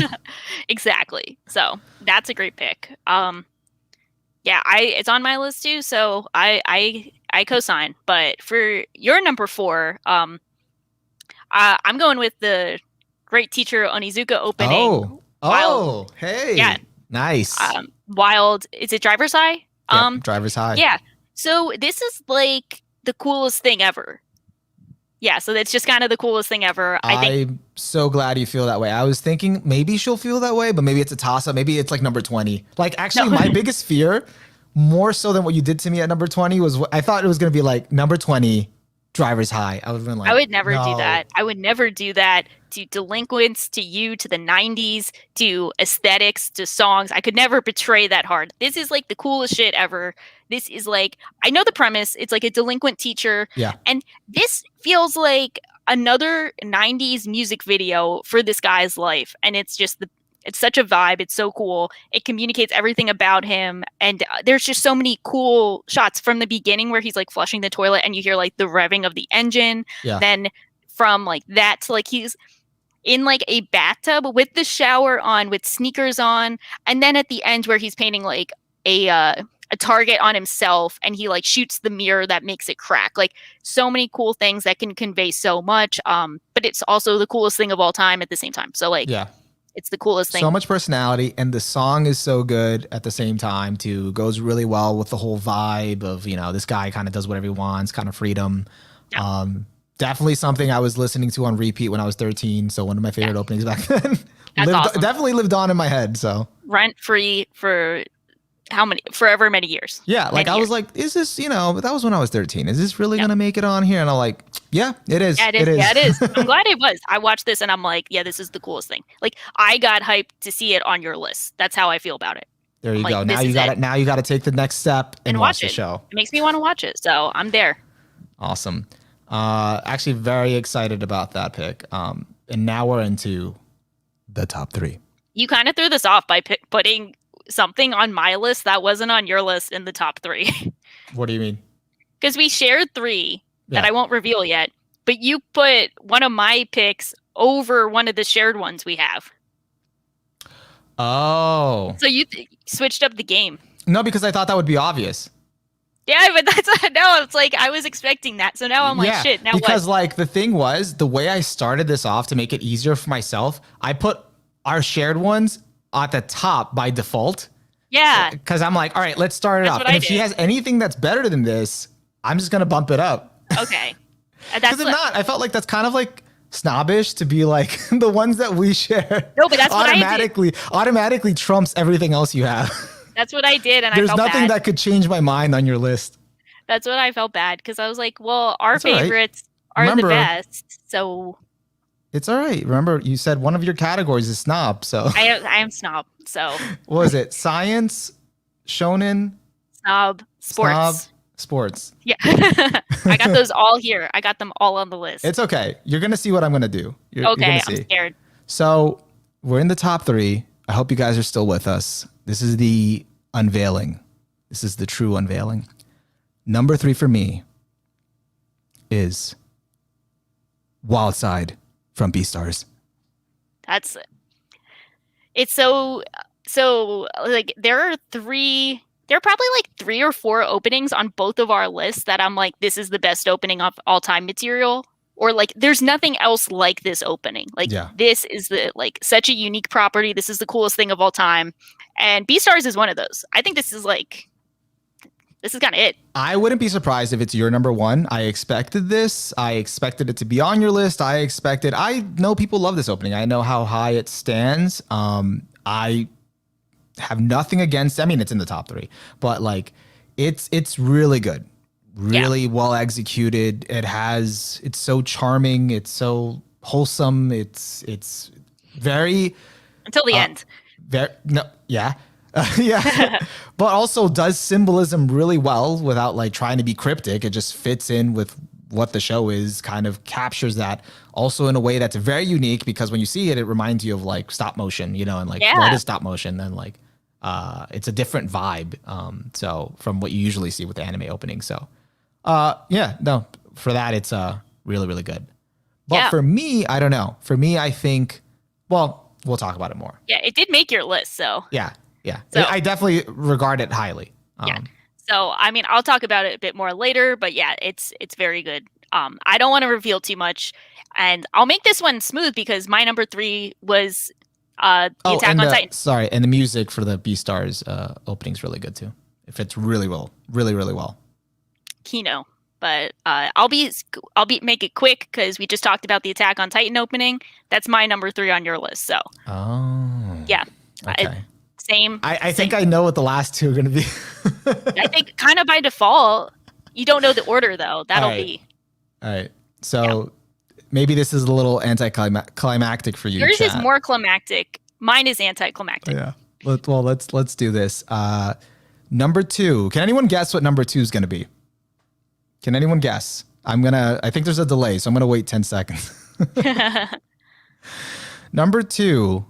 Exactly. So that's a great pick. It's on my list too, so I co-sign. But for your number 4, I'm going with the Great Teacher Onizuka opening. Hey. Yeah. Nice. Wild. Is it Driver's High? Driver's High. Yeah. So this is like the coolest thing ever. Yeah, so it's just kind of the coolest thing ever. I'm so glad you feel that way. I was thinking maybe she'll feel that way, but maybe it's a toss-up. Maybe it's like number 20. Like actually my biggest fear, more so than what you did to me at number 20, was I thought it was going to be like number 20, Driver's High. I would have been like, I would never do that. I would never do that to Delinquents, to you, to the 90s, to aesthetics, to songs. I could never betray that hard. This is like the coolest shit ever. This is like, I know the premise. It's like a delinquent teacher. Yeah. And this feels like another 90s music video for this guy's life. And it's just it's such a vibe. It's so cool. It communicates everything about him. And there's just so many cool shots from the beginning where he's like flushing the toilet and you hear like the revving of the engine. Yeah. Then from like that to like he's in like a bathtub with the shower on, with sneakers on. And then at the end where he's painting like a target on himself and he like shoots the mirror that makes it crack. Like so many cool things that can convey so much. But it's also the coolest thing of all time at the same time. So like, yeah. It's the coolest thing. So much personality, and the song is so good at the same time too. Goes really well with the whole vibe of, this guy kind of does whatever he wants, kind of freedom. Yeah. Definitely something I was listening to on repeat when I was 13. So one of my favorite openings back then. Awesome. Definitely lived on in my head. So rent free for forever many years. Yeah. Like I was like, is this, that was when I was 13. Is this really going to make it on here? And I'm like, yeah, it is. Yeah, it is. Yeah, it is. I'm glad it was. I watched this and I'm like, yeah, this is the coolest thing. Like I got hyped to see it on your list. That's how I feel about it. There you go. Now you got it. Now you got to take the next step and watch the show. It makes me want to watch it. So I'm there. Awesome. Actually very excited about that pick. And now we're into the top 3. You kind of threw this off by putting something on my list that wasn't on your list in the top 3. What do you mean? Because we shared 3 that I won't reveal yet, but you put one of my picks over one of the shared ones we have. Oh. So you switched up the game. No, because I thought that would be obvious. Yeah, but it's like I was expecting that. So now I'm like, shit, now because what? Like the thing was, the way I started this off to make it easier for myself, I put our shared ones at the top by default. Yeah. Because I'm like, all right, let's start it off. And if she has anything that's better than this, I'm just going to bump it up. Okay. Because if not, I felt like that's kind of like snobbish to be like the ones that we share. No, but that's automatically trumps everything else you have. That's what I did. And there's I felt nothing bad. That could change my mind on your list. That's what I felt bad. Because I was like, well, our favorites are the best. So it's all right. Remember, you said one of your categories is snob. So I am snob. So what was it? Science, shonen, Snob snob, sports. sports. Yeah. I got those all here. I got them all on the list. It's okay. You're gonna see what I'm gonna do. You're gonna Okay, I'm see. scared. So we're in the top three. I hope you guys are still with us. This is the unveiling. This is the true unveiling. Number 3 for me is Wild Side from Beastars. That's it's so like there are probably like 3 or 4 openings on both of our lists that I'm like, this is the best opening of all time material. Or like there's nothing else like this opening. Like Yeah. this is the like such a unique property. This is the coolest thing of all time. And Beastars is one of those. I think this is kind of it. I wouldn't be surprised if it's your number 1. I expected this. I expected it to be on your list. I know people love this opening. I know how high it stands. I have nothing against, I mean, it's in the top 3, but like it's really good. Really well executed. It's so charming. It's so wholesome. It's very Until the end. Yeah. Yeah. But also does symbolism really well without like trying to be cryptic. It just fits in with what the show is, kind of captures that also in a way that's very unique, because when you see it, it reminds you of like stop motion, and like what is stop motion, then like it's a different vibe. So from what you usually see with the anime opening. So for that, it's really, really good. But for me, I don't know. For me, I think, well, we'll talk about it more. Yeah, it did make your list, so. Yeah. So, I definitely regard it highly. So, I mean, I'll talk about it a bit more later, but yeah, it's very good. I don't want to reveal too much, and I'll make this one smooth because my number 3 was the Attack on Titan. Sorry, and the music for the Beastars opening's really good too. It fits really well, really, really well. Kino, but I'll make it quick because we just talked about the Attack on Titan opening. That's my number 3 on your list. So, yeah, okay. Same. I think I know what the last 2 are going to be. I think kind of by default. You don't know the order though. That'll be. All right. So maybe this is a little anticlimactic for you. Yours chat. is more climactic. Mine is anticlimactic. Yeah. Let's do this. Number 2. Can anyone guess what number 2 is going to be? Can anyone guess? I think there's a delay, so I'm going to wait 10 seconds. Number 2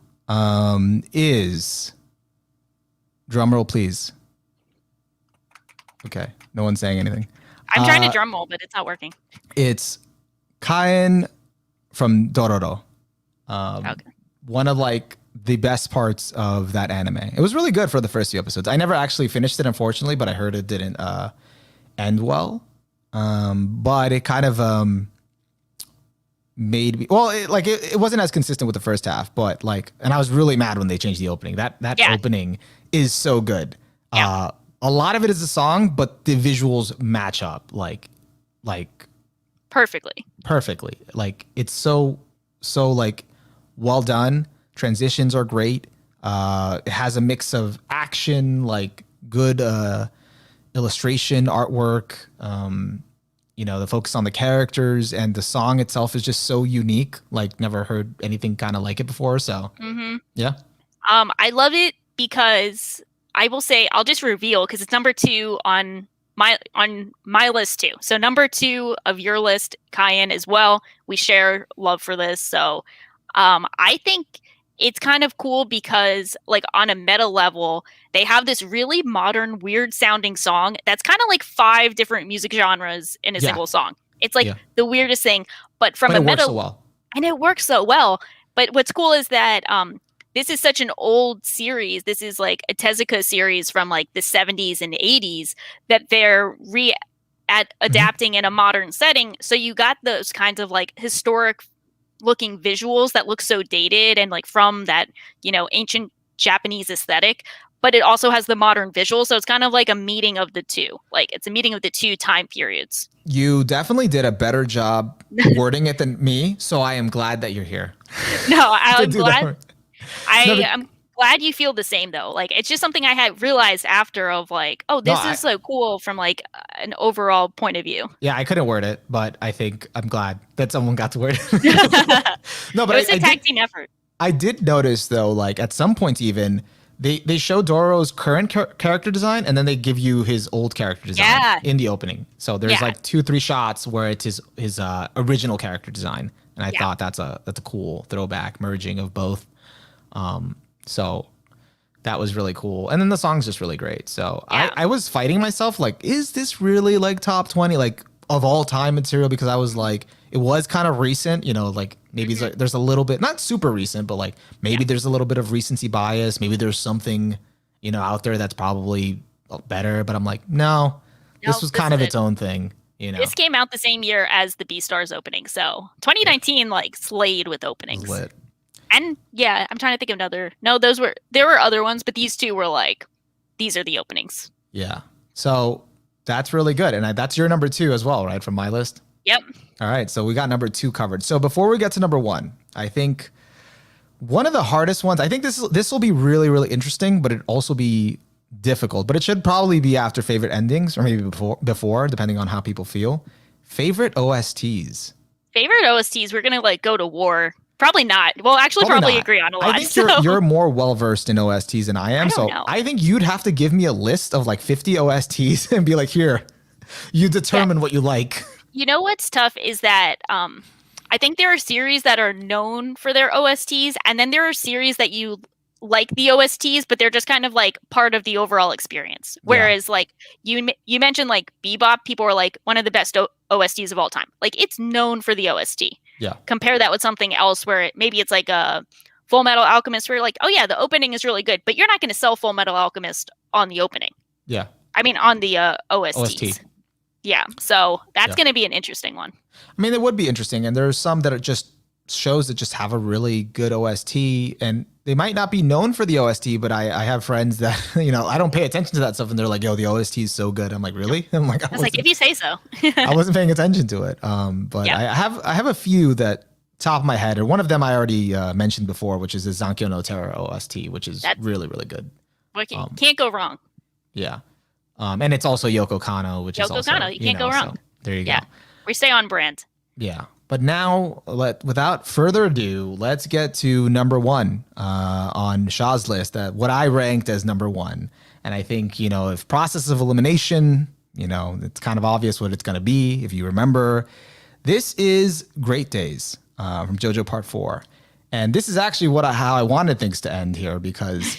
is, drumroll please. Okay, no one's saying anything. I'm trying to drum roll, but it's not working. It's Kaien from Dororo. Okay. One of like the best parts of that anime. It was really good for the first few episodes. I never actually finished it, unfortunately, but I heard it didn't end well. But it kind of made me, well, it wasn't as consistent with the first half, but like, and I was really mad when they changed the opening. That opening is so good. Yeah. A lot of it is a song, but the visuals match up like perfectly. Like it's so like well done. Transitions are great. It has a mix of action, like good illustration, artwork. The focus on the characters, and the song itself is just so unique. Like never heard anything kind of like it before. So yeah. I love it because I will say, I'll just reveal because it's number 2 on my list too. So number 2 of your list, Kaien, as well. We share love for this. So I think it's kind of cool because like on a meta level, they have this really modern, weird sounding song that's kind of like 5 different music genres in a single song. It's like the weirdest thing, but from a meta, works so well. And it works so well. But what's cool is that this is such an old series. This is like a Tezuka series from like the 70s and 80s that they're adapting in a modern setting. So you got those kinds of like historic looking visuals that look so dated and like from that, ancient Japanese aesthetic, but it also has the modern visuals. So it's kind of like a meeting of the two. Like it's a meeting of the 2 time periods. You definitely did a better job wording it than me. So I am glad that you're here. No, I'm glad. I'm glad you feel the same though. Like it's just something I had realized after of like, oh, this is so cool from like an overall point of view. Yeah, I couldn't word it, but I think I'm glad that someone got to word it. No, but it was a tag team effort. I did notice though, like at some points even they show Doro's current character design, and then they give you his old character design Yeah. in the opening. So there's Yeah. like 2-3 shots where it's his original character design, and I Yeah. thought that's a cool throwback merging of both. So that was really cool, and then the song's just really great. So Yeah. I was fighting myself like, is this really like top 20 like of all time material? Because I was like, it was kind of recent, you know, like maybe it's like, there's a little bit, not super recent, but like maybe there's a little bit of recency bias. Maybe there's something, you know, out there that's probably better. But I'm like, no, this was kind of its own thing. You know, this came out the same year as the Beastars opening, so 2019 like slayed with openings. It was lit. And yeah, I'm trying to think of another. No, there were other ones, but these two were like, these are the openings. Yeah. So that's really good. And that's your number 2 as well, right? From my list. Yep. All right. So we got number 2 covered. So before we get to number 1, I think one of the hardest ones, I think this will be really, really interesting, but it also be difficult, but it should probably be after favorite endings or maybe before, depending on how people feel. Favorite OSTs. Favorite OSTs, we're going to like go to war. Probably not. Well, actually, probably not. agree on a lot. I think you're more well versed in OSTs than I am. I think you'd have to give me a list of like 50 OSTs and be like, here, you determine what you like. You know what's tough is that I think there are series that are known for their OSTs, and then there are series that you like the OSTs, but they're just kind of like part of the overall experience. Whereas like you mentioned like Bebop, people were like one of the best OSTs of all time. Like it's known for the OST. Yeah. Compare that with something else where maybe it's like a Full Metal Alchemist where you're like, oh yeah, the opening is really good, but you're not going to sell Full Metal Alchemist on the opening. Yeah. I mean, on the OSTs. OST. Yeah. So that's going to be an interesting one. I mean, it would be interesting. And there's some that are just shows that just have a really good OST, and they might not be known for the OST, but I have friends that, you know, I don't pay attention to that stuff, and they're like, yo, the OST is so good. I'm like, really? I'm like, I was like, if you say so. I wasn't paying attention to it. But I have a few that top of my head, or one of them I already mentioned before, which is the Zankyo no Terra OST, which is really, really good. Can't go wrong. Yeah. And it's also Yoko Kanno, which is also, Yoko Kanno, you can't go wrong. So there you go. We stay on brand. Yeah. But now, without further ado, let's get to number 1 on Shaw's list, what I ranked as number 1. And I think, you know, if process of elimination, you know, it's kind of obvious what it's going to be. If you remember, this is Great Days from JoJo Part 4. And this is actually how I wanted things to end here, because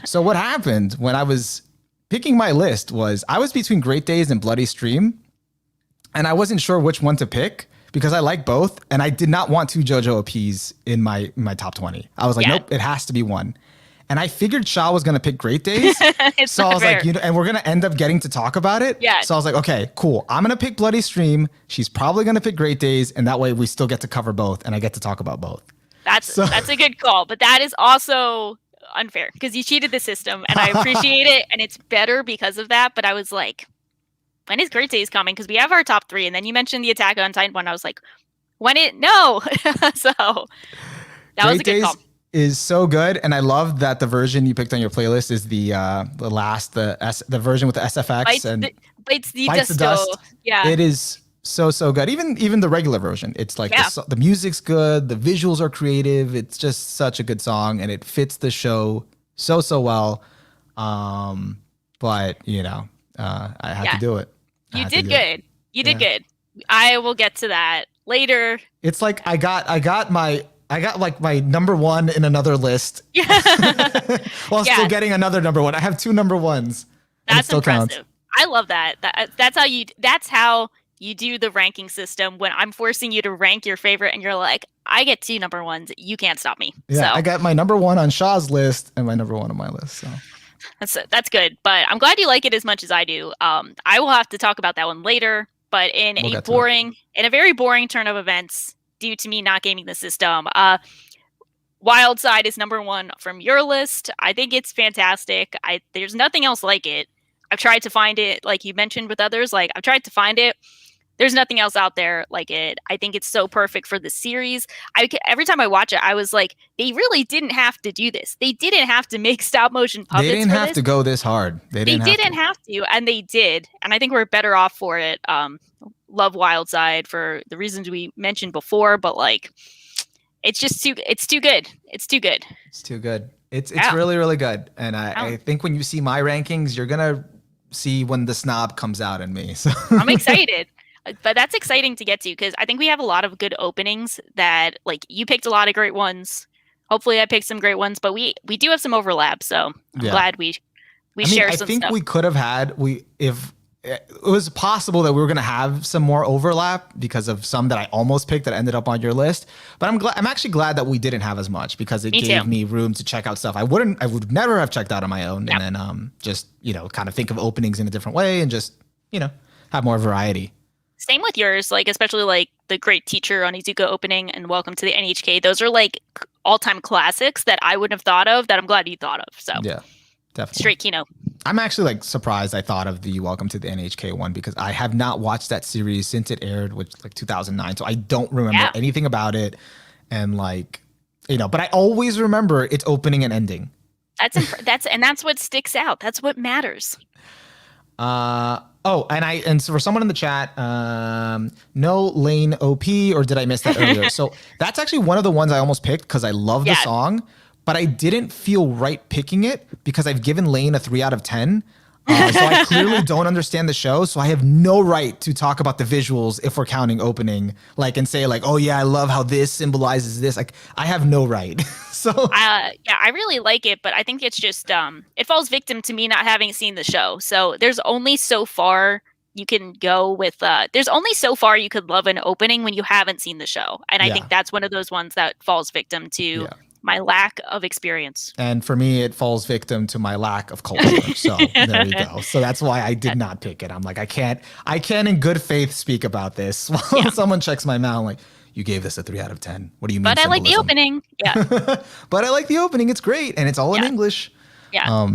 so what happened when I was picking my list was I was between Great Days and Bloody Stream, and I wasn't sure which one to pick, because I like both, and I did not want 2 JoJo OPs in my top 20. I was like, nope, it has to be one. And I figured Shaw was going to pick Great Days. So I was like, you know, and we're going to end up getting to talk about it. Yeah. So I was like, okay, cool. I'm going to pick Bloody Stream. She's probably going to pick Great Days, and that way we still get to cover both, and I get to talk about both. That's a good call, but that is also unfair because you cheated the system, and I appreciate it, and it's better because of that. But I was like, when is Great Days coming? Because we have our top 3, and then you mentioned the Attack on Titan one. I was like, no. So that was a good call. Is so good, and I love that the version you picked on your playlist is the version with the SFX bites the dust. Yeah, it is so good. Even the regular version, it's like the music's good, the visuals are creative. It's just such a good song, and it fits the show so well. But you know, I had to do it. You did good. You did good. I will get to that later. It's like I got like my number 1 in another list. While still getting another number 1. I have 2 number 1s. That's impressive. Counts. I love that. That's how you do the ranking system, when I'm forcing you to rank your favorite and you're like, I get 2 number 1s. You can't stop me. Yeah, so I got my number 1 on Shaw's list and my number 1 on my list. So that's good. But I'm glad you like it as much as I do. I will have to talk about that one later, but in a very boring turn of events, due to me not gaming the system, Wild Side is number 1 from your list. I think it's fantastic. There's nothing else like it. I've tried to find it, like you mentioned with others. Like I've tried to find it. There's nothing else out there like it. I think it's so perfect for the series. Every time I watch it, I was like, they really didn't have to do this. They didn't have to make stop motion puppets. They didn't have to go this hard. They didn't have to, and they did. And I think we're better off for it. Love Wild Side for the reasons we mentioned before, but like, it's too good. It's too good. It's too good. It's Yeah. really, really good. And Oh. I think when you see my rankings, you're gonna see when the snob comes out in me. So I'm excited. But that's exciting to get to because I think we have a lot of good openings that like you picked a lot of great ones. Hopefully I picked some great ones, but we do have some overlap, so I'm yeah. glad we I mean, share I some think stuff. we could have had if it was possible that we were going to have some more overlap because of some that I almost picked that ended up on your list. But I'm actually glad that we didn't have as much because it Me gave too. me room to check out stuff I would never have checked out on my own. Yep. And then just, kind of think of openings in a different way and just, have more variety. Same with yours, like especially like the Great Teacher on Izuka opening and Welcome to the NHK. Those are like all-time classics that I wouldn't have thought of that I'm glad you thought of. So Yeah, definitely. straight Kino. I'm actually like surprised I thought of the Welcome to the NHK one because I have not watched that series since it aired, which like 2009. So I don't remember anything about it. And like, but I always remember its opening and ending. That's what sticks out. That's what matters. And so for someone in the chat, no Lane OP, or did I miss that earlier? So that's actually one of the ones I almost picked because I love the song, but I didn't feel right picking it because I've given Lane a 3 out of 10. So I clearly don't understand the show. So I have no right to talk about the visuals if we're counting opening, like, and say like, oh yeah, I love how this symbolizes this. Like I have no right. So I really like it, but I think it's just it falls victim to me not having seen the show. So there's only so far you can go with there's only so far you could love an opening when you haven't seen the show. And I think that's one of those ones that falls victim to my lack of experience. And for me, it falls victim to my lack of culture. So there you go. So that's why I did not pick it. I'm like, I can't in good faith speak about this while someone checks my mail. I'm like, you gave this a 3 out of 10. What do you mean? But I like the opening. Yeah. But I like the opening. It's great. And it's all in English. Yeah.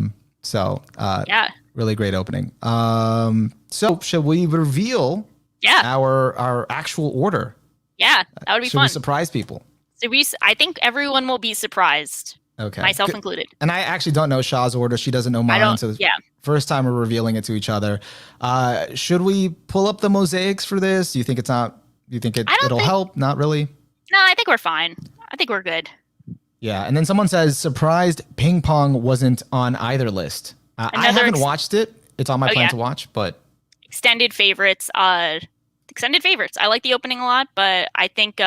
Really great opening. So should we reveal our actual order? Yeah, that would be should fun. We surprise people? So I think everyone will be surprised. Okay. Myself included. And I actually don't know Shah's order. She doesn't know mine. So first time we're revealing it to each other. Should we pull up the mosaics for this? Do you think it's not? Do you think it'll help? Not really? No, I think we're fine. I think we're good. Yeah. And then someone says, surprised Ping Pong wasn't on either list. I haven't watched it. It's on my plan to watch, but. Extended favorites. I like the opening a lot, but I think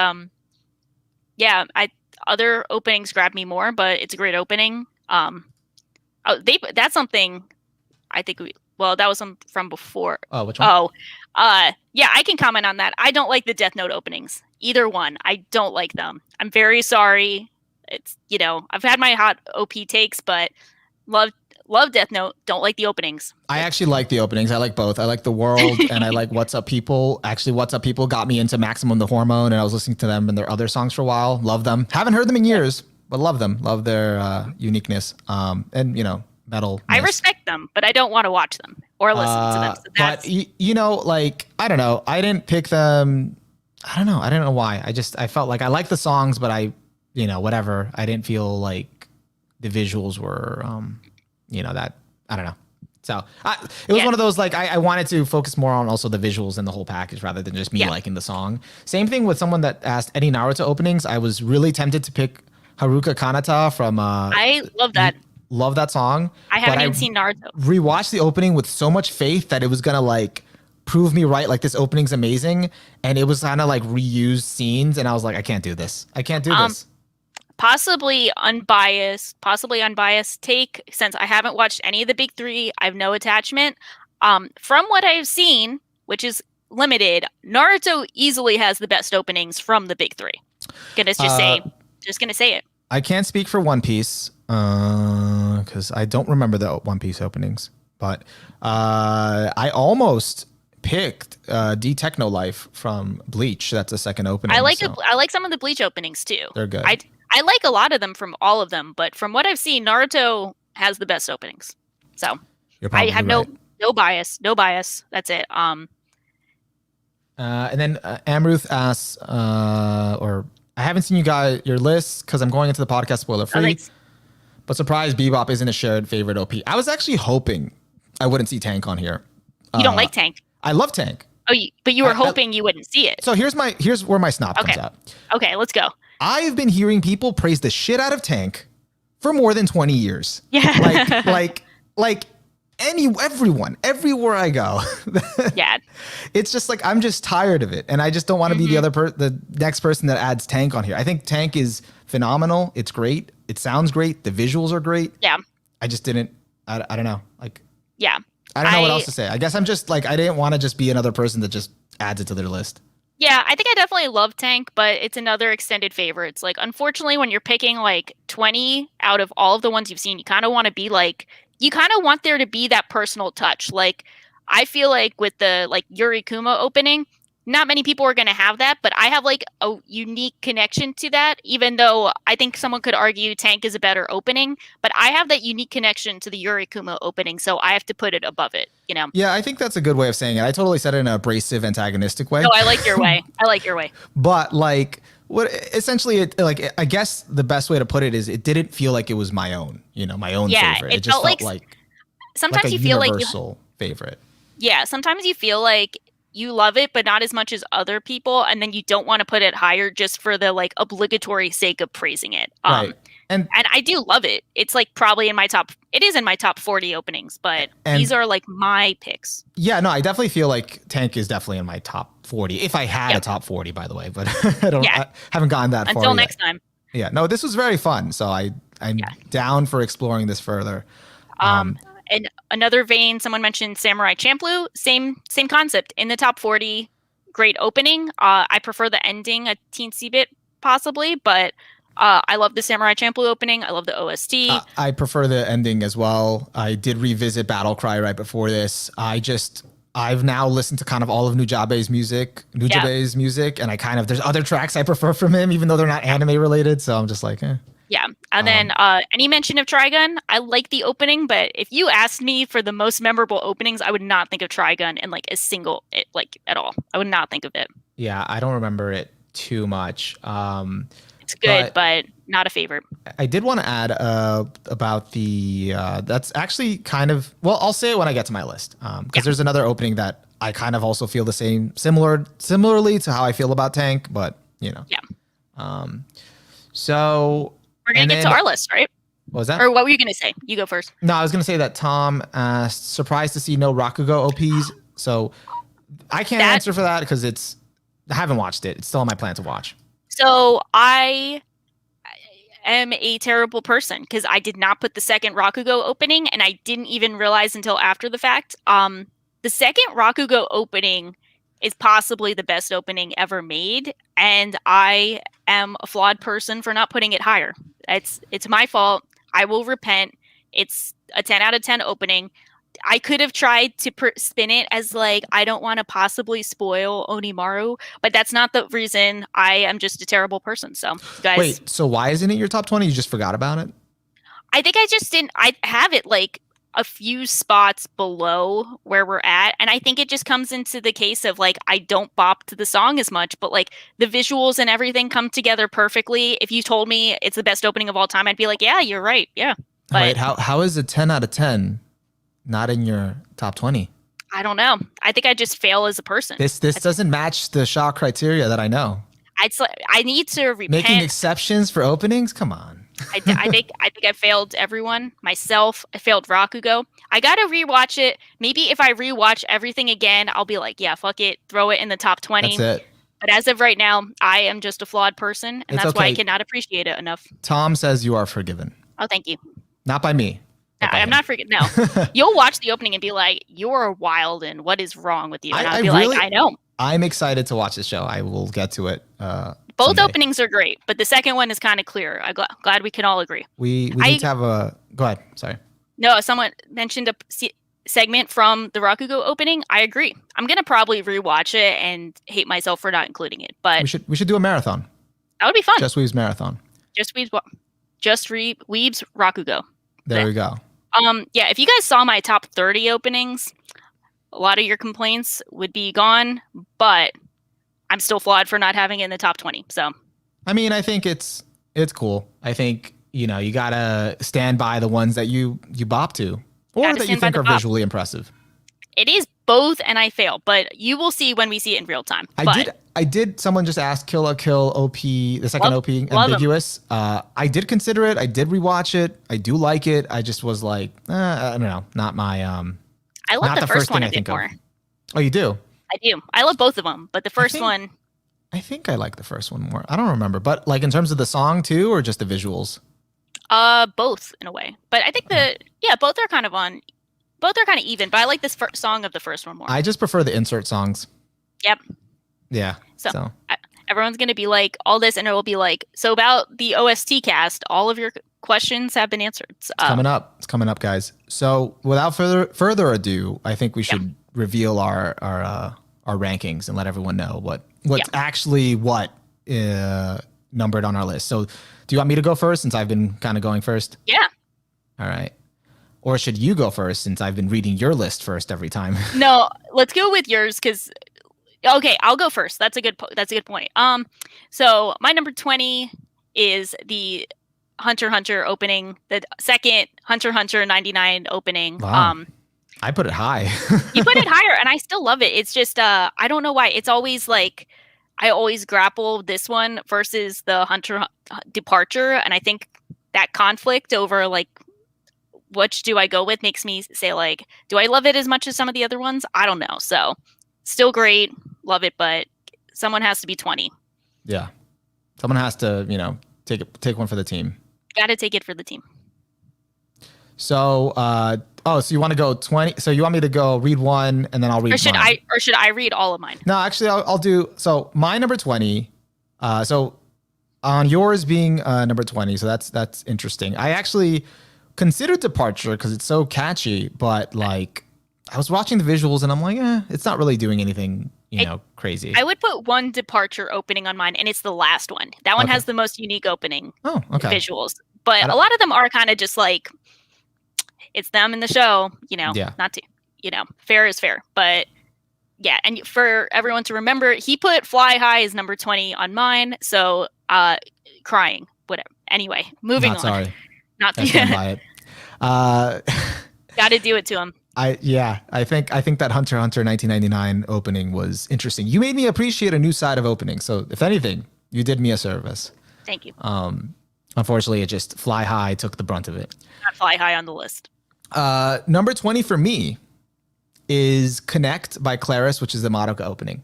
other openings grab me more, but it's a great opening. That's something I think that was from before. Oh, which one? Oh, I can comment on that. I don't like the Death Note openings. Either one. I don't like them. I'm very sorry. It's, I've had my hot OP takes, but love Death Note. Don't like the openings. I actually like the openings. I like both. I like The World and I like What's Up People. Actually, What's Up People got me into Maximum the Hormone, and I was listening to them and their other songs for a while. Love them. Haven't heard them in years, but love them. Love their uniqueness. And metal. I respect them, but I don't want to watch them or listen to them. So but I don't know. I didn't pick them. I don't know. I don't know why. I felt like I liked the songs, but whatever. I didn't feel like the visuals were that, I don't know. So it was one of those, like, I wanted to focus more on also the visuals and the whole package rather than just me liking the song. Same thing with someone that asked any Naruto openings. I was really tempted to pick Haruka Kanata from I love that. Love that song. I haven't even seen Naruto. Rewatched the opening with so much faith that it was gonna like prove me right, like this opening's amazing. And it was kind of like reused scenes, and I was like, I can't do this. I can't do this. Possibly unbiased take, since I haven't watched any of the big three. I have no attachment. From what I've seen, which is limited, Naruto easily has the best openings from the big three. Gonna say it. I can't speak for One Piece because I don't remember the One Piece openings, but I almost picked D Techno Life from Bleach. That's the second opening. I like some of the Bleach openings too. They're good. I like a lot of them from all of them, but from what I've seen, Naruto has the best openings. So I have no bias. That's it. And then Amruth asks, or I haven't seen your lists because I'm going into the podcast spoiler free. But surprised Bebop isn't a shared favorite OP. I was actually hoping I wouldn't see Tank on here. You don't like Tank? I love Tank. Oh, but you were hoping you wouldn't see it. So here's where my snob comes out. Okay, let's go. I've been hearing people praise the shit out of Tank for more than 20 years. Yeah. Like everyone, everywhere I go. Yeah. It's just like, I'm just tired of it. And I just don't want to be the next person that adds Tank on here. I think Tank is phenomenal. It's great. It sounds great. The visuals are great. Yeah. I just didn't, I don't know. Like, Yeah. I don't know what else to say. I guess I'm just like, I didn't want to just be another person that just adds it to their list. Yeah, I think I definitely love Tank, but it's another extended favorites. Like, unfortunately, when you're picking like 20 out of all of the ones you've seen, you kind of want to be like, you kind of want there to be that personal touch. Like, I feel like with the like Yuri Kuma opening, not many people are going to have that, but I have like a unique connection to that, even though I think someone could argue Tank is a better opening, but I have that unique connection to the Yuri Kuma opening, so I have to put it above it, you know? Yeah, I think that's a good way of saying it. I totally said it in an abrasive, antagonistic way. No, I like your way. I like your way. But like, what essentially, like, I guess the best way to put it is, it didn't feel like it was my own, my own favorite. It just felt like sometimes a you feel like universal favorite. Yeah, sometimes you feel like you love it, but not as much as other people, and then you don't want to put it higher just for the like obligatory sake of praising it. Right. And I do love it. It's like probably in my top. It is in my top 40 openings, but these are like my picks. Yeah, no, I definitely feel like Tank is definitely in my top 40. If I had a top 40, by the way, but I haven't gotten that far until next time. Yeah, no, this was very fun. So I'm down for exploring this further. In another vein, someone mentioned Samurai Champloo. Same concept. In the top 40, great opening. I prefer the ending a teensy bit, possibly, but I love the Samurai Champloo opening. I love the OST. I prefer the ending as well. I did revisit Battle Cry right before this. I've now listened to kind of all of Nujabe's music, and I kind of, there's other tracks I prefer from him, even though they're not anime related. So I'm just like, eh. Yeah. And then any mention of Trigun, I like the opening, but if you asked me for the most memorable openings, I would not think of Trigun in like a single, at all. I would not think of it. Yeah, I don't remember it too much. It's good, but not a favorite. I did want to add about the, that's actually kind of, well, I'll say it when I get to my list. Because there's another opening that I kind of also feel the similarly to how I feel about Tank, but Yeah. So we're going to get to our list, right? What was that? Or what were you going to say? You go first. No, I was going to say that Tom asked, surprised to see no Rakugo OPs. So I can't answer for that because I haven't watched it. It's still on my plan to watch. So I am a terrible person because I did not put the second Rakugo opening, and I didn't even realize until after the fact. The second Rakugo opening is possibly the best opening ever made, and I am a flawed person for not putting it higher. It's my fault. I will repent. It's a 10 out of 10 opening. I could have tried to spin it as like, I don't want to possibly spoil Onimaru, but that's not the reason. I am just a terrible person. So, guys. Wait, so why isn't it your top 20? You just forgot about it? I think I just didn't. I have it like a few spots below where we're at. And I think it just comes into the case of like, I don't bop to the song as much, but like the visuals and everything come together perfectly. If you told me it's the best opening of all time, I'd be like, yeah, you're right. Yeah. But wait, how is it 10 out of 10 not in your top 20? I don't know. I think I just fail as a person. This doesn't match the Shaw criteria that I know. I need to repent. Making exceptions for openings? Come on. I think I failed everyone. Myself. I failed Rakugo. I gotta rewatch it. Maybe if I rewatch everything again, I'll be like, yeah, fuck it. Throw it in the top 20. That's it. But as of right now, I am just a flawed person, and that's why I cannot appreciate it enough. Tom says you are forgiven. Oh, thank you. Not by me. No, I'm not forgetting. No, you'll watch the opening and be like, "You're wild, and what is wrong with you?" And I'll be like, "I know." I'm excited to watch this show. I will get to it. Both someday. Openings are great, but the second one is kind of clear. I'm glad we can all agree. We need to have a. Go ahead. Sorry. No, someone mentioned a segment from the Rakugo opening. I agree. I'm gonna probably rewatch it and hate myself for not including it. But we should do a marathon. That would be fun. Just Weebs marathon. Just Weebs Rakugo. There we go. Yeah, if you guys saw my top 30 openings, a lot of your complaints would be gone, but I'm still flawed for not having it in the top 20. So, I mean, I think it's cool. I think, you gotta stand by the ones that you bop to or that you think are visually impressive. It is both, and I fail, but you will see when we see it in real time. I did. Someone just asked Kill la Kill OP, the second OP, ambiguous. I did consider it. I did rewatch it. I do like it. I just was like, I don't know, not my I love the first one a bit more. Oh, you do? I do. I love both of them, but the first one. I think I like the first one more. I don't remember, but like in terms of the song too, or just the visuals. Both in a way, but I think both are kind of even. But I like this song of the first one more. I just prefer the insert songs. Yep. Yeah. So. Everyone's going to be like all this, and it will be like, so about the OST cast, all of your questions have been answered. So, it's coming up. It's coming up, guys. So without further ado, I think we should reveal our rankings and let everyone know what's actually numbered on our list. So do you want me to go first since I've been kind of going first? Yeah. All right. Or should you go first since I've been reading your list first every time? No, let's go with yours because. Okay, I'll go first. That's a good point. So my number 20 is the Hunter x Hunter opening, the second Hunter x Hunter 99 opening. Wow. I put it high. You put it higher, and I still love it. It's just I don't know why. It's always like I always grapple this one versus the Hunter departure, and I think that conflict over like which do I go with makes me say like, do I love it as much as some of the other ones? I don't know. So still great. Love it, but someone has to be 20. Yeah. Someone has to, take one for the team. Got to take it for the team. So, so you want to go 20? So you want me to go read one and then I'll read or should mine? Or should I read all of mine? No, actually, I'll do. So my number 20. So on yours being number 20. So that's interesting. I actually considered Departure because it's so catchy, but like I was watching the visuals and I'm like, it's not really doing anything. Crazy. I would put one Departure opening on mine, and it's the last one. That one has the most unique opening visuals. But a lot of them are kind of just like, it's them in the show, not to, fair is fair. But yeah, and for everyone to remember, he put Fly High as number 20 on mine. So crying, whatever. Anyway, moving on. Sorry. Not I stand by it. Got to do it to him. I think that Hunter x Hunter 1999 opening was interesting. You made me appreciate a new side of opening. So if anything, you did me a service. Thank you. Unfortunately, it just Fly High took the brunt of it. Not Fly High on the list. Number 20 for me is Connect by Claris, which is the Madoka opening.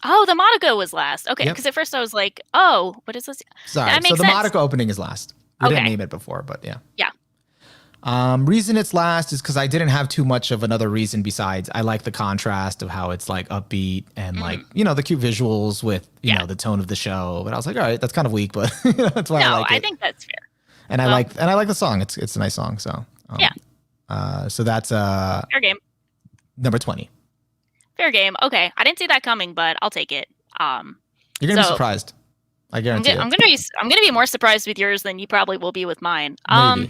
Oh, the Madoka was last. Okay, because at first I was like, oh, what is this? Sorry, so the Madoka opening is last. We didn't name it before, but yeah. Yeah. Reason it's last is because I didn't have too much of another reason besides I like the contrast of how it's like upbeat and like, the cute visuals with, the tone of the show. But I was like, all right, that's kind of weak, but that's why I like it. I think that's fair. And I like the song. It's a nice song. So, so that's fair game. Number 20. Fair game. Okay. I didn't see that coming, but I'll take it. You're going to be surprised. I guarantee I'm gonna be more surprised with yours than you probably will be with mine. Maybe.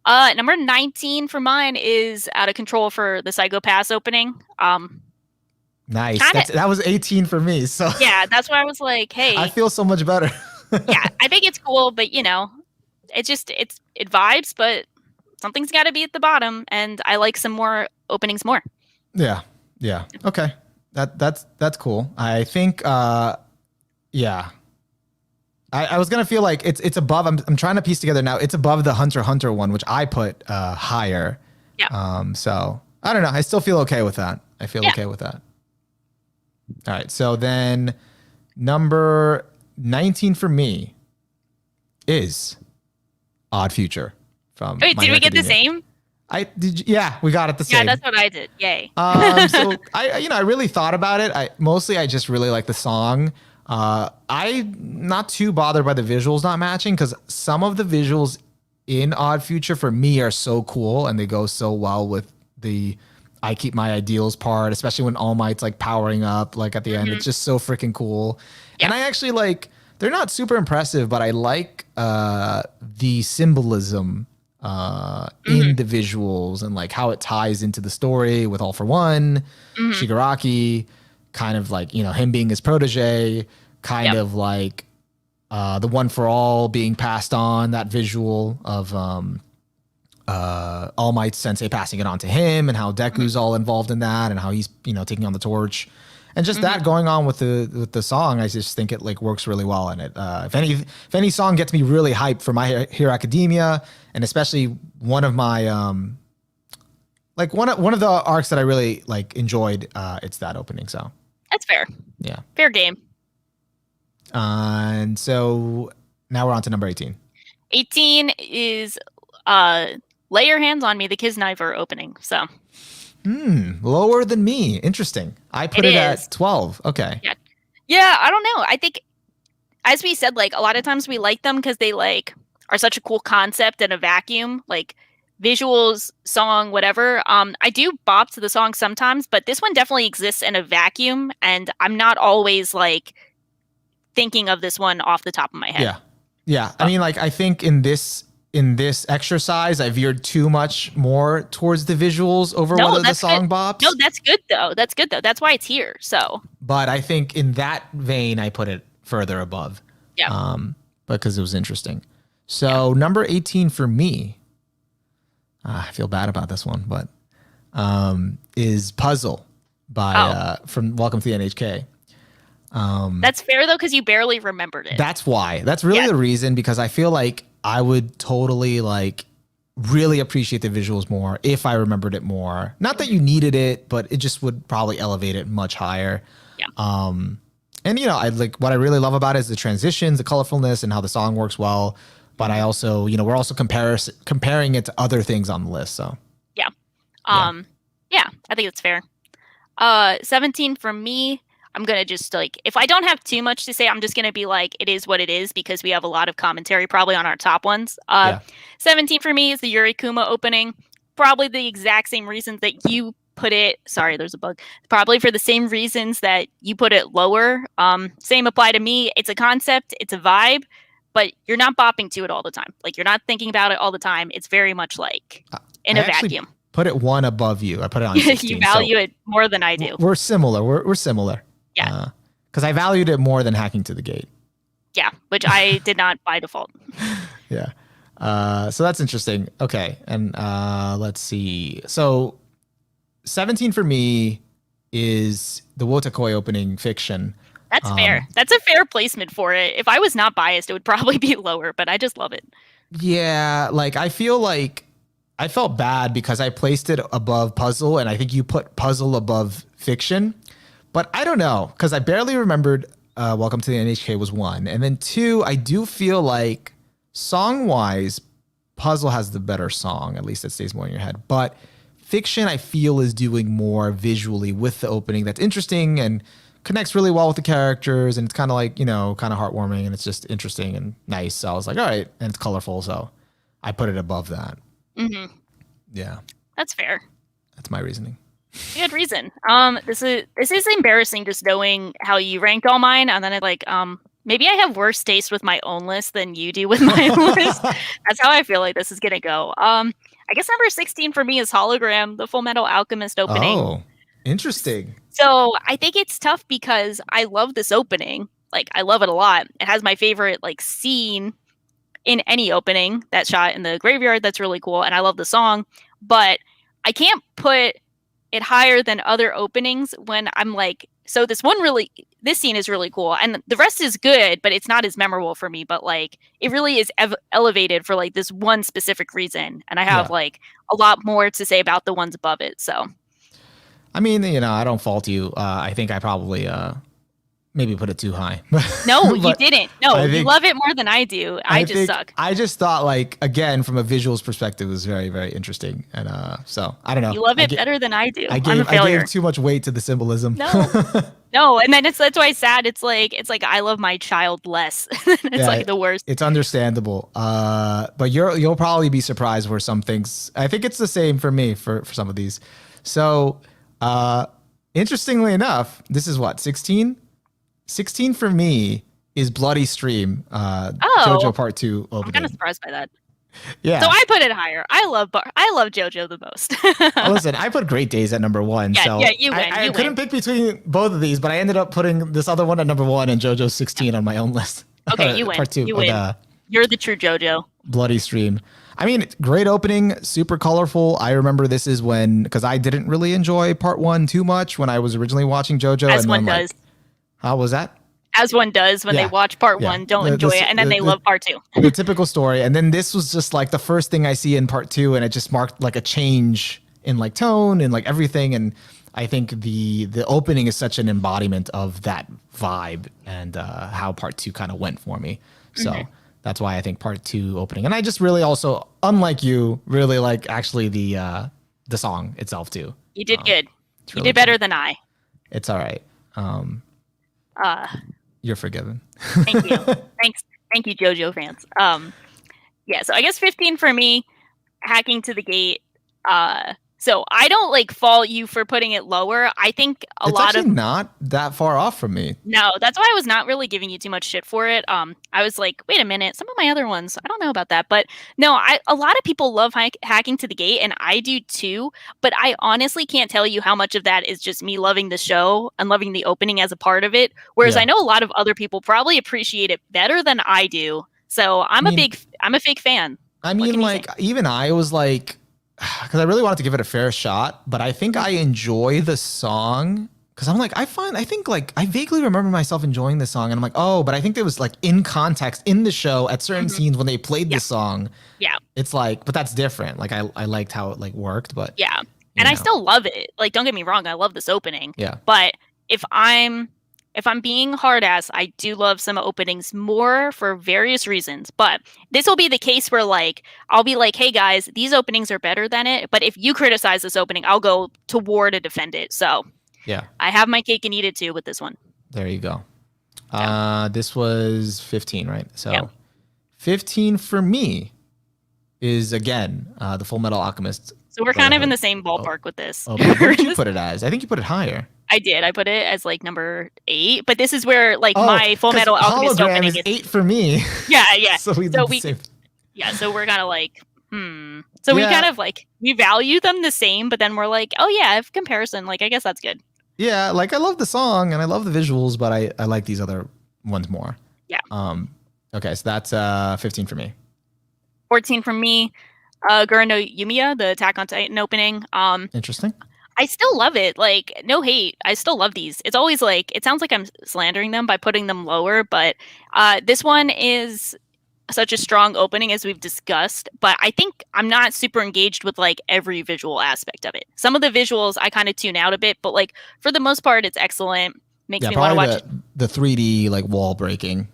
Number 19 for mine is Out of Control for the Psycho Pass opening. Nice. That was 18 for me. So yeah, that's why I was like, hey. I feel so much better. Yeah, I think it's cool, but it vibes, but something's got to be at the bottom, and I like some more openings more. Yeah. Okay. That's cool. I think. I was gonna feel like it's above. I'm trying to piece together now. It's above the Hunter x Hunter one, which I put higher. Yeah. So I don't know. I still feel okay with that. I feel okay with that. All right. So then number 19 for me is Odd Future from. Wait, did we get the same? Yeah, we got it the same. Yeah, that's what I did. Yay. So I really thought about it. I just really like the song. I'm not too bothered by the visuals not matching because some of the visuals in Odd Future for me are so cool and they go so well with the I keep my ideals part, especially when All Might's like powering up like at the end. It's just so freaking cool. Yeah. And I actually like, they're not super impressive, but I like the symbolism in the visuals and like how it ties into the story with All for One, Shigaraki, kind of like, him being his protege, kind of like the One for All being passed on, that visual of All Might Sensei passing it on to him, and how Deku's all involved in that, and how he's taking on the torch, and just that going on with the song. I just think it like works really well in it. If any song gets me really hyped for My Hero Academia, and especially one of my like one of the arcs that I really like enjoyed, it's that opening. So that's fair. Yeah, fair game. And so now we're on to number 18. 18 is Lay Your Hands on Me, the Kisniver opening. So lower than me. Interesting. I put it at 12. Okay. Yeah, I don't know. I think, as we said, like a lot of times we like them because they like are such a cool concept in a vacuum, like visuals, song, whatever. I do bop to the song sometimes, but this one definitely exists in a vacuum, and I'm not always like thinking of this one off the top of my head. Yeah. I mean, like, I think in this exercise, I veered too much more towards the visuals over whether the song bops. No, that's good though. That's why it's here. So, but I think in that vein, I put it further above. Yeah. Because it was interesting. So number 18 for me, I feel bad about this one, but is Puzzle by from Welcome to the NHK. That's fair though, because you barely remembered it. That's why. That's really the reason, because I feel like I would totally like really appreciate the visuals more if I remembered it more. Not that you needed it, but it just would probably elevate it much higher. Yeah. And I like what I really love about it is the transitions, the colorfulness, and how the song works well. But I also, we're also comparing it to other things on the list. So yeah. I think it's fair. 17 for me. I'm going to just like, if I don't have too much to say, I'm just going to be like, it is what it is, because we have a lot of commentary probably on our top ones. 17 for me is the Yuri Kuma opening. Probably the exact same reasons that you put it. Sorry, there's a bug. Probably for the same reasons that you put it lower. Same apply to me. It's a concept. It's a vibe, but you're not bopping to it all the time. Like, you're not thinking about it all the time. It's very much like in a vacuum. Put it one above you. I put it on 16. You value it more than I do. We're similar. We're similar. Yeah. Because I valued it more than Hacking to the Gate. Yeah, which I did not by default. Yeah. So that's interesting. Okay. And let's see. So 17 for me is the Wotakoi opening, Fiction. That's fair. That's a fair placement for it. If I was not biased, it would probably be lower, but I just love it. Yeah. Like, I feel like I felt bad because I placed it above Puzzle, and I think you put Puzzle above Fiction. But I don't know, because I barely remembered Welcome to the NHK was 1. And then 2, I do feel like song-wise, Puzzle has the better song. At least it stays more in your head. But Fiction, I feel, is doing more visually with the opening that's interesting and connects really well with the characters. And it's kind of like, kind of heartwarming, and it's just interesting and nice. So I was like, all right. And it's colorful. So I put it above that. Mm-hmm. Yeah. That's fair. That's my reasoning. Good reason. This is embarrassing just knowing how you ranked all mine, and then maybe I have worse taste with my own list than you do with my own list. That's how I feel like this is gonna go. I guess number 16 for me is Hologram, the Full Metal Alchemist opening. Oh, interesting. So I think it's tough because I love this opening. Like, I love it a lot. It has my favorite scene in any opening, that shot in the graveyard. That's really cool, and I love the song. But I can't put it higher than other openings when I'm like, so this scene is really cool, and the rest is good, but it's not as memorable for me. But it really is elevated for this one specific reason, and I have a lot more to say about the ones above it. So, I mean, I don't fault you. I think I probably maybe put it too high. No, you didn't. No, you love it more than I do. I just suck. I just thought, again, from a visuals perspective, it was very, very interesting. And so, I don't know. You love it better than I do. I'm a failure. I gave too much weight to the symbolism. No. And then that's why it's sad. It's like I love my child less. It's the worst. It's understandable. But you'll probably be surprised where some things, I think it's the same for me for some of these. So, interestingly enough, this is what, 16? 16 for me is Bloody Stream, JoJo Part 2 opening. I'm kind of surprised by that. Yeah. So I put it higher. I love JoJo the most. Listen, I put Great Days at number 1. Yeah, so you win. I couldn't pick between both of these, but I ended up putting this other one at number 1 and JoJo 16 on my own list. Okay, you win. Part 2. You win. You're the true JoJo. Bloody Stream. I mean, great opening, super colorful. I remember this is when, because I didn't really enjoy part one too much when I was originally watching JoJo, As and one then does. like, how was that? As one does when they Yeah, watch part yeah. one, don't enjoy it, and then they love part two. The typical story, and then this was just like the first thing I see in part two, and it just marked like a change in like tone and like everything. And I think the opening is such an embodiment of that vibe and how part two kind of went for me. So that's why I think part two opening, and I just really also, unlike you, really like actually the song itself too. You did good. You really did better good. than I. It's all right. You're forgiven. Thank you. Thank you, JoJo fans. Yeah, so I guess 15 for me, hacking to the gate. So I don't like fault you for putting it lower. I think It's actually not that far off from me. No, that's why I was not really giving you too much shit for it. I was like, wait a minute, some of my other ones, I don't know about that, but no, a lot of people love hacking to the gate, and I do too. But I honestly can't tell you how much of that is just me loving the show and loving the opening as a part of it. Whereas I know a lot of other people probably appreciate it better than I do. So I'm a big fan. I mean, like even I was like, because I really wanted to give it a fair shot, but I think I enjoy the song because I'm like, I think like I vaguely remember myself enjoying the song, and I'm like, oh, but I think it was like in context in the show at certain scenes when they played the song. Yeah, it's like, but that's different. Like I liked how it like worked, but and I still love it. Like, don't get me wrong, I love this opening. Yeah, but if I'm being hard ass, I do love some openings more for various reasons. But this will be the case where like I'll be like, hey guys, these openings are better than it. But if you criticize this opening, I'll go to war to defend it. So yeah, I have my cake and eat it too with this one. There you go. This was 15, right? So 15 for me is again the Full Metal Alchemist. So we're kind of in the same ballpark with this. What did you put it as? I think you put it higher. I did. I put it as like number 8, but this is where like my Full Metal Alchemist opening is 8 for me. Yeah. So we so we're kind of like, So we kind of like we value them the same, but then we're like, oh yeah, if comparison, like I guess that's good. Yeah, like I love the song and I love the visuals, but I like these other ones more. Yeah. Okay, so that's 15 for me. 14 from me. Gurren no Yumiya, the Attack on Titan opening. Interesting. I still love it. Like, no hate. I still love these. It's always like, it sounds like I'm slandering them by putting them lower, but this one is such a strong opening as we've discussed, but I think I'm not super engaged with like every visual aspect of it. Some of the visuals I kind of tune out a bit, but like for the most part, it's excellent. Makes me want to watch the 3D like wall breaking.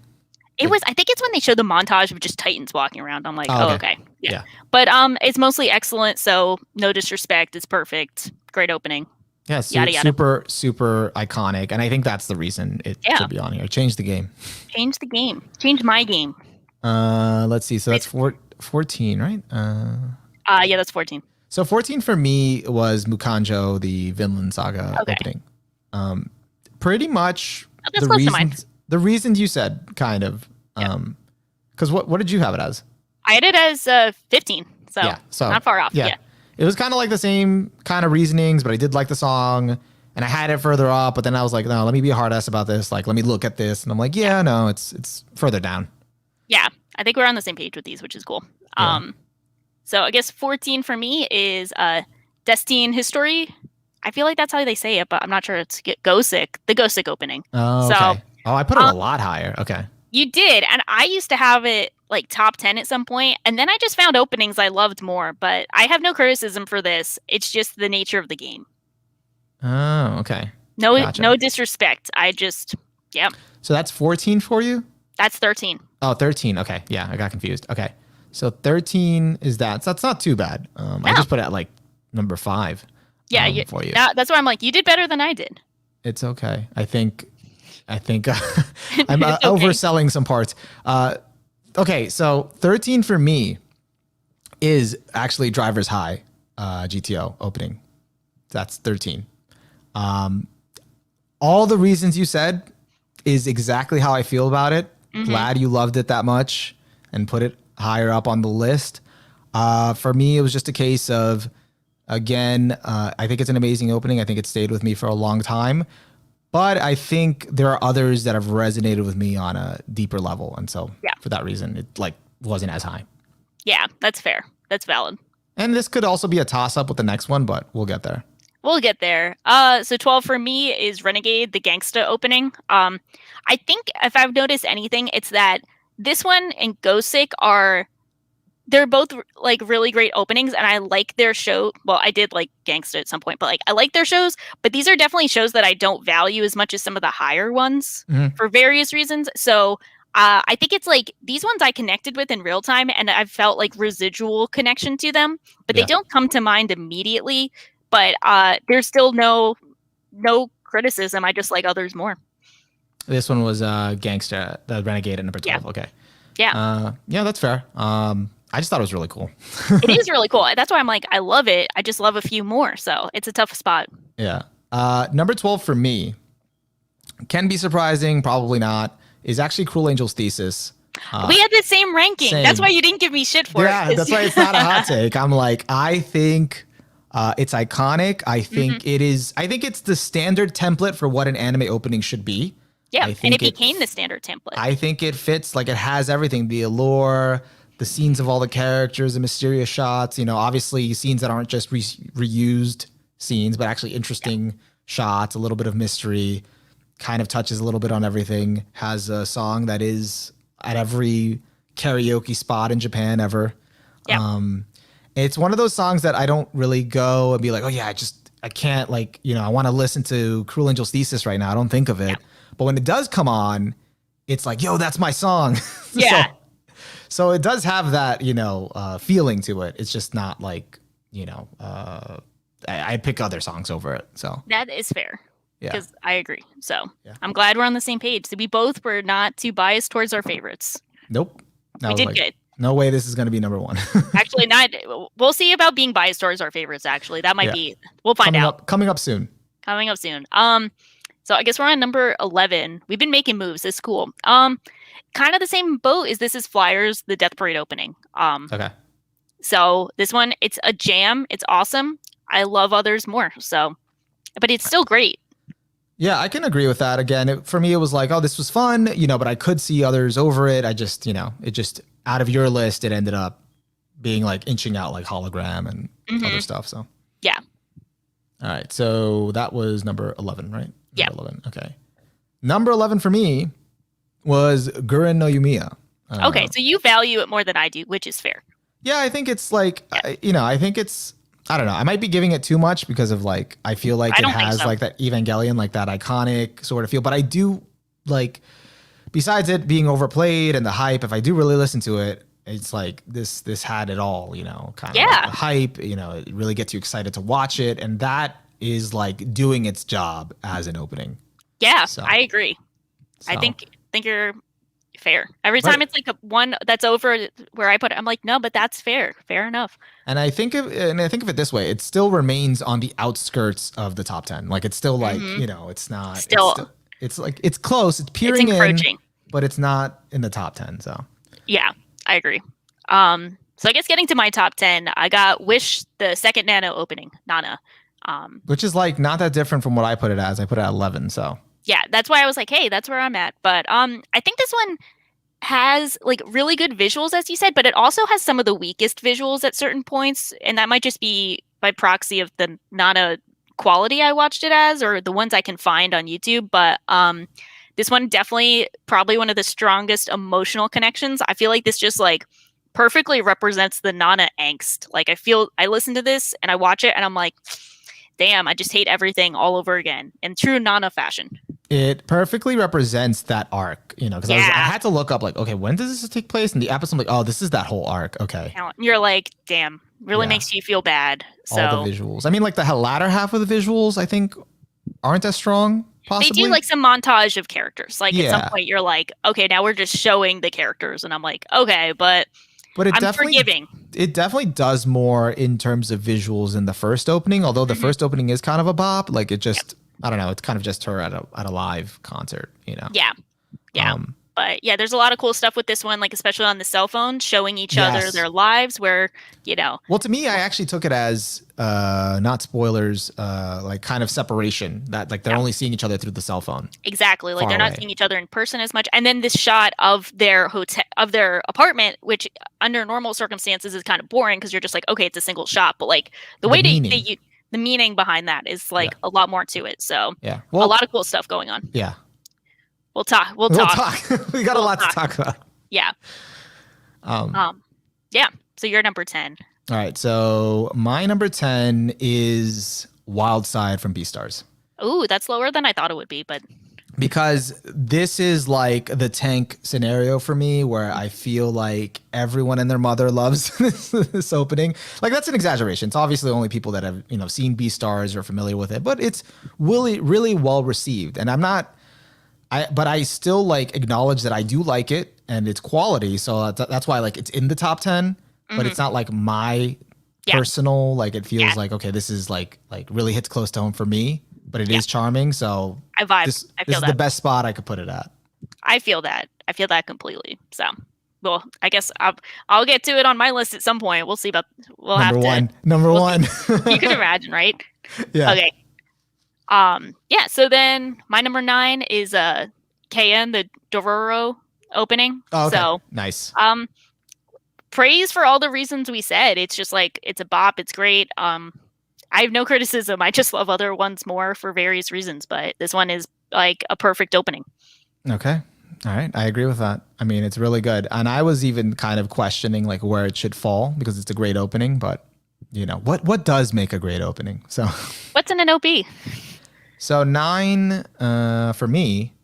It was, I think it's when they showed the montage of just Titans walking around. I'm like, okay. Yeah. But it's mostly excellent, so no disrespect. It's perfect. Great opening. Yeah, super, super iconic. And I think that's the reason it should be on here. Change the game. Change the game. Change my game. Let's see. So that's 14, right? Yeah, that's 14. So 14 for me was Mukanjo, the Vinland Saga opening. Pretty much the reasons you said, kind of. Because what did you have it as? I had it as 15, so not far off. Yeah. It was kind of like the same kind of reasonings, but I did like the song, and I had it further up, but then I was like, no, let me be a hard ass about this. Like, let me look at this. And I'm like, no, it's further down. Yeah, I think we're on the same page with these, which is cool. So I guess 14 for me is Destine History. I feel like that's how they say it, but I'm not sure. It's Gosick, the Gosick opening. Oh, okay. I put it a lot higher. Okay. You did, and I used to have it like top 10 at some point, and then I just found openings I loved more, but I have no criticism for this. It's just the nature of the game. Oh, okay. No disrespect. I just, So that's 14 for you? That's 13. Oh, 13. Okay. Yeah, I got confused. Okay. So 13 is that. So that's not too bad. I just put it at like number 5. Yeah, for you. That's why I'm like, you did better than I did. It's okay. I think I'm overselling some parts. Okay, so 13 for me is actually Driver's High GTO opening. That's 13. All the reasons you said is exactly how I feel about it. Glad you loved it that much and put it higher up on the list. For me, it was just a case of, again, I think it's an amazing opening. I think it stayed with me for a long time. But I think there are others that have resonated with me on a deeper level. And so for that reason, it like wasn't as high. Yeah, that's fair. that's valid. And this could also be a toss-up with the next one, but we'll get there. We'll get there. So 12 for me is Renegade, the Gangsta opening. I think if I've noticed anything, it's that this one and Ghostsick they're both like really great openings, and I like their show. Well, I did like Gangsta at some point, but like I like their shows, but these are definitely shows that I don't value as much as some of the higher ones for various reasons. So I think it's like these ones I connected with in real time, and I've felt like residual connection to them, but they don't come to mind immediately. But there's still no criticism. I just like others more. This one was Gangsta, the Renegade at number 12. Yeah. Okay. Yeah. Yeah, that's fair. I just thought it was really cool. It is really cool. That's why I'm like, I love it. I just love a few more. So it's a tough spot. Yeah. Number 12 for me can be surprising, probably not, is actually Cruel Angel's Thesis. We had the same ranking. Same. That's why you didn't give me shit for it. Yeah, that's why it's not a hot take. I'm like, I think it's iconic. I think it is. I think it's the standard template for what an anime opening should be. Yeah, and it became the standard template. I think it fits. Like, it has everything: the allure, the scenes of all the characters, the mysterious shots. You know, obviously scenes that aren't just reused scenes, but actually interesting shots. A little bit of mystery. Kind of touches a little bit on everything. Has a song that is at every karaoke spot in Japan ever. Yeah. It's one of those songs that I don't really go and be like, oh yeah, I can't, like, you know, I want to listen to Cruel Angel's Thesis right now. I don't think of it. Yeah. But when it does come on, it's like, yo, that's my song. Yeah. So it does have that, you know, feeling to it. It's just not like, you know, I pick other songs over it. So that is fair. Yeah. Because I agree. So I'm glad we're on the same page. So we both were not too biased towards our favorites. Nope. We did good. No way this is going to be number one. Actually, not. We'll see about being biased towards our favorites, actually. That might be. We'll find out. Coming up soon. Coming up soon. So I guess we're on number 11. We've been making moves. It's cool. Kind of the same boat as This Is Flyers, the Death Parade opening. Okay. So this one, it's a jam. It's awesome. I love others more. So, but it's still great. Yeah, I can agree with that. Again, for me, it was like, oh, this was fun, you know, but I could see others over it. I just, you know, it just, out of your list, it ended up being like inching out like Hologram and other stuff. So, yeah. All right. So that was number 11, right? Yeah. Number 11. Okay. Number 11 for me was Guren no Yumiya. Okay. So you value it more than I do, which is fair. Yeah. I think it's like, you know, I think it's, I don't know. I might be giving it too much because of like, I feel like it has like that Evangelion, like that iconic sort of feel. But I do like, besides it being overplayed and the hype, if I do really listen to it, it's like this had it all, you know, kind of like the hype, you know, it really gets you excited to watch it. And that is like doing its job as an opening. Yeah, so, I agree. So. I think you're fair. Every time it's like a one that's over where I put it, I'm like, no, but that's fair. Fair enough. And I think of it this way. It still remains on the outskirts of the top 10. Like, it's still like, you know, it's not still, it's like, it's close. It's peering in, but it's not in the top 10. So yeah, I agree. So I guess getting to my top 10, I got Wish, the second Nano opening, Nana. Which is like not that different from what I put it as. I put it at 11. So yeah, that's why I was like, hey, that's where I'm at. But I think this one has like really good visuals, as you said, but it also has some of the weakest visuals at certain points. And that might just be by proxy of the Nana quality I watched it as, or the ones I can find on YouTube. But this one definitely probably one of the strongest emotional connections. I feel like this just like perfectly represents the Nana angst. Like I listen to this and I watch it and I'm like, damn, I just hate everything all over again in true Nana fashion. It perfectly represents that arc, you know, because I had to look up like, okay, when does this take place? And the episode, I'm like, oh, this is that whole arc. Okay. And you're like, damn, really makes you feel bad. So all the visuals. I mean, like the latter half of the visuals, I think aren't as strong. Possibly. They do like some montage of characters. Like at some point you're like, okay, now we're just showing the characters. And I'm like, okay, but I'm forgiving. It definitely does more in terms of visuals in the first opening, although the first opening is kind of a bop. Like it just, I don't know, it's kind of just her at a live concert, you know? Yeah. Yeah. But yeah, there's a lot of cool stuff with this one, like especially on the cell phone, showing each other Yes. their lives where, you know. Well, to me, I actually took it as not spoilers, like kind of separation that like they're Yeah. only seeing each other through the cell phone. Exactly. Like Far they're not away. seeing each other in person as much. And then this shot of their hotel of their apartment, which under normal circumstances is kind of boring because you're just like, okay, it's a single shot. But like the The way meaning. the meaning behind that is Yeah. like a lot more to it. So Yeah. a Well, lot of cool stuff going on. yeah. We'll talk. We'll We'll talk. talk. We got a We'll lot talk. to talk about. Yeah. Yeah. So you're number 10. All right. So my number 10 is Wild Side from Beastars. Ooh, that's lower than I thought it would be, but Because this is like the tank scenario for me where I feel like everyone and their mother loves this opening. Like that's an exaggeration. It's obviously only people that have, seen Beastars or familiar with it, but it's really, really well received. And but I still like acknowledge that I do like it and it's quality. So that's why like it's in the top 10, but it's not like my personal, like it feels like, okay, this is like really hits close to home for me, but it is charming. So I vibe. This I feel is that. the best spot I could put it at. I feel that. I feel that completely. So, well, I guess I'll get to it on my list at some point. We'll see about. We'll Number have to. one. Number we'll one. You can imagine, right? Yeah. Okay. Yeah. So then my number 9 is KN, the Dororo opening. Oh, okay. So nice. Praise for all the reasons we said. It's just like it's a bop. It's great. I have no criticism. I just love other ones more for various reasons, but this one is like a perfect opening. Okay. All right. I agree with that. I mean, it's really good. And I was even kind of questioning like where it should fall because it's a great opening, but what does make a great opening? So what's in an OP? So 9 for me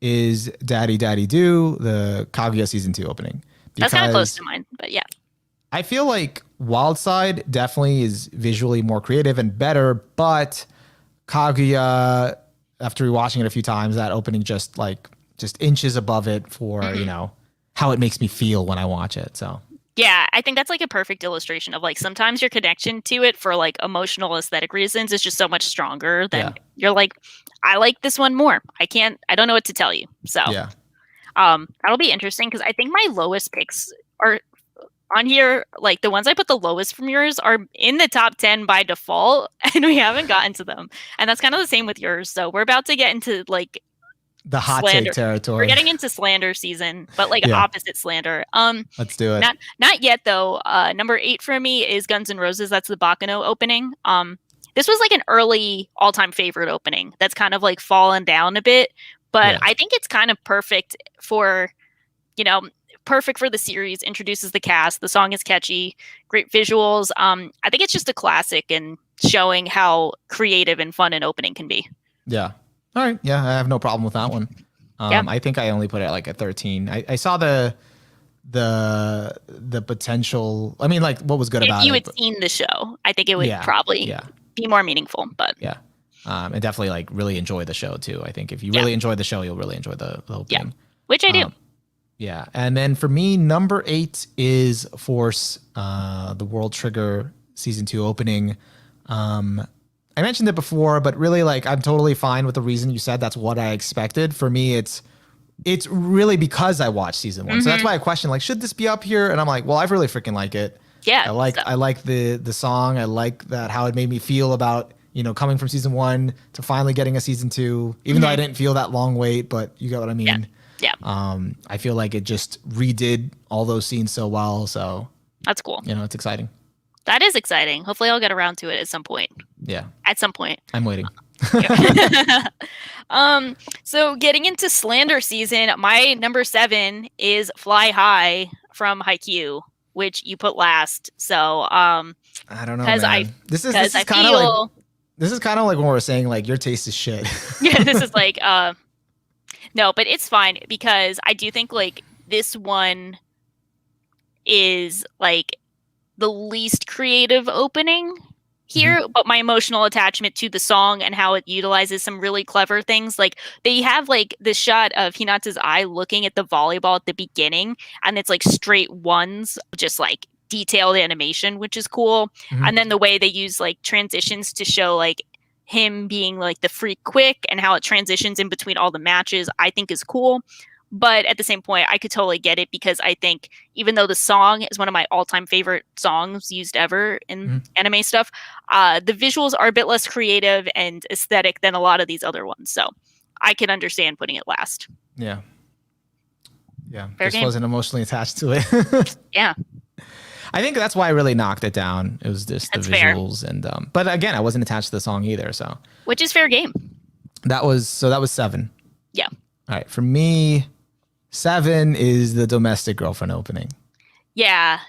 is Daddy Daddy Do, the Kaguya season 2 opening. That's kind of close to mine, but yeah. I feel like Wild Side definitely is visually more creative and better, but Kaguya, after rewatching it a few times, that opening just inches above it for, how it makes me feel when I watch it. So yeah, I think that's like a perfect illustration of like sometimes your connection to it for like emotional aesthetic reasons is just so much stronger than you're like, I like this one more. I don't know what to tell you. So yeah. That'll be interesting because I think my lowest picks are on here. Like the ones I put the lowest from yours are in the top 10 by default, and we haven't gotten to them. And that's kind of the same with yours. So we're about to get into like the hot slander take territory. We're getting into slander season, but like opposite slander. Let's do it. Not yet though. Number 8 for me is Guns N' Roses. That's the Bakano opening. This was like an early all-time favorite opening that's kind of like fallen down a bit, but I think it's kind of perfect for, perfect for the series. Introduces the cast. The song is catchy, great visuals. I think it's just a classic and showing how creative and fun an opening can be. Yeah. All right. Yeah, I have no problem with that one. I think I only put it like a 13. I saw the potential. I mean, like what was good about it. If you had seen the show, I think it would probably be more meaningful. But yeah, and definitely like really enjoy the show too. I think if you really enjoy the show, you'll really enjoy the opening. Yeah, which I do. Yeah, and then for me, number 8 is Force, the World Trigger season 2 opening. I mentioned it before, but really, like, I'm totally fine with the reason you said. That's what I expected. For me, it's really because I watched season 1. So that's why I question, like, should this be up here? And I'm like, well, I really freaking like it. Yeah. I like the song. I like that how it made me feel about, coming from season 1 to finally getting a season 2, even though I didn't feel that long wait, but you get what I mean. Yeah. I feel like it just redid all those scenes so well. So that's cool. It's exciting. That is exciting. Hopefully I'll get around to it at some point. Yeah. At some point. I'm waiting. So getting into slander season, my number 7 is Fly High from Haikyuu, which you put last. So I don't know, man. This is kind of like when we're saying like your taste is shit. Yeah, this is like no, but it's fine because I do think like this one is like the least creative opening here, but my emotional attachment to the song and how it utilizes some really clever things. Like they have like the shot of Hinata's eye looking at the volleyball at the beginning, and it's like straight ones, just like detailed animation, which is cool. And then the way they use like transitions to show like him being like the freak quick and how it transitions in between all the matches, I think is cool. But at the same point, I could totally get it because I think even though the song is one of my all-time favorite songs used ever in anime stuff, the visuals are a bit less creative and aesthetic than a lot of these other ones. So I can understand putting it last. Yeah. Yeah. Fair Just game. wasn't emotionally attached to it. Yeah. I think that's why I really knocked it down. It was just the That's fair. visuals and but again, I wasn't attached to the song either, so Which is fair game. that was 7. Yeah. All right, for me 7 is the domestic girlfriend opening. Yeah.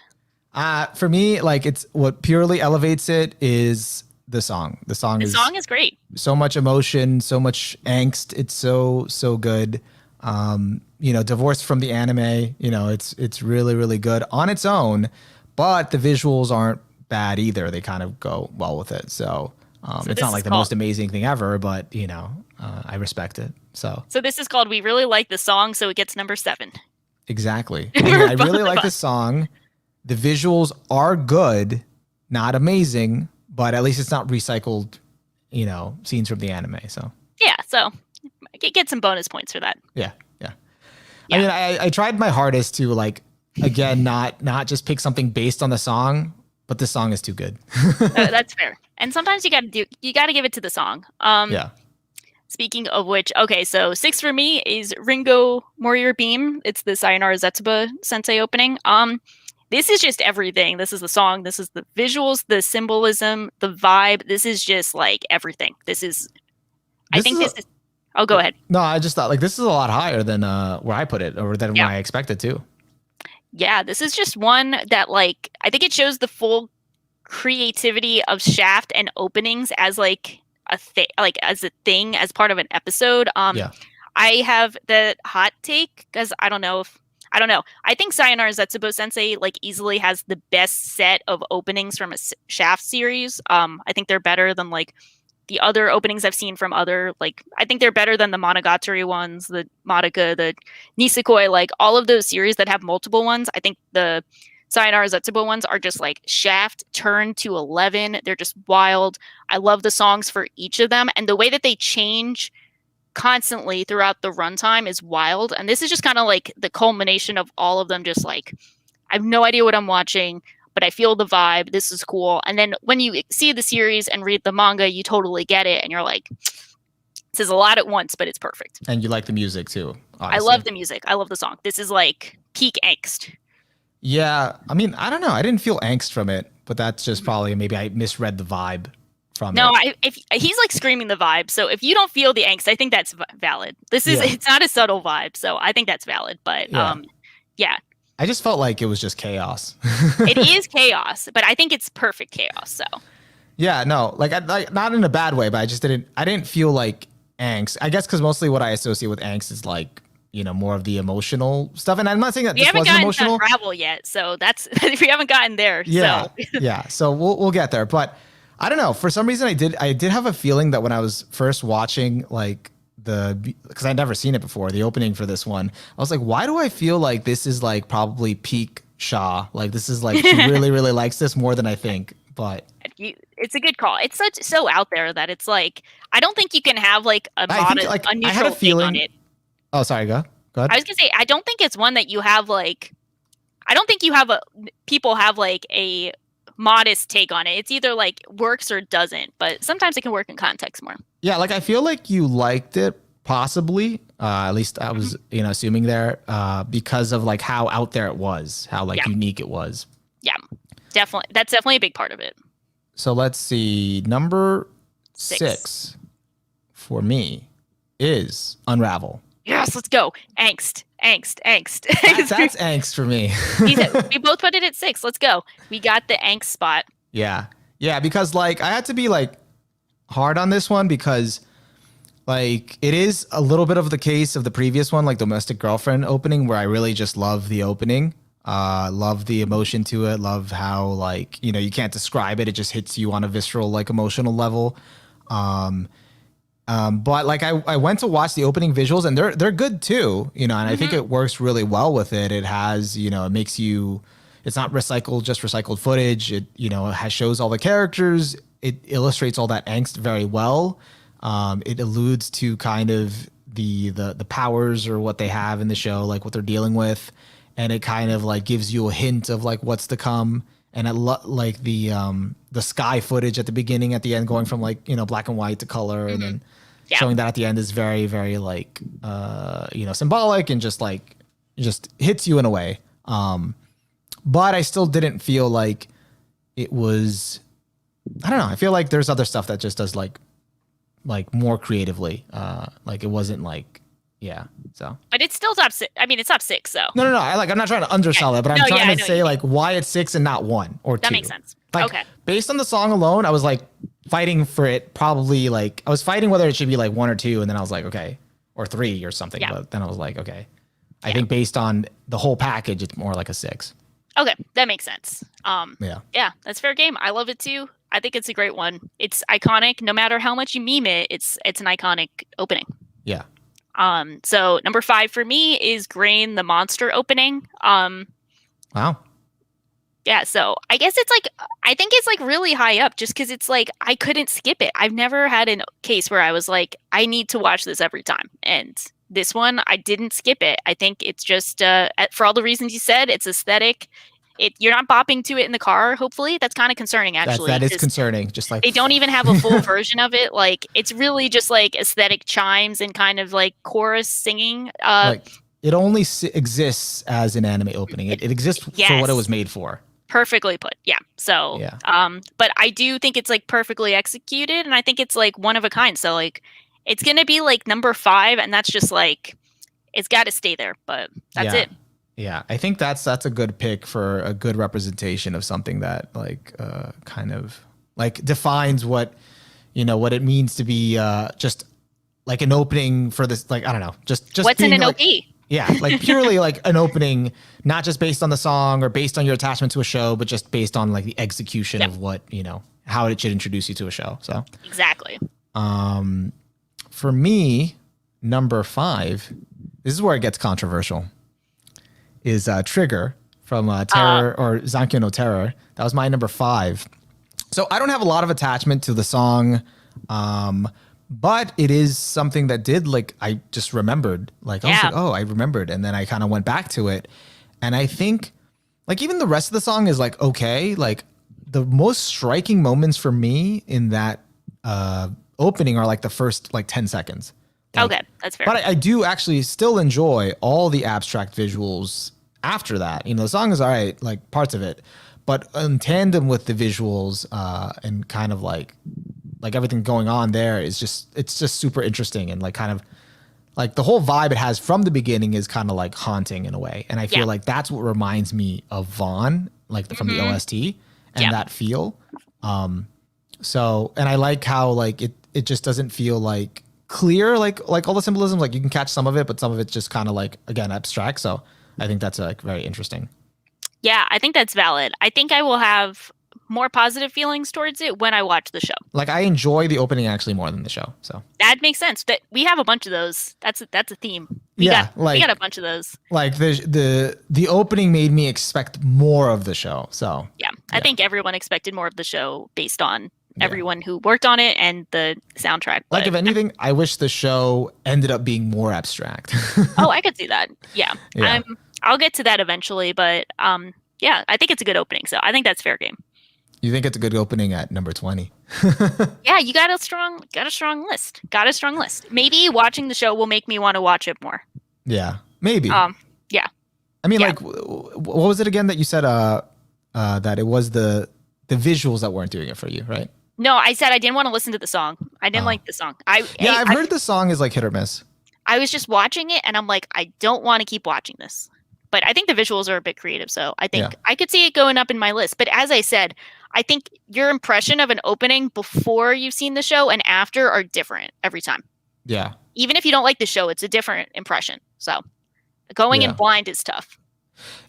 For me, like it's what purely elevates it is the song. The song is great. So much emotion, so much angst. It's so good. Divorced from the anime, it's really, really good on its own, but the visuals aren't bad either. They kind of go well with it. So it's not like the most amazing thing ever, but I respect it. So this is called We Really Like the Song, so it gets number 7. Exactly. I really like the song. The visuals are good, not amazing, but at least it's not recycled, scenes from the anime. So yeah, so get some bonus points for that. Yeah. I mean, I tried my hardest to again, not just pick something based on the song, but the song is too good. That's fair. And sometimes you got to give it to the song. Yeah. Speaking of which, okay, so 6 for me is Ringo Warrior Beam. It's the Sayonara Zetsuba Sensei opening. This is just everything. This is the song. This is the visuals, the symbolism, the vibe. This is just like everything. Oh, go ahead. No, I just thought this is a lot higher than where I put it or than where I expected to. Yeah, this is just one that I think it shows the full creativity of Shaft and openings as a thing as part of an episode. I have the hot take because I don't know. I think Sayonara Zetsubo Sensei easily has the best set of openings from a Shaft series. I think they're better than the other openings I've seen from other I think they're better than the Monogatari ones, the Madoka, the Nisekoi, all of those series that have multiple ones. I think the Sayonara Zetsubo ones are just Shaft turned to 11. They're just wild. I love the songs for each of them, and the way that they change constantly throughout the runtime is wild. And this is just kind of the culmination of all of them. Just I have no idea what I'm watching, but I feel the vibe. This is cool. And then when you see the series and read the manga, you totally get it, and you're like, this is a lot at once, but it's perfect. And you like the music too. Obviously. I love the music. I love the song. This is peak angst. Yeah, I mean, I don't know. I didn't feel angst from it, but that's just probably maybe I misread the vibe from it. If he's screaming the vibe, so if you don't feel the angst, I think that's valid. It's not a subtle vibe, so I think that's valid. But yeah. I just felt like it was just chaos. It is chaos, but I think it's perfect chaos. So yeah, no, not in a bad way, but I didn't feel angst. I guess because mostly what I associate with angst is more of the emotional stuff. And I'm not saying that this wasn't emotional. We haven't gotten to Unravel yet, so that's we haven't gotten there. Yeah, so. Yeah. So we'll get there. But I don't know. For some reason, I did have a feeling that when I was first watching because I'd never seen it before, the opening for this one, I was like, why do I feel like this is probably peak Shaw? This is she really, really likes this more than I think. But it's a good call. It's so out there that it's I don't think you can have a neutral take on it. Oh, sorry. Go ahead. I was gonna say I don't think it's one that you have I don't think you have people have a modest take on it. It's either works or doesn't, but sometimes it can work in context more. Yeah, I feel like you liked it possibly. At least I was assuming there because of how out there it was, how unique it was. Yeah, definitely. That's definitely a big part of it. So let's see. Number 6 for me is Unravel. Yes, let's go. Angst. That's angst for me. We both put it at 6. Let's go. We got the angst spot. Yeah, because I had to be hard on this one because it is a little bit of the case of the previous one, Domestic Girlfriend opening, where I really just love the opening. Love the emotion to it. Love how you can't describe it. It just hits you on a visceral emotional level. But I went to watch the opening visuals and they're good too, and I think it works really well with it. It has, it makes you, it's not just recycled footage. It, it shows all the characters. It illustrates all that angst very well. It alludes to kind of the powers or what they have in the show, like what they're dealing with, and it kind of like gives you a hint of like what's to come. And like the sky footage at the beginning, at the end, going from like black and white to color, and then Yeah. showing that at the end is very very like symbolic and just hits you in a way. But I still didn't feel like it was. I don't know. I feel like there's other stuff that just does like more creatively. Like it wasn't like So But it's still top six. I mean, it's top six, so. no. I'm not trying to undersell it, but I'm No, trying I to know what say you like why it's 6 and not 1 or 2. That makes sense. Like, Okay. based on the song alone, I was like fighting for it. Probably like I was fighting whether it should be like 1 or 2, and then I was like okay, or 3 or something. Yeah. But then I was like okay. I think based on the whole package, it's more like a 6. Okay, that makes sense. Yeah. Yeah, that's fair game. I love it too. I think it's a great one. It's iconic. No matter how much you meme it, it's an iconic opening. Yeah. So number 5 for me is Grain, the monster opening. Wow. Yeah, so I guess I think it's like really high up just because it's like I couldn't skip it. I've never had a case where I was like, I need to watch this every time. And this one, I didn't skip it. I think it's just for all the reasons you said, it's aesthetic. You're not bopping to it in the car, hopefully. That's kind of concerning, actually. That is concerning. Just like they don't even have a full version of it. Like it's really just like aesthetic chimes and kind of like chorus singing. Like it only exists as an anime opening. It exists for what it was made for. Perfectly put. Yeah. So, but I do think it's like perfectly executed, and I think it's like one of a kind. So like, it's gonna be like number 5, and that's just like, it's got to stay there. But that's it. Yeah, I think that's a good pick for a good representation of something that like kind of like defines what what it means to be just like an opening for this. Like I don't know, just what's in an like, OP. Yeah, like purely like an opening, not just based on the song or based on your attachment to a show, but just based on like the execution of what, how it should introduce you to a show. So exactly. For me, number 5, this is where it gets controversial, is Trigger from Terror or Zankyo no Terror. That was my number 5. So I don't have a lot of attachment to the song. But it is something that did like I just remembered like I was like, oh, I remembered, and then I kind of went back to it, and I think like even the rest of the song is like okay. Like the most striking moments for me in that opening are like the first like 10 seconds. Like, okay, that's fair. But I do actually still enjoy all the abstract visuals after that. The song is all right, like parts of it, but in tandem with the visuals and kind of like everything going on there is it's just super interesting, and like kind of like the whole vibe it has from the beginning is kind of like haunting in a way. And I feel like that's what reminds me of Vaughn, like from the OST and that feel. So, and I like how like it just doesn't feel like clear, like all the symbolism, like you can catch some of it, but some of it's just kind of like, again, abstract. So I think that's like very interesting. Yeah, I think that's valid. I think I will have more positive feelings towards it when I watch the show. Like I enjoy the opening actually more than the show. So that makes sense. That we have a bunch of those. That's a theme. We got a bunch of those. Like the opening made me expect more of the show. So yeah, I think everyone expected more of the show based on everyone who worked on it and the soundtrack. Like if anything, I wish the show ended up being more abstract. Oh, I could see that. Yeah. I'll get to that eventually, but yeah, I think it's a good opening. So I think that's fair game. You think it's a good opening at number 20? Yeah, you got a strong list. Got a strong list. Maybe watching the show will make me want to watch it more. Yeah, maybe. Yeah. I mean, like, what was it again that you said? That it was the visuals that weren't doing it for you, right? No, I said I didn't want to listen to the song. I didn't like the song. I've heard the song is like hit or miss. I was just watching it, and I'm like, I don't want to keep watching this. But I think the visuals are a bit creative, so I think I could see it going up in my list. But as I said, I think your impression of an opening before you've seen the show and after are different every time. Yeah. Even if you don't like the show, it's a different impression. So going in blind is tough.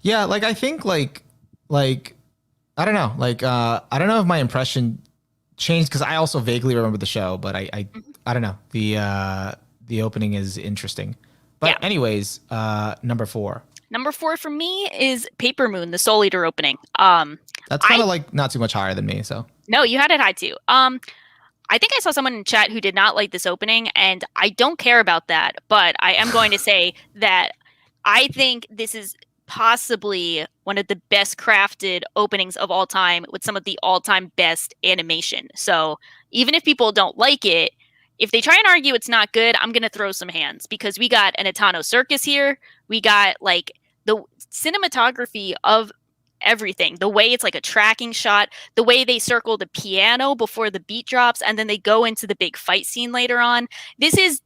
Yeah, like I think like I don't know. Like I don't know if my impression changed because I also vaguely remember the show, but I don't know. The opening is interesting. But anyways, number 4. Number 4 for me is Paper Moon, the Soul Eater opening. That's kind of like not too much higher than me. So no, you had it high too. I think I saw someone in chat who did not like this opening, and I don't care about that, but I am going to say that I think this is possibly one of the best crafted openings of all time with some of the all-time best animation. So even if people don't like it, if they try and argue it's not good, I'm going to throw some hands because we got an Etano circus here. We got like the cinematography of everything. The way it's like a tracking shot, the way they circle the piano before the beat drops, and then they go into the big fight scene later on. This is,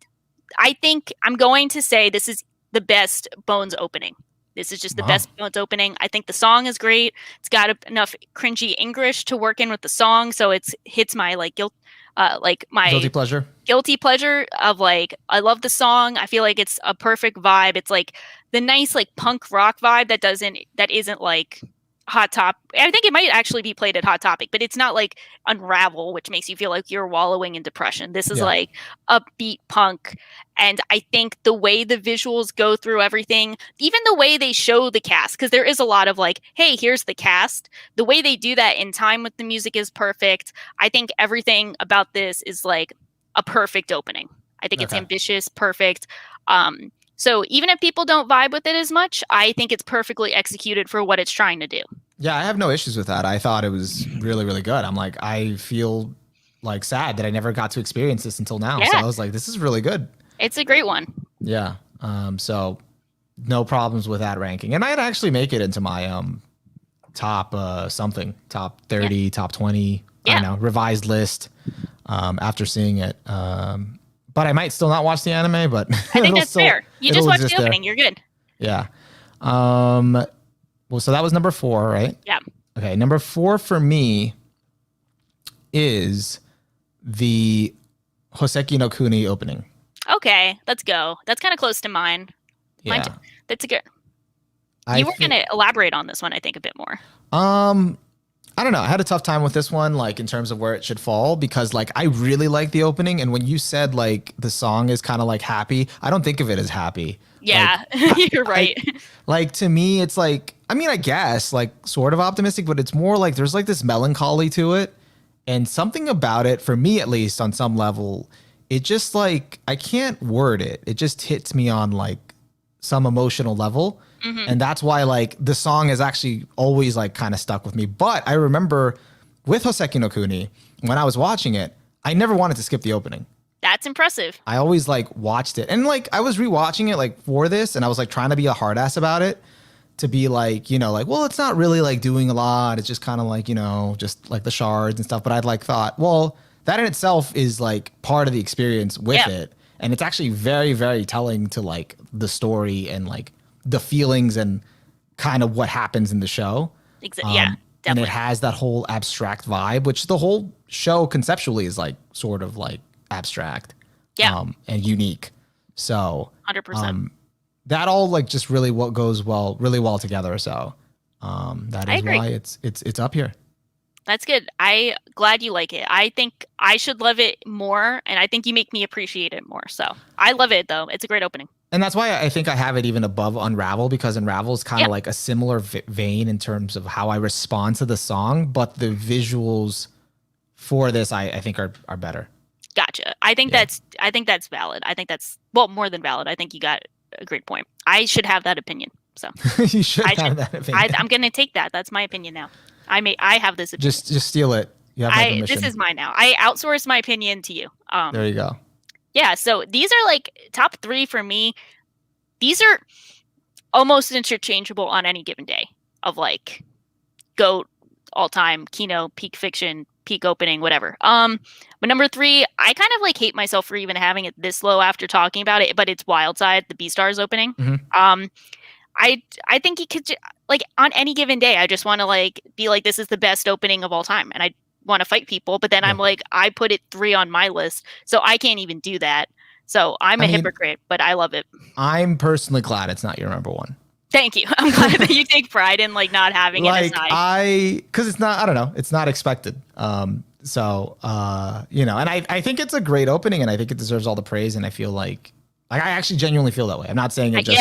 I think, I'm going to say this is the best Bones opening. This is just the best Bones opening. I think the song is great. It's got enough cringy English to work in with the song, so it hits my my guilty pleasure of like I love the song. I feel like it's a perfect vibe. It's like the nice like punk rock vibe that isn't like Hot Top. I think it might actually be played at Hot Topic, but it's not like Unravel, which makes you feel like you're wallowing in depression. This is like upbeat punk. And I think the way the visuals go through everything, even the way they show the cast, because there is a lot of like, hey, here's the cast. The way they do that in time with the music is perfect. I think everything about this is like a perfect opening. I think it's ambitious, perfect. So even if people don't vibe with it as much, I think it's perfectly executed for what it's trying to do. Yeah, I have no issues with that. I thought it was really, really good. I'm like, I feel like sad that I never got to experience this until now. Yeah. So I was like, this is really good. It's a great one. Yeah. So no problems with that ranking. And I'd actually make it into my top 30, top 20, I don't know, revised list after seeing it. But I might still not watch the anime, but I think that's fair. You just watch the opening. You're good. Yeah. Well, so that was number 4, right? Yeah. Okay. Number 4 for me is the Hoseki no Kuni opening. Okay, let's go. That's kind of close to mine. Yeah. That's a good. You were going to elaborate on this one, I think, a bit more. I don't know. I had a tough time with this one, like in terms of where it should fall, because like I really like the opening, and when you said like the song is kind of like happy, I don't think of it as happy. Yeah, like, you're right. Like to me, it's like, I mean, I guess like sort of optimistic, but it's more like there's like this melancholy to it, and something about it, for me at least, on some level, it just like I can't word it. It just hits me on like some emotional level. Mm-hmm. And that's why like the song is actually always like kind of stuck with me. But I remember with Hoseki no Kuni, when I was watching it, I never wanted to skip the opening. That's impressive. I always like watched it. And like I was rewatching it like for this, and I was like trying to be a hard ass about it, to be like, you know, like, well, it's not really like doing a lot. It's just kind of like, you know, just like the shards and stuff. But I'd like thought, well, that in itself is like part of the experience with it. And it's actually very, very telling to like the story and like the feelings and kind of what happens in the show. Yeah, definitely. And it has that whole abstract vibe, which the whole show conceptually is like sort of like abstract, and unique. So 100%. That all like just really what goes really well together. So that is why it's up here. That's good. I glad you like it. I think I should love it more, and I think you make me appreciate it more. So I love it though. It's a great opening. And that's why I think I have it even above Unravel, because Unravel is kind of like a similar vein in terms of how I respond to the song, but the visuals for this I think are better. Gotcha. I think that's valid. I think that's more than valid. I think you got a great point. I should have that opinion. So you should have that opinion. I'm going to take that. That's my opinion now. I have this opinion. Just steal it. You have my permission. This is mine now. I outsource my opinion to you. There you go. Yeah, so these are like top 3 for me. These are almost interchangeable on any given day of like GOAT, all time, Kino, peak fiction, peak opening, whatever. But number 3, I kind of like hate myself for even having it this low after talking about it, but it's Wildside, the Beastars opening. Mm-hmm. I think it could like on any given day, I just want to like be like, this is the best opening of all time, and I want to fight people, but then I'm like, I put it 3 on my list, so I can't even do that. So I'm a hypocrite, but I love it. I'm personally glad it's not your number 1. Thank you. I'm glad that you take pride in like not having it aside. Because it's not, I don't know, it's not expected. So you know, and I think it's a great opening, and I think it deserves all the praise, and I feel like I actually genuinely feel that way. I'm not saying it just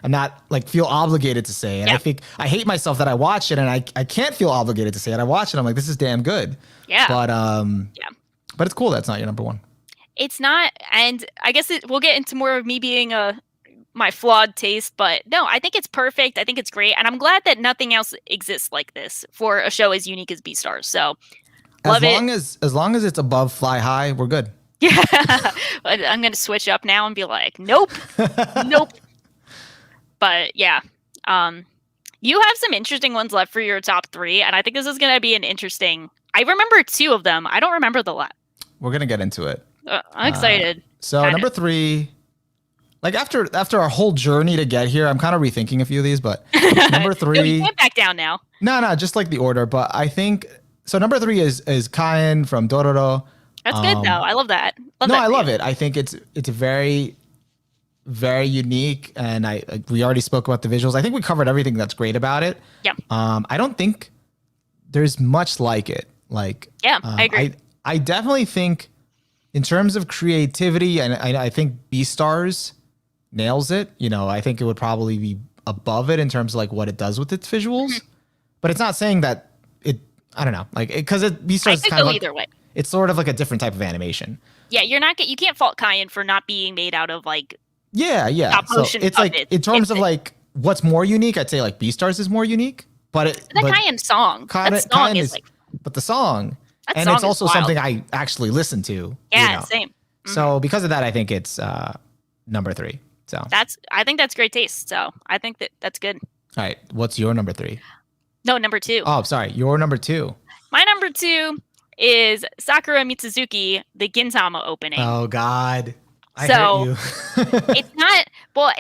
I'm not like feel obligated to say it. I think I hate myself that I watch it, and I can't feel obligated to say it. I watch it, I'm like, this is damn good. Yeah. But But it's cool that's not your number one. It's not, and I guess we'll get into more of me being my flawed taste, but no, I think it's perfect. I think it's great, and I'm glad that nothing else exists like this for a show as unique as Beastars. So love it. As long as it's above Fly High, we're good. Yeah, I'm gonna switch up now and be like, nope, nope. But yeah, you have some interesting ones left for your top 3, and I think this is gonna be an interesting. I remember 2 of them. I don't remember the last. We're gonna get into it. I'm excited. So kinda. number 3, like after our whole journey to get here, I'm kind of rethinking a few of these, but number 3. No, you can't back down now. No, just like the order, but I think so. Number 3 is Kain from Dororo. That's good though. I love that. I love it. I think it's very, very unique, and we already spoke about the visuals. I think we covered everything that's great about it. Yeah. I don't think there's much like it. Like, yeah, I agree. I definitely think in terms of creativity, and I think Beastars nails it. You know, I think it would probably be above it in terms of like what it does with its visuals, but it's not saying that it. I don't know, like because Beastars is kind of like, either way. It's sort of like a different type of animation. Yeah, you can't fault Kain for not being made out of like. Yeah. So it's like in terms of like what's more unique, I'd say like Beastars is more unique, but Kain song. That song is like. But the song, and song it's also wild. something I actually listen to. Yeah, you know? same. Mm-hmm. So because of that, I think it's number 3. So I think that's great taste. So I think that's good. All right, what's your number 3? No, number 2. Oh, sorry, your number 2. My number 2 is Sakura Mitsuzuki, the Gintama opening. Oh God, I hurt you. It's not. Well,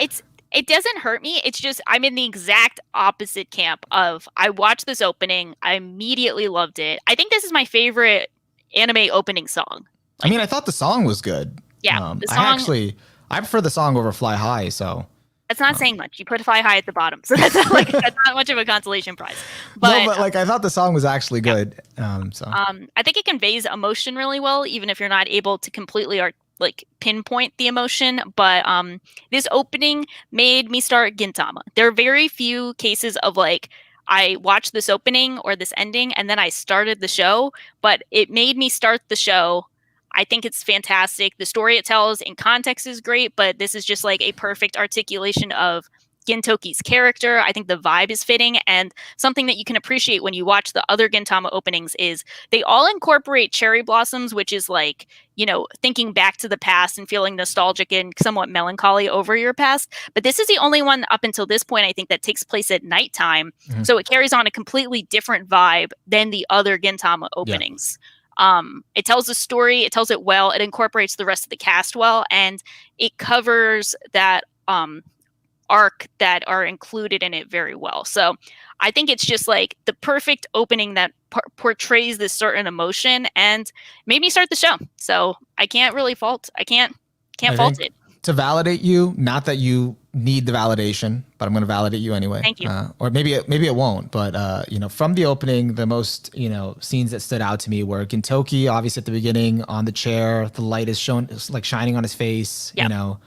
it doesn't hurt me. It's just I'm in the exact opposite camp of I watched this opening, I immediately loved it. I think this is my favorite anime opening song. I mean, I thought the song was good. Yeah, the song, I prefer the song over Fly High. So that's not saying much. You put Fly High at the bottom, so that's not much of a consolation prize. But, but like I thought the song was actually good. I think it conveys emotion really well, even if you're not able to completely pinpoint the emotion. But this opening made me start Gintama. There are very few cases of like I watched this opening or this ending and then I started the show, but it made me start the show. I think it's fantastic. The story it tells in context is great, but this is just like a perfect articulation of Gintoki's character. I think the vibe is fitting, and something that you can appreciate when you watch the other Gintama openings is they all incorporate cherry blossoms, which is like, you know, thinking back to the past and feeling nostalgic and somewhat melancholy over your past. But this is the only one up until this point, I think, that takes place at nighttime. Mm-hmm. So it carries on a completely different vibe than the other Gintama openings. Yeah. It tells the story, it tells it well, it incorporates the rest of the cast well, and it covers that arc that are included in it very well. So I think it's just like the perfect opening that portrays this certain emotion and made me start the show. So I can't really fault. I can't fault it. To validate you, not that you need the validation, but I'm going to validate you anyway. Thank you. Or maybe it won't, but you know, from the opening, the most, you know, scenes that stood out to me were Gintoki, obviously at the beginning on the chair, the light is shown, like shining on his face, you know.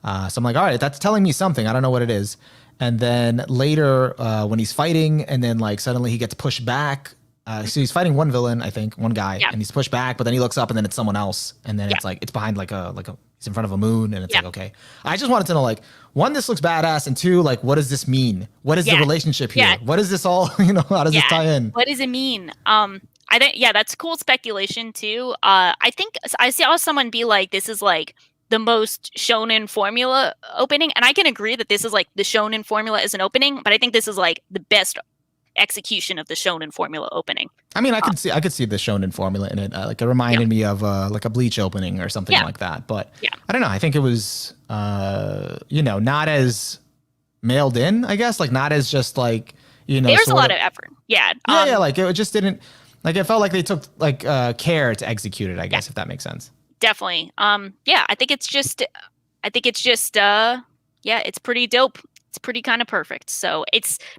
So I'm like, all right, that's telling me something. I don't know what it is. And then later, when he's fighting, and then like suddenly he gets pushed back. So he's fighting one villain, I think, one guy, and he's pushed back. But then he looks up, and then it's someone else, and then it's like it's behind like a he's in front of a moon, and it's like, okay. I just wanted to know, like, one, this looks badass, and two, like, what does this mean? What is the relationship here? What is this all? You know, how does this tie in? What does it mean? I think that's cool speculation too. I think I saw someone be like, this is like the most shonen formula opening, and I can agree that this is like the shonen formula is an opening, but I think this is like the best execution of the shonen formula opening. I mean, I could see the shonen formula in it. Like it reminded me of like a Bleach opening or something like that. But I don't know. I think it was you know, not as mailed in, I guess, like not as just like, you know, there's a lot of effort. Yeah. Like it just didn't, like it felt like they took like care to execute it, I guess, if that makes sense. Definitely. I think it's just it's pretty dope. It's pretty kind of perfect. So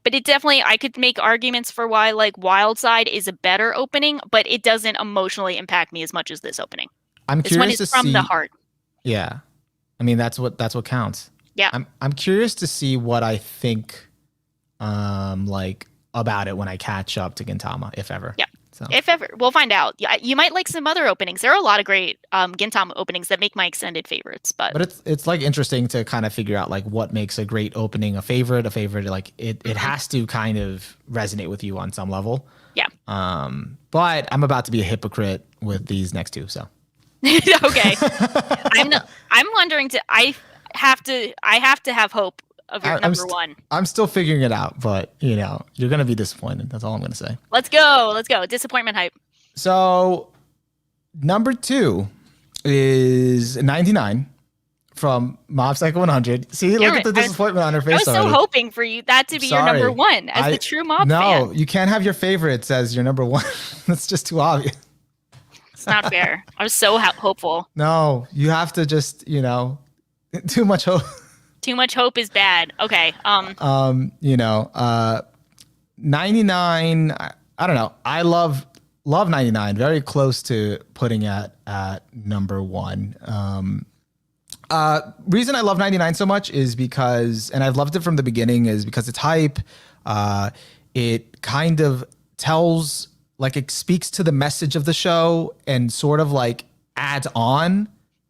but it definitely, I could make arguments for why like Wild Side is a better opening, but it doesn't emotionally impact me as much as this opening. I'm curious to see from the heart. Yeah. I mean, that's what counts. Yeah. I'm curious to see what I think like about it when I catch up to Gintama, if ever. Yeah. So, If ever, we'll find out. Yeah, you might like some other openings. There are a lot of great Gintama openings that make my extended favorites. But but it's like interesting to kind of figure out like what makes a great opening a favorite. A favorite, like it has to kind of resonate with you on some level. yeah. But I'm about to be a hypocrite with these next two. So Okay. I'm wondering to. I have to have hope of your number one. I'm still figuring it out, but you know, you're gonna be disappointed. That's all I'm gonna say. Let's go. Let's go. Disappointment hype. So number 2 is 99 from Mob Psycho 100. See, look at the disappointment on her face. I was so already. hoping for you that to be your number one as the true Mob fan. No, you can't have your favorites as your number one. That's just too obvious. It's not fair. I was so hopeful. No, you have to just, you know, too much hope. Too much hope is bad. Okay. You know, 99. I don't know. I love 99. Very close to putting at number one. Reason I love 99 so much is because, and I've loved it from the beginning, is because it's hype. It kind of tells, like, it speaks to the message of the show and sort of like adds on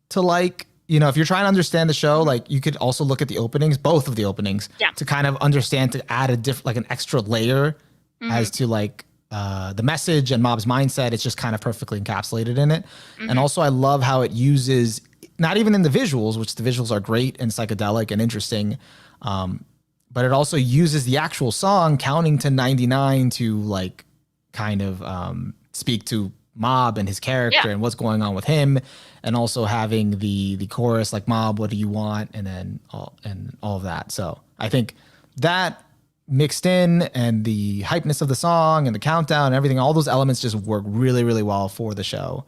to, like, you know, if you're trying to understand the show, like, you could also look at the openings, both of the openings, to kind of understand, to add a like an extra layer as to like the message and Mob's mindset. It's just kind of perfectly encapsulated in it. And also I love how it uses, not even in the visuals, which the visuals are great and psychedelic and interesting, but it also uses the actual song counting to 99 to like kind of speak to Mob and his character and what's going on with him, and also having the chorus like, Mob, what do you want? And then all of that. So I think that mixed in, and the hypeness of the song and the countdown and everything, all those elements just work really, really well for the show.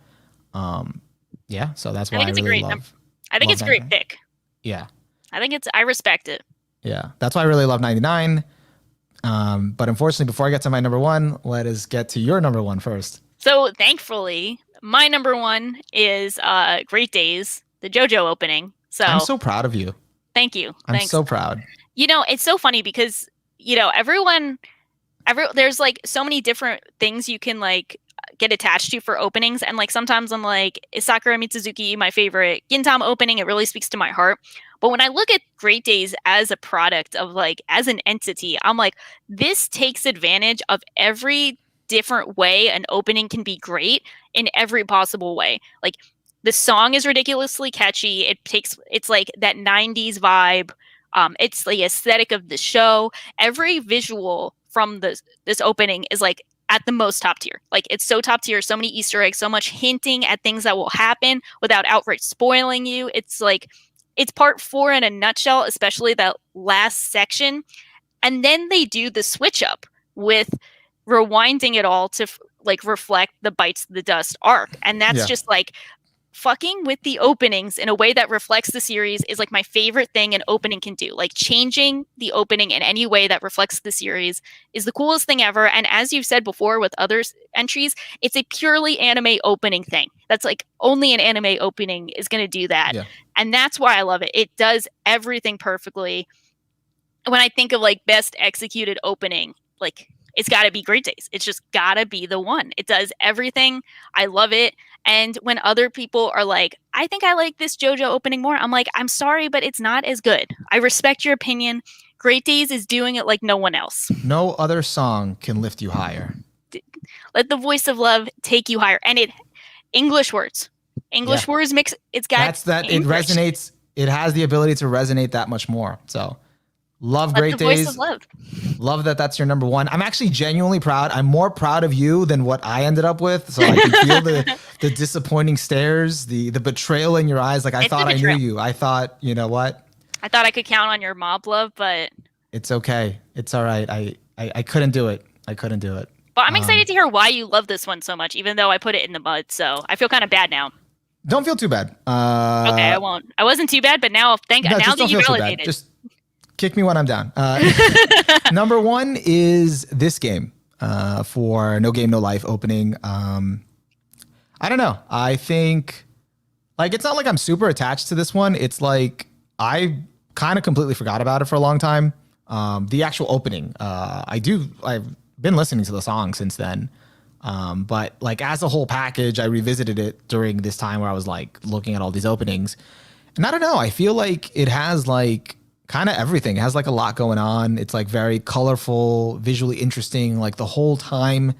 Yeah, so that's why I think it's really love. I think it's a great pick. Yeah, I respect it. Yeah, that's why I really love 99. But unfortunately, before I get to my number one, let us get to your number one first. So thankfully, my number one is Great Days, the JoJo opening. So I'm so proud of you. Thank you. Thanks. So proud. You know, it's so funny because, you know, there's like so many different things you can like get attached to for openings. And like sometimes I'm like, is Sakura Mitsuzuki my favorite Gintama opening? It really speaks to my heart. But when I look at Great Days as a product of like, as an entity, I'm like, this takes advantage of every different way an opening can be great in every possible way. Like, the song is ridiculously catchy. It's like that 90s vibe. It's the aesthetic of the show. Every visual from this opening is like at the most top tier. Like, it's so top tier, so many Easter eggs, so much hinting at things that will happen without outright spoiling you. It's like, it's part 4 in a nutshell, especially that last section. And then they do the switch up with rewinding it all to like reflect the Bites the Dust arc. And that's just like, fucking with the openings in a way that reflects the series is like my favorite thing an opening can do. Like, changing the opening in any way that reflects the series is the coolest thing ever. And as you've said before with other entries, it's a purely anime opening thing. That's like, only an anime opening is going to do that. Yeah. And that's why I love it. It does everything perfectly. When I think of like best executed opening, like, it's got to be Great Days. It's just got to be the one. It does everything. I love it. And when other people are like, I think I like this JoJo opening more, I'm like, I'm sorry, but it's not as good. I respect your opinion. Great Days is doing it like no one else. No other song can lift you higher. Let the voice of love take you higher. And English words mix. It resonates. It has the ability to resonate that much more. So love Great Days. Voice of love. Love that that's your number one. I'm actually genuinely proud. I'm more proud of you than what I ended up with. So I can feel the disappointing stares, the betrayal in your eyes. Like, I thought I knew you. I thought, you know what? I thought I could count on your Mob love, but it's okay. It's all right. I couldn't do it. I couldn't do it. But I'm excited to hear why you love this one so much, even though I put it in the mud. So I feel kind of bad now. Don't feel too bad. Okay, I won't. I wasn't too bad, but now now that you validated. Just kick me when I'm down. Number one is this game for No Game No Life opening. I don't know. I think, like, it's not like I'm super attached to this one. It's like I kind of completely forgot about it for a long time. The actual opening, I've been listening to the song since then. But like as a whole package, I revisited it during this time where I was like looking at all these openings, and I don't know. I feel like it has like kind of everything. It has like a lot going on. It's like very colorful, visually interesting. Like the whole time,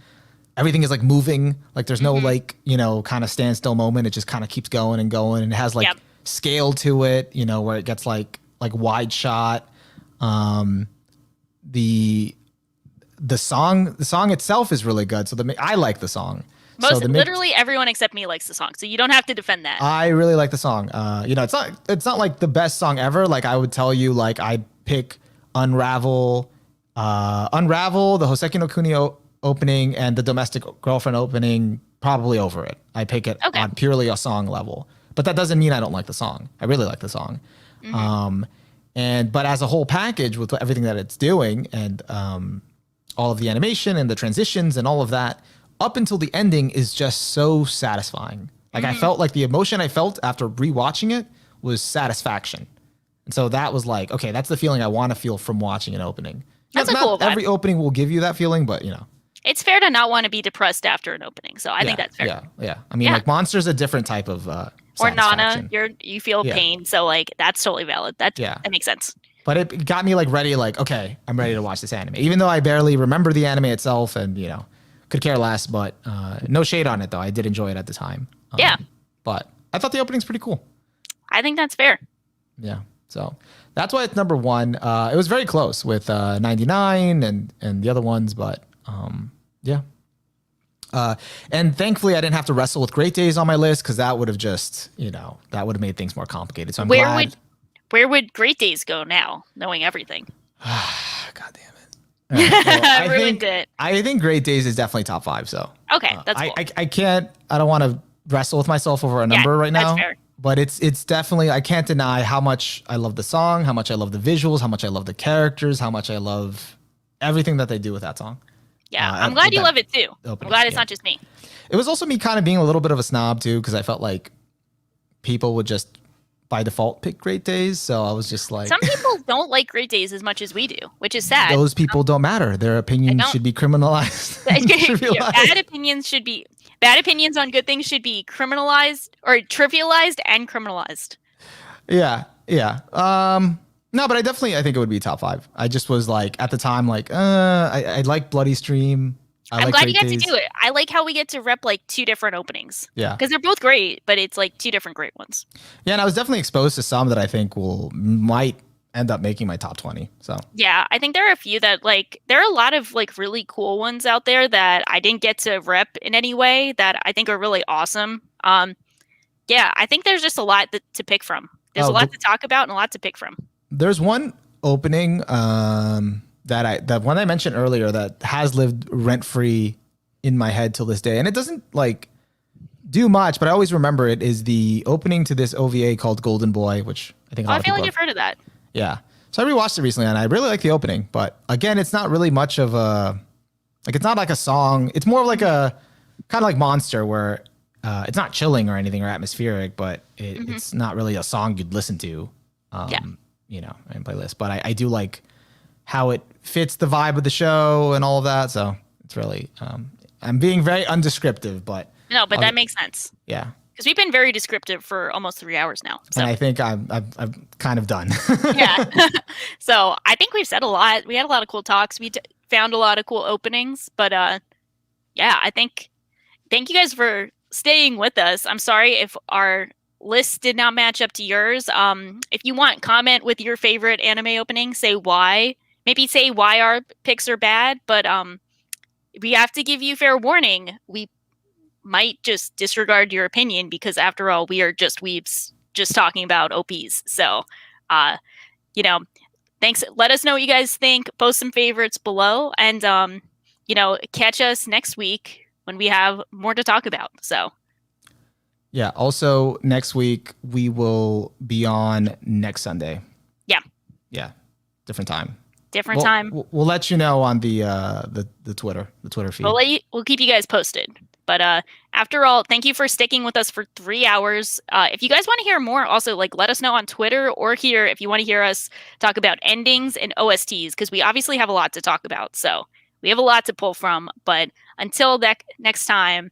everything is like moving. Like there's no like, you know, kind of standstill moment. It just kind of keeps going and going. And it has like Yep. scale to it, you know, where it gets like wide shot. Um, the song itself is really good. So I like the song. So Literally everyone except me likes the song, so you don't have to defend that. I really like the song. You know, it's not like the best song ever. Like I would tell you, like I'd pick Unravel, Unravel, the Hoseki no Kuni opening, and the Domestic Girlfriend opening probably over it. I pick it Okay. on purely a song level, but that doesn't mean I don't like the song. I really like the song. But as a whole package with everything that it's doing and all of the animation and the transitions and all of that, up until the ending is just so satisfying. Like I felt like the emotion I felt after rewatching it was satisfaction. And so that was like, okay, that's the feeling I want to feel from watching an opening. That's a not cool vibe. every opening will give you that feeling, but you know. It's fair to not want to be depressed after an opening, so I think that's fair. Yeah. I mean, like Monster's a different type of Or satisfaction. Nana, you feel pain, so like that's totally valid. That makes sense. But it got me like ready, like, okay, I'm ready to watch this anime. Even though I barely remember the anime itself and, you know, could care less, but no shade on it though. I did enjoy it at the time. Yeah. But I thought the opening's pretty cool. I think that's fair. Yeah. So that's why it's number one. It was very close with 99 and the other ones, but yeah. And thankfully I didn't have to wrestle with Great Days on my list because that would have just, you know, that would have made things more complicated. So I'm glad. Where would Great Days go now, knowing everything? God damn it. Well, Ruined it. I think Great Days is definitely top 5. So Okay, that's cool. I don't want to wrestle with myself over a number right now. That's fair. But it's definitely, I can't deny how much I love the song, how much I love the visuals, how much I love the characters, how much I love everything that they do with that song. Yeah, I'm glad you love it too. I'm glad it's not just me. It was also me kind of being a little bit of a snob too, because I felt like people would just by default pick Great Days. So I was just like, some people don't like Great Days as much as we do, which is sad. Those people don't matter. Their opinions should be criminalized. Bad opinions on good things should be criminalized or trivialized and criminalized. Yeah. No, but I think it would be top 5. I just was like at the time, like, I like Bloody Stream. I'm glad you got to do it. I like how we get to rep like 2 different openings. Yeah. Because they're both great, but it's like 2 different great ones. Yeah, and I was definitely exposed to some that I think might end up making my top 20. So yeah, I think there are a few that like there are a lot of like really cool ones out there that I didn't get to rep in any way that I think are really awesome. Yeah, I think there's just a lot to pick from. There's a lot to talk about and a lot to pick from. There's one opening that one I mentioned earlier that has lived rent free in my head till this day, and it doesn't like do much, but I always remember it is the opening to this OVA called Golden Boy, which I think I feel like I've heard of that. Yeah, so I rewatched it recently, and I really like the opening, but again, it's not really much of a like it's not like a song. It's more of like a kind of like Monster, where it's not chilling or anything or atmospheric, but it's not really a song you'd listen to. You know, and playlist, but I do like how it fits the vibe of the show and all of that. So it's really, I'm being very undescriptive, but no, but that makes sense. Yeah, because we've been very descriptive for almost 3 hours now. So. And I think I'm kind of done. Yeah. So I think we've said a lot. We had a lot of cool talks. We found a lot of cool openings, but yeah, I think thank you guys for staying with us. I'm sorry if our list did not match up to yours. If you want, comment with your favorite anime opening, say why. Maybe say why our picks are bad, but we have to give you fair warning. We might just disregard your opinion because after all, we are just weebs just talking about OPs. So, you know, thanks. Let us know what you guys think. Post some favorites below and, you know, catch us next week when we have more to talk about. So. Yeah. Also, next week we will be on next Sunday. Yeah. Yeah. Different time. Time. We'll let you know on the Twitter feed. We'll keep you guys posted. But after all, thank you for sticking with us for 3 hours. If you guys want to hear more, also like let us know on Twitter or here if you want to hear us talk about endings and OSTs because we obviously have a lot to talk about. So We have a lot to pull from, but until next time,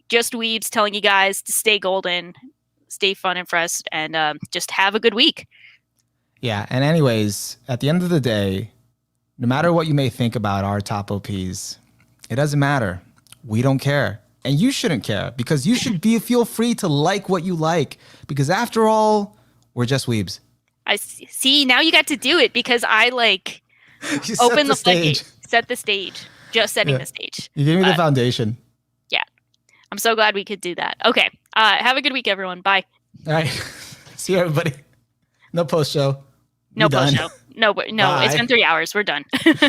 just Weebs telling you guys to stay golden, stay fun and fresh, and just have a good week. Yeah. And anyways, at the end of the day, no matter what you may think about our top OPs, it doesn't matter. We don't care. And you shouldn't care because you should feel free to like what you like because after all, we're just weebs. I see. Now you got to do it because I like open the floodgate, set the stage, just setting the stage. You gave me the foundation. Yeah. I'm so glad we could do that. Okay. Have a good week, everyone. Bye. All right. See you, everybody. No post show. No post show. No, it's been 3 hours. We're done.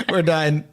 We're done.